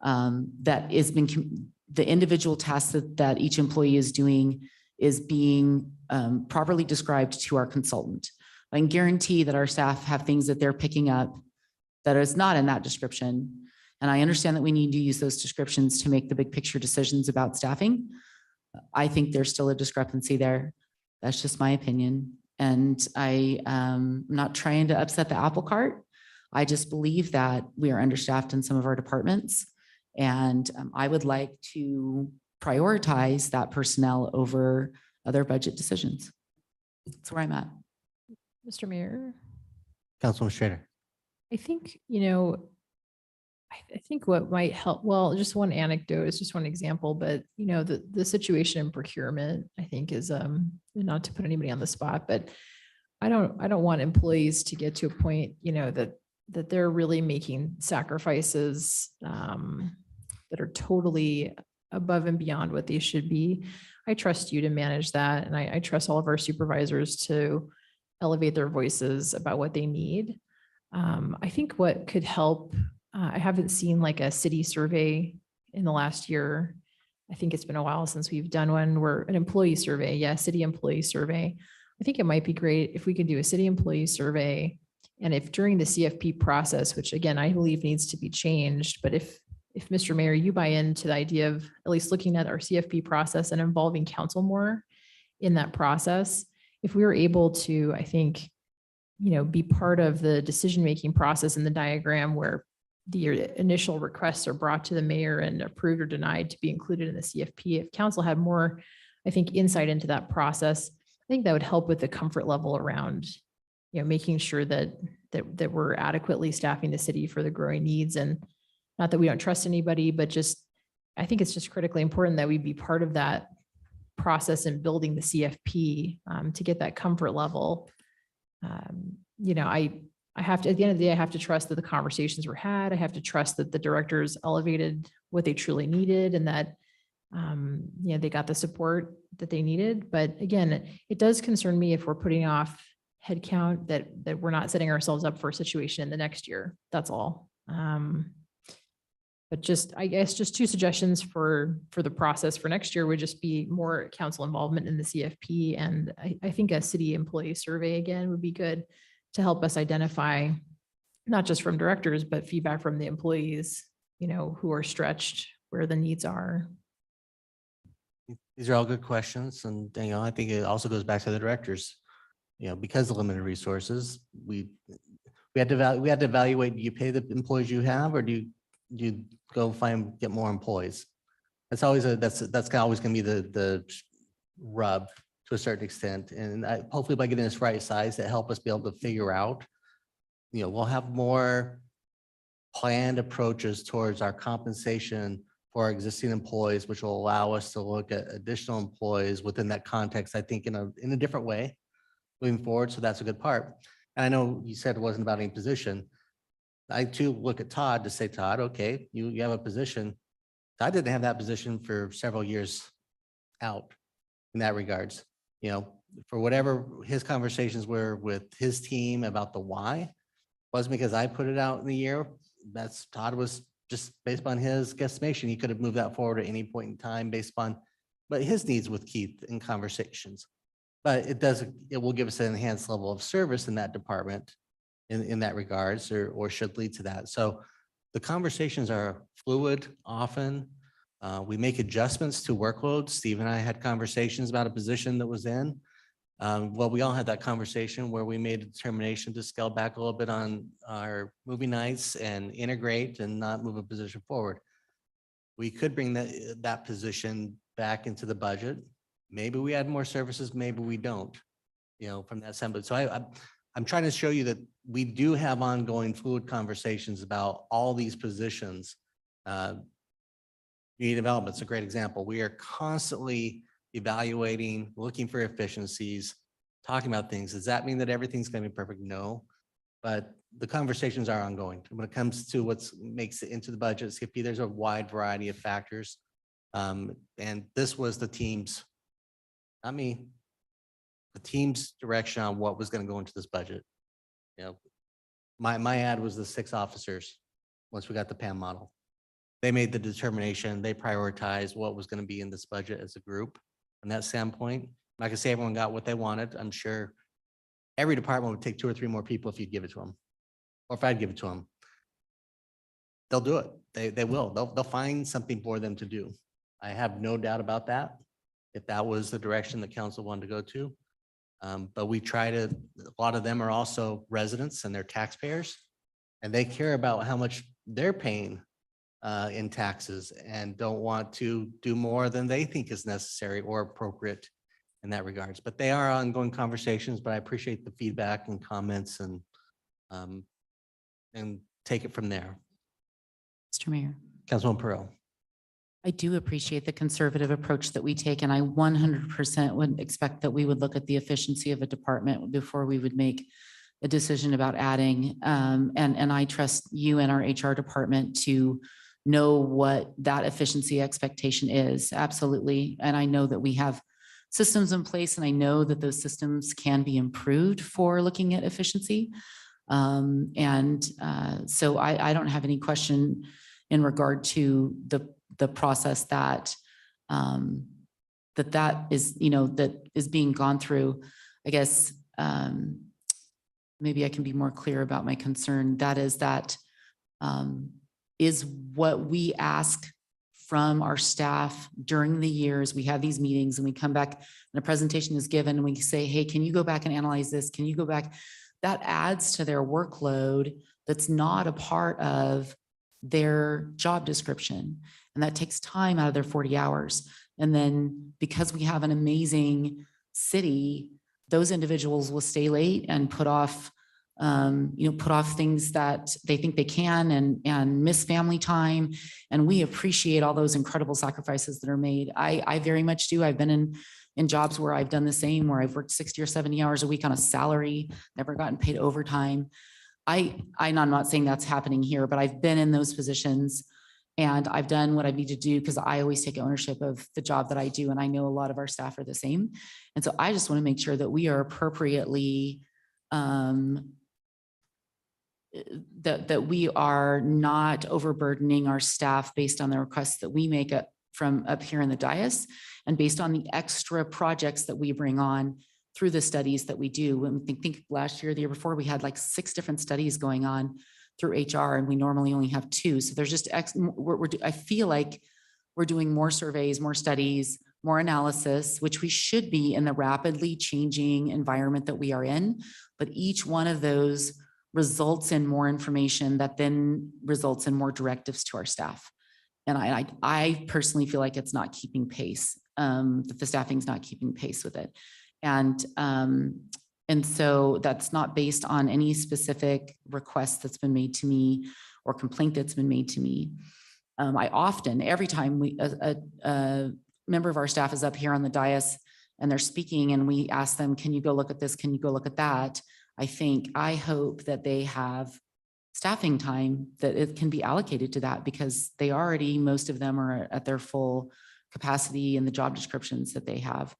that has been the individual tasks that each employee is doing is being properly described to our consultant. I can guarantee that our staff have things that they're picking up that is not in that description. And I understand that we need to use those descriptions to make the big picture decisions about staffing. I think there's still a discrepancy there. That's just my opinion. And I'm not trying to upset the apple cart. I just believe that we are understaffed in some of our departments. And I would like to prioritize that personnel over other budget decisions. That's where I'm at. Mr. Mayor, Councilwoman Schrader. I think, I think what might help, well, just one anecdote is just one example, but the situation in procurement, I think is, not to put anybody on the spot, but I don't want employees to get to a point, that they're really making sacrifices that are totally above and beyond what they should be. I trust you to manage that. And I trust all of our supervisors to elevate their voices about what they need. I think what could help, I haven't seen like a city survey in the last year. I think it's been a while since we've done one where an employee survey, city employee survey. I think it might be great if we could do a city employee survey. And if during the CFP process, which again, I believe needs to be changed, but if Mr. Mayor, you buy into the idea of at least looking at our CFP process and involving council more in that process, if we were able to, I think, be part of the decision-making process in the diagram where the initial requests are brought to the mayor and approved or denied to be included in the CFP. If council had more, I think, insight into that process, I think that would help with the comfort level around, making sure that we're adequately staffing the city for the growing needs. And not that we don't trust anybody, but just, I think it's just critically important that we be part of that process in building the CFP to get that comfort level. I have to, at the end of the day, I have to trust that the conversations were had. I have to trust that the directors elevated what they truly needed and that, they got the support that they needed. But again, it does concern me if we're putting off headcount that we're not setting ourselves up for a situation in the next year. That's all. But just, I guess, just two suggestions for the process for next year would just be more council involvement in the CFP. And I think a city employee survey again would be good to help us identify, not just from directors, but feedback from the employees, who are stretched, where the needs are. These are all good questions. And, I think it also goes back to the directors, because of limited resources, we had to evaluate, do you pay the employees you have, or do you go get more employees? That's always that's always going to be the rub to a certain extent. And hopefully by getting this right size, that help us be able to figure out, we'll have more planned approaches towards our compensation for our existing employees, which will allow us to look at additional employees within that context, I think in a different way moving forward. So that's a good part. And I know you said it wasn't about any position, I too look at Todd to say, Todd, okay, you have a position. Todd didn't have that position for several years out in that regards. You know, for whatever his conversations were with his team about the why, wasn't because I put it out in the year. That's Todd was just based on his guesstimation. He could have moved that forward at any point in time based on, but his needs with Keith in conversations. But it will give us an enhanced level of service in that department in that regards, or should lead to that. So the conversations are fluid often. We make adjustments to workloads. Steve and I had conversations about a position that was in. Well, we all had that conversation where we made a determination to scale back a little bit on our movie nights and integrate and not move a position forward. We could bring that position back into the budget. Maybe we add more services, maybe we don't, you know, from that standpoint. So I'm trying to show you that we do have ongoing fluid conversations about all these positions. Community development's a great example. We are constantly evaluating, looking for efficiencies, talking about things. Does that mean that everything's going to be perfect? No, but the conversations are ongoing. When it comes to what makes it into the budget, Skippy, there's a wide variety of factors. And this was the team's, not me, the team's direction on what was going to go into this budget. You know, my ad was the 6 officers. Once we got the PAM model, they made the determination, they prioritized what was going to be in this budget as a group. From that standpoint, I'm not gonna say everyone got what they wanted. I'm sure every department would take 2 or 3 more people if you'd give it to them, or if I'd give it to them. They'll do it. They will. They'll find something for them to do. I have no doubt about that. If that was the direction the council wanted to go to. But we try to, a lot of them are also residents and they're taxpayers, and they care about how much they're paying in taxes and don't want to do more than they think is necessary or appropriate in that regards. But they are ongoing conversations, but I appreciate the feedback and comments and take it from there. Mr. Mayor. Councilwoman Pearl. I do appreciate the conservative approach that we take, and I 100% would expect that we would look at the efficiency of a department before we would make a decision about adding. And I trust you and our HR department to know what that efficiency expectation is. Absolutely. And I know that we have systems in place, and I know that those systems can be improved for looking at efficiency. So I don't have any question in regard to the process that that is, you know, that is being gone through. I guess maybe I can be more clear about my concern. That is is what we ask from our staff during the years. We have these meetings and we come back and a presentation is given and we say, hey, can you go back and analyze this? Can you go back? That adds to their workload that's not a part of their job description. And that takes time out of their 40 hours. And then because we have an amazing city, those individuals will stay late and put off put off things that they think they can and miss family time. And we appreciate all those incredible sacrifices that are made. I very much do. I've been in jobs where I've done the same, where I've worked 60 or 70 hours a week on a salary, never gotten paid overtime. I'm not saying that's happening here, but I've been in those positions and I've done what I need to do because I always take ownership of the job that I do. And I know a lot of our staff are the same. And so I just want to make sure that we are appropriately that we are not overburdening our staff based on the requests that we make from up here in the dais and based on the extra projects that we bring on through the studies that we do. And think last year, the year before, we had like 6 different studies going on through HR, and we normally only have 2. So there's just I feel like we're doing more surveys, more studies, more analysis, which we should be in the rapidly changing environment that we are in. But each one of those results in more information that then results in more directives to our staff. And I personally feel like it's not keeping pace, that the staffing is not keeping pace with it. And so that's not based on any specific request that's been made to me or complaint that's been made to me. I often, every time a member of our staff is up here on the dais and they're speaking and we ask them, can you go look at this? Can you go look at that? I hope that they have staffing time that it can be allocated to that because they already, most of them are at their full capacity in the job descriptions that they have.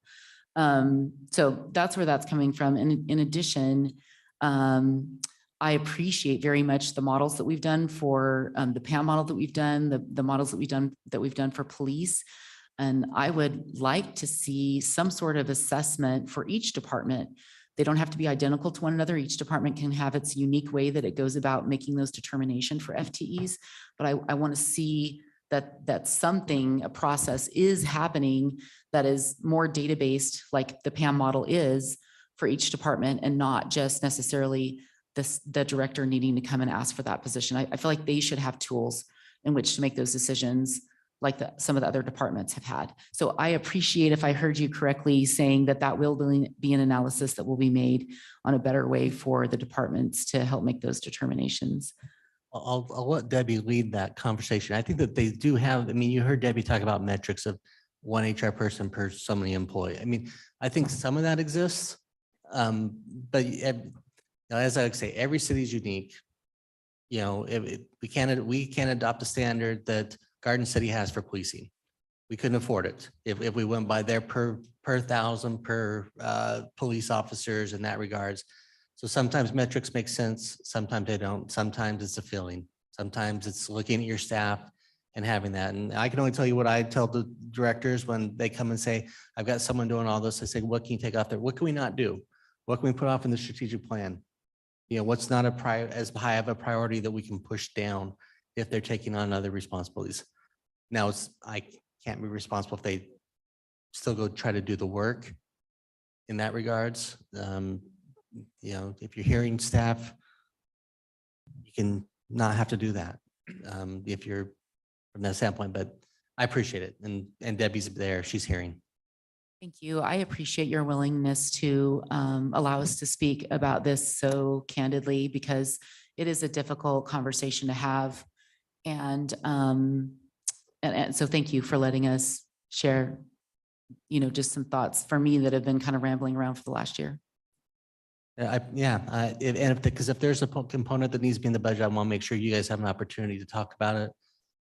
So that's where that's coming from. And in addition, I appreciate very much the models that we've done for the PAM model that we've done, the models that we've done for police. And I would like to see some sort of assessment for each department. They don't have to be identical to one another. Each department can have its unique way that it goes about making those determinations for FTEs. But I want to see that something, a process is happening that is more data-based, like the PAM model is for each department, and not just necessarily the director needing to come and ask for that position. I feel like they should have tools in which to make those decisions like some of the other departments have had. So I appreciate, if I heard you correctly, saying that will be an analysis that will be made on a better way for the departments to help make those determinations. I'll let Debbie lead that conversation. I think that they do have, I mean, you heard Debbie talk about metrics of one HR person per so many employee. I mean, I think some of that exists. But as I would say, every city is unique. You know, we can't adopt a standard that Garden City has for policing. We couldn't afford it if we went by their per thousand per police officers in that regards. So sometimes metrics make sense, sometimes they don't. Sometimes it's a feeling. Sometimes it's looking at your staff and having that. And I can only tell you what I tell the directors when they come and say, I've got someone doing all this. I say, what can you take off there? What can we not do? What can we put off in the strategic plan? You know, what's not as high of a priority that we can push down if they're taking on other responsibilities. Now, I can't be responsible if they still go try to do the work in that regards. You know, if you're hearing staff, you can not have to do that if you're from that standpoint, but I appreciate it. And Debbie's there, she's hearing. Thank you. I appreciate your willingness to allow us to speak about this so candidly, because it is a difficult conversation to have. And so thank you for letting us share, you know, just some thoughts for me that have been kind of rambling around for the last year. Because if there's a component that needs to be in the budget, I want to make sure you guys have an opportunity to talk about it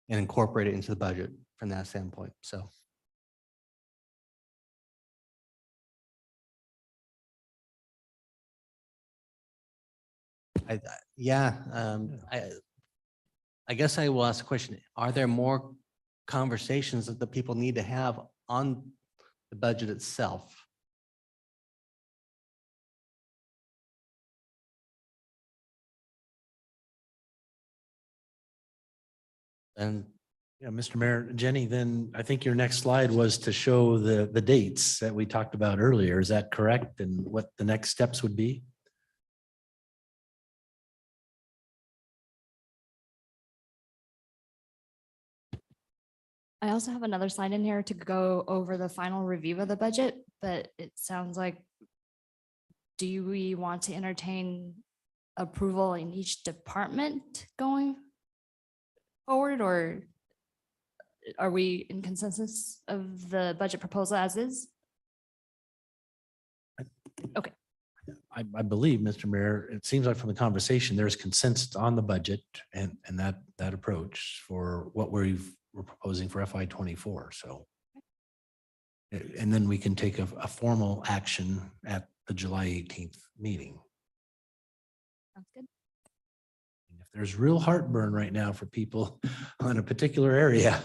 and incorporate it into the budget from that standpoint. So. I guess I will ask a question. Are there more conversations that the people need to have on the budget itself? And Yeah, Mr. Mayor, Jenny, then I think your next slide was to show the dates that we talked about earlier. Is that correct? And what the next steps would be? I also have another slide in here to go over the final review of the budget, but it sounds like, do we want to entertain approval in each department going forward, or are we in consensus of the budget proposal as is? Okay. I believe, Mr. Mayor, it seems like from the conversation, there's consensus on the budget and that approach for what we're proposing for FY '24. So, and then we can take a formal action at the July 18th meeting. Sounds good. If there's real heartburn right now for people on a particular area,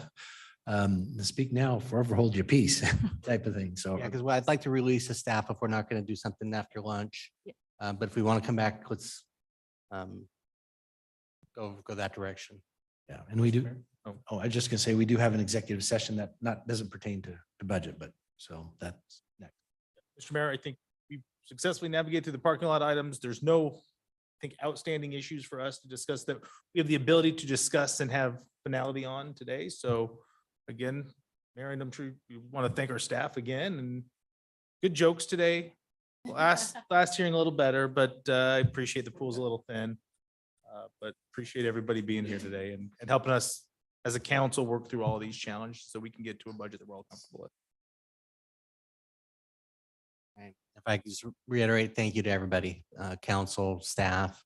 speak now, forever hold your peace type of thing. So yeah, because I'd like to release the staff if we're not going to do something after lunch. Yeah. But if we want to come back, let's go that direction. yeah, and we do. Oh, I was just gonna say, we do have an executive session that doesn't pertain to budget, but so that's next. Mr. Mayor, I think we successfully navigated through the parking lot items. There's no, I think, outstanding issues for us to discuss that we have the ability to discuss and have finality on today. So again, Mayor, I'm sure we want to thank our staff again, and good jokes today. Last hearing a little better, but I appreciate the pool's a little thin. But appreciate everybody being here today and helping us as a council work through all of these challenges so we can get to a budget that we're all comfortable with. If I could just reiterate, thank you to everybody, council, staff,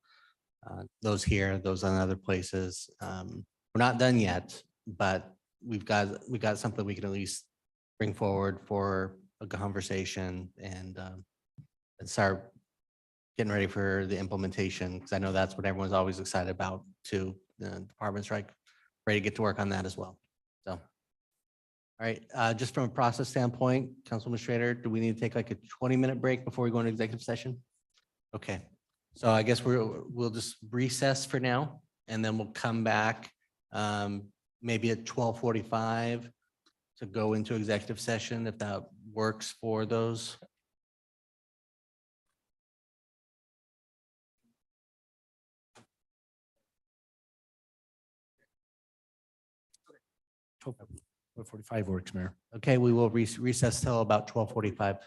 those here, those on other places. We're not done yet, but we've got something we can at least bring forward for a conversation and start getting ready for the implementation, because I know that's what everyone's always excited about too. The department's right, ready to get to work on that as well. So, all right, just from a process standpoint, Council Administrator, do we need to take like a 20-minute break before we go into executive session? Okay, so I guess we'll just recess for now, and then we'll come back maybe at 12:45 to go into executive session, if that works for those. 45 works, Mayor. Okay, we will recess till about 12:45.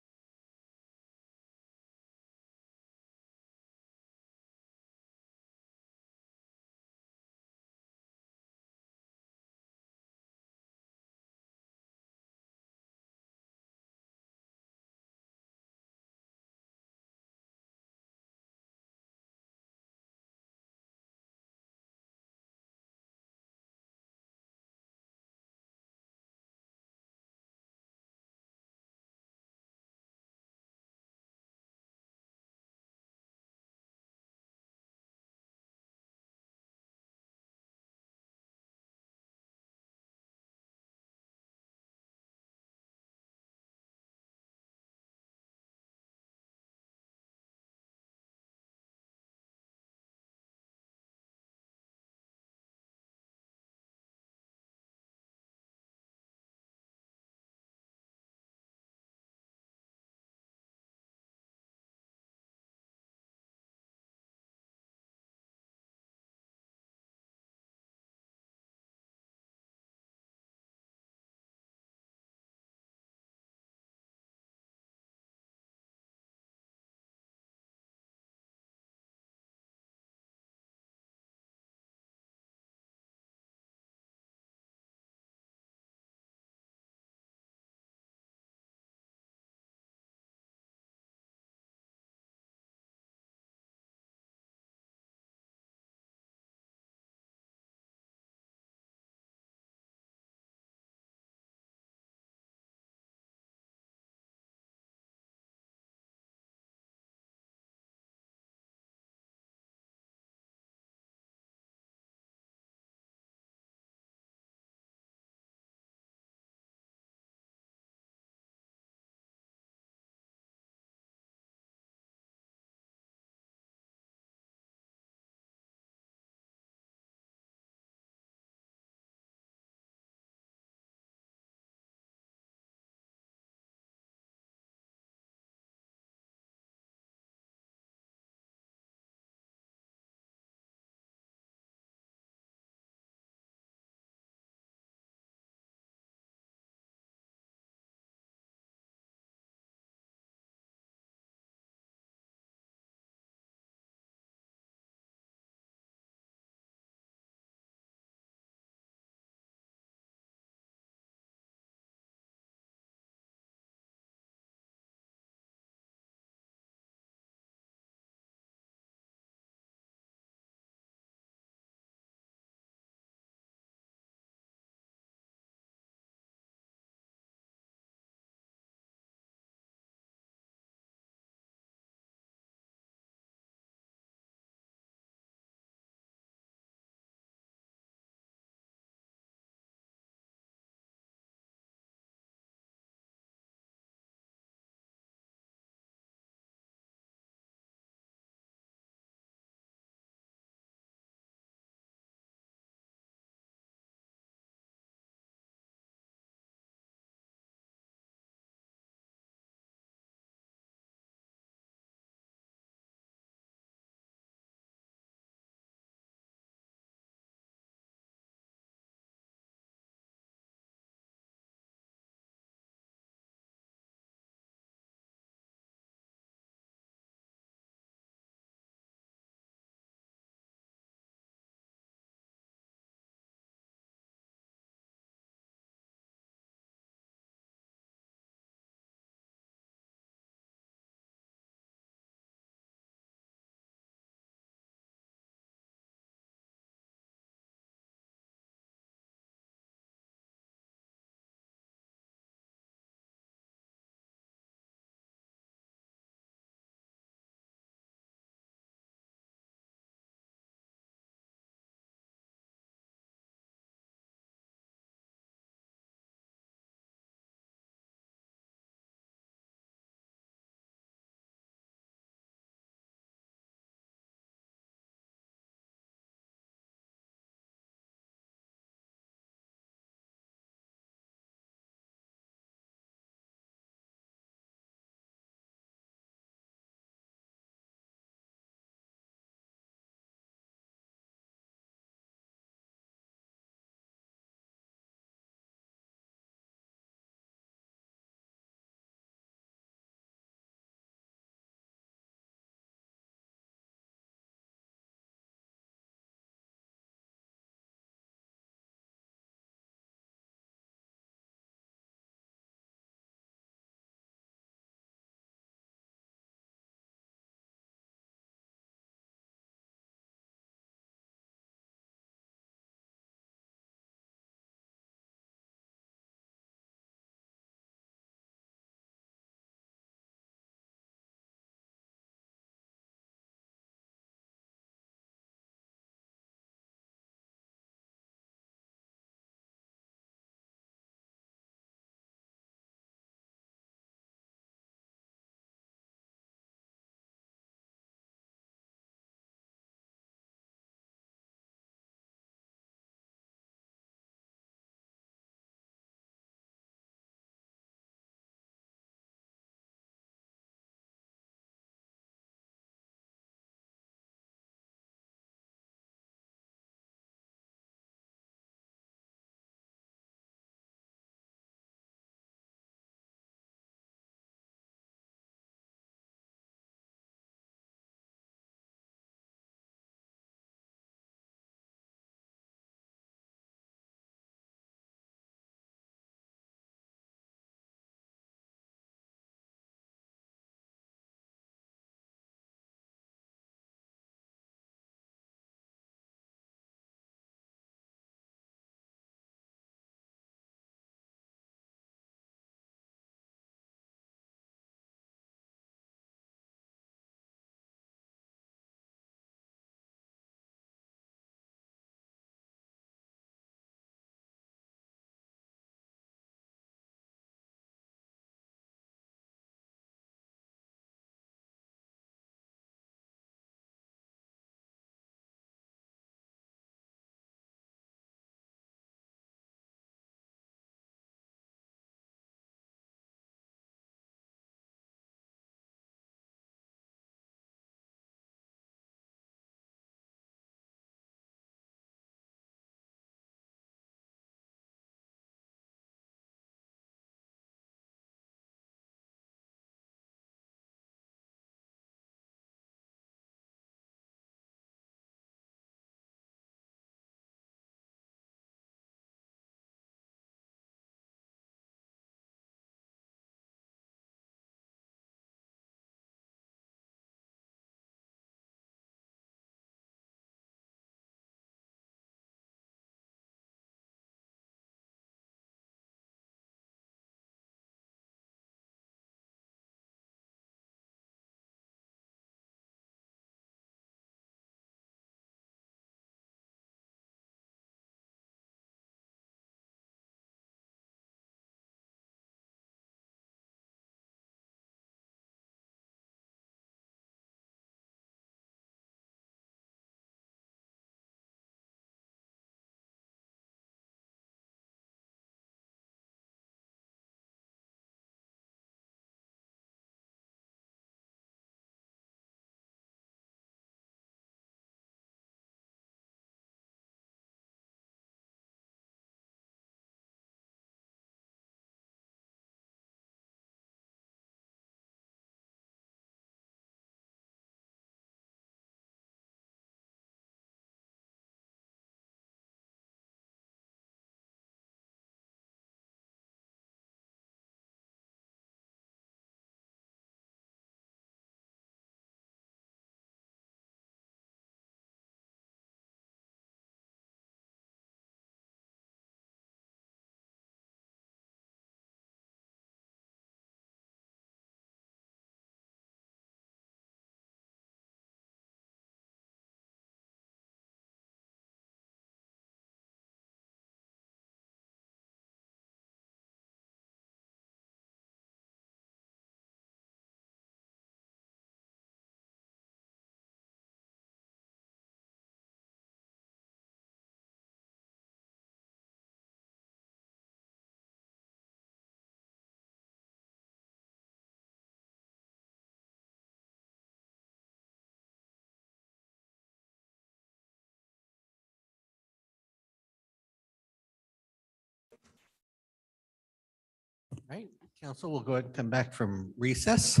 Right, council will go ahead and come back from recess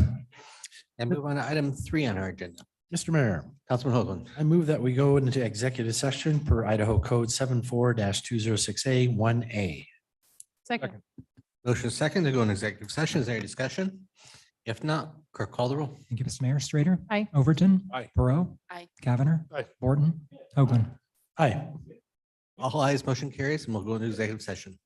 and move on to item 3 on our agenda. Mr. Mayor, Councilman Hoagland. I move that we go into executive session per Idaho Code 74-206A1A. Second. Motion second to go in executive session. Is there any discussion? If not, clerk call the roll. Thank you, Mr. Mayor. Strater. Aye. Overton. Aye. Perot. Aye. Cavanagh. Aye. Borton. Hoagland. Aye. All ayes, motion carries, and we'll go into executive session.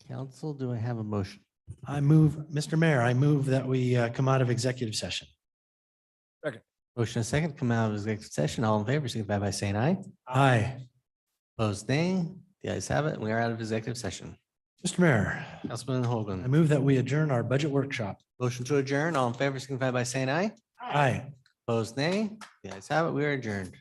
Council, do I have a motion? I move, Mr. Mayor, I move that we come out of executive session. Motion and second, come out of executive session. All in favor, signify by saying aye. Aye. Opposed, nay. The ayes have it. and We are out of executive session. Mr. Mayor, Councilman I Hogan. move that we adjourn our budget workshop. Motion to adjourn. All in favor, signify by saying aye. Aye. Opposed, nay. The ayes have it. We are adjourned.